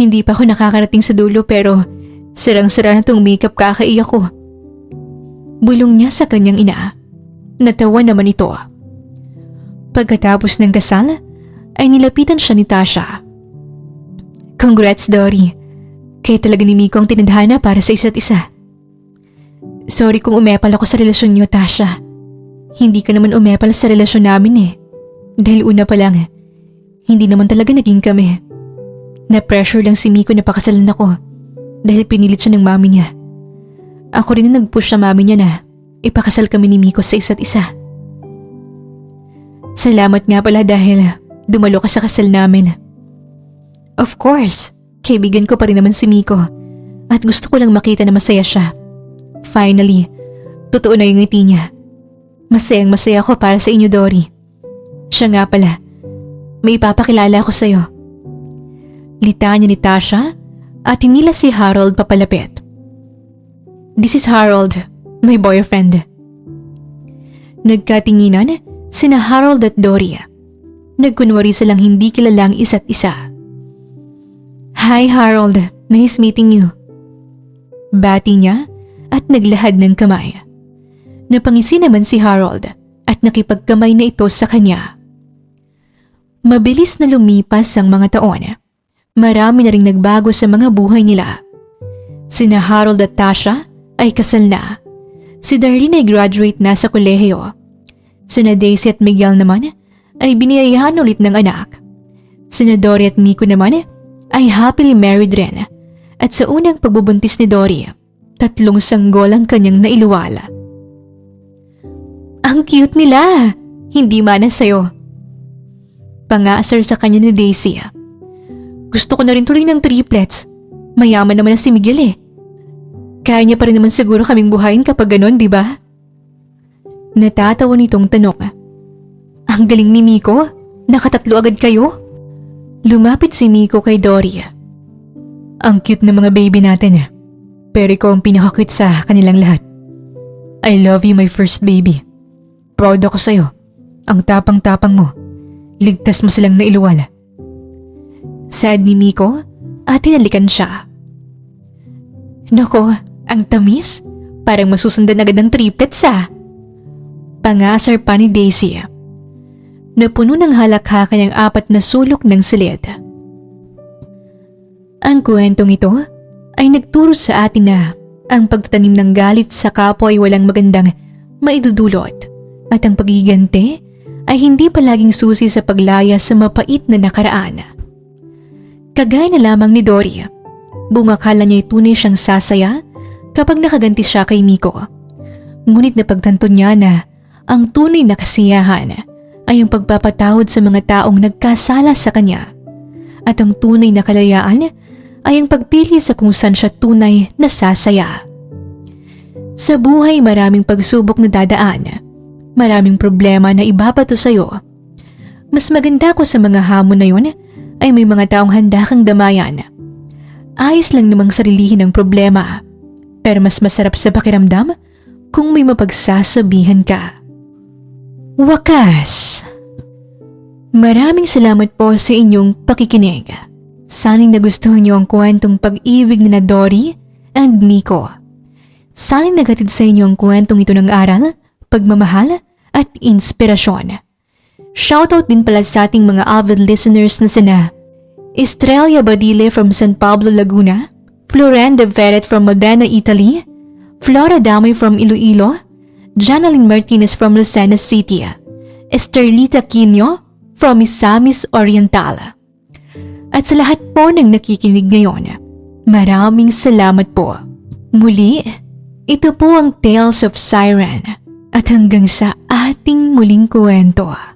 hindi pa ako nakakarating sa dulo pero sarang-sara na tong makeup, kakaiyak ko. Bulong niya sa kanyang ina. Natawa naman ito. Pagkatapos ng kasal, ay nilapitan siya ni Tasha. Congrats, Dory. Kaya talaga ni Miko ang tinadhana para sa isa't isa. Sorry kung umepal ako sa relasyon niyo, Tasha. Hindi ka naman umepal sa relasyon namin Dahil una pa lang, hindi naman talaga naging kami. Na-pressure lang si Miko na pakasalan ako dahil pinilit siya ng mami niya. Ako rin na nag-push sa mami niya na ipakasal kami ni Miko sa isa't isa. Salamat nga pala dahil dumalo ka sa kasal namin. Of course, kaibigan ko pa rin naman si Miko at gusto ko lang makita na masaya siya. Finally, totoo na yung ngiti niya. Masayang masaya ako para sa inyo, Dory. Siya nga pala, may ipapakilala ako sa'yo. Litanya ni Tasha at hinila si Harold papalapit. This is Harold, my boyfriend. Nagkatinginan sina Harold at Dory. Nagkunwari silang hindi kilalang isa't isa. Hi Harold, nice meeting you. Bati niya at naglahad ng kamay. Napangisi naman si Harold at nakipagkamay na ito sa kanya. Mabilis na lumipas ang mga taon. Marami na ring nagbago sa mga buhay nila. Sina Harold at Tasha ay kasal na. Si Darlene ay graduate na sa kolehiyo. Sina Daisy at Miguel naman ay biniyayahan ulit ng anak. Sina Dory at Miko naman ay happily married rin. At sa unang pagbubuntis ni Dory, 3 sanggol ang kanyang nailuwala. Ang cute nila! Hindi mana sa'yo. Pangasar sa kanya ni Daisy. Gusto ko na rin tuloy ng triplets. Mayaman naman na si Miguel Kaya niya pa rin naman siguro kaming buhayin kapag ganon, di ba? Natatawa nitong tanong. Ang galing ni Miko? Nakatatlo agad kayo? Lumapit si Miko kay Dory. Ang cute ng mga baby natin pero ikaw ang pinaka-cute sa kanilang lahat. I love you, my first baby. Proud ako sa'yo. Ang tapang-tapang mo. Ligtas mo silang nailuwala. Sad ni Miko at hinalikan siya. Nako, ang tamis. Parang masusundan agad ng triplets Pangasar pa ni Daisy. Napuno ng halakhakan ang 4 na sulok ng silid. Ang kwentong ito ay nagturo sa atin na ang pagtatanim ng galit sa kapwa ay walang magandang maidudulot at ang paghiganti ay hindi palaging susi sa paglaya sa mapait na nakaraan. Kagaya na lamang ni Dory, buong akala niya'y tunay siyang sasaya kapag nakaganti siya kay Miko. Ngunit napagtanto niya na ang tunay na kasiyahan ay ang pagpapatawad sa mga taong nagkasala sa kanya. At ang tunay na kalayaan ay ang pagpili sa kung saan siya tunay na sasaya. Sa buhay maraming pagsubok na dadaan, maraming problema na ibabato sa'yo. Mas maganda ko sa mga hamon na yun ay may mga taong handa kang damayan. Ayos lang namang sarilihin ang problema, pero mas masarap sa pakiramdam kung may mapagsasabihan ka. Wakas! Maraming salamat po sa inyong pakikinig. Sana'y nagustuhan niyo ang kwentong pag-ibig ni Dory and Miko. Sana'y nagatid sa inyo ang kwentong ito ng aral, pagmamahal at inspirasyon. Shoutout din pala sa ating mga avid listeners na sina Estrella Badile from San Pablo, Laguna, Floren de Verret from Modena, Italy, Flora Damay from Iloilo, Janaline Martinez from Lucena City, Esterlita Quino from Misamis Oriental. At sa lahat po ng nakikinig ngayon, maraming salamat po. Muli, ito po ang Tales of Siren at hanggang sa ating muling kwento.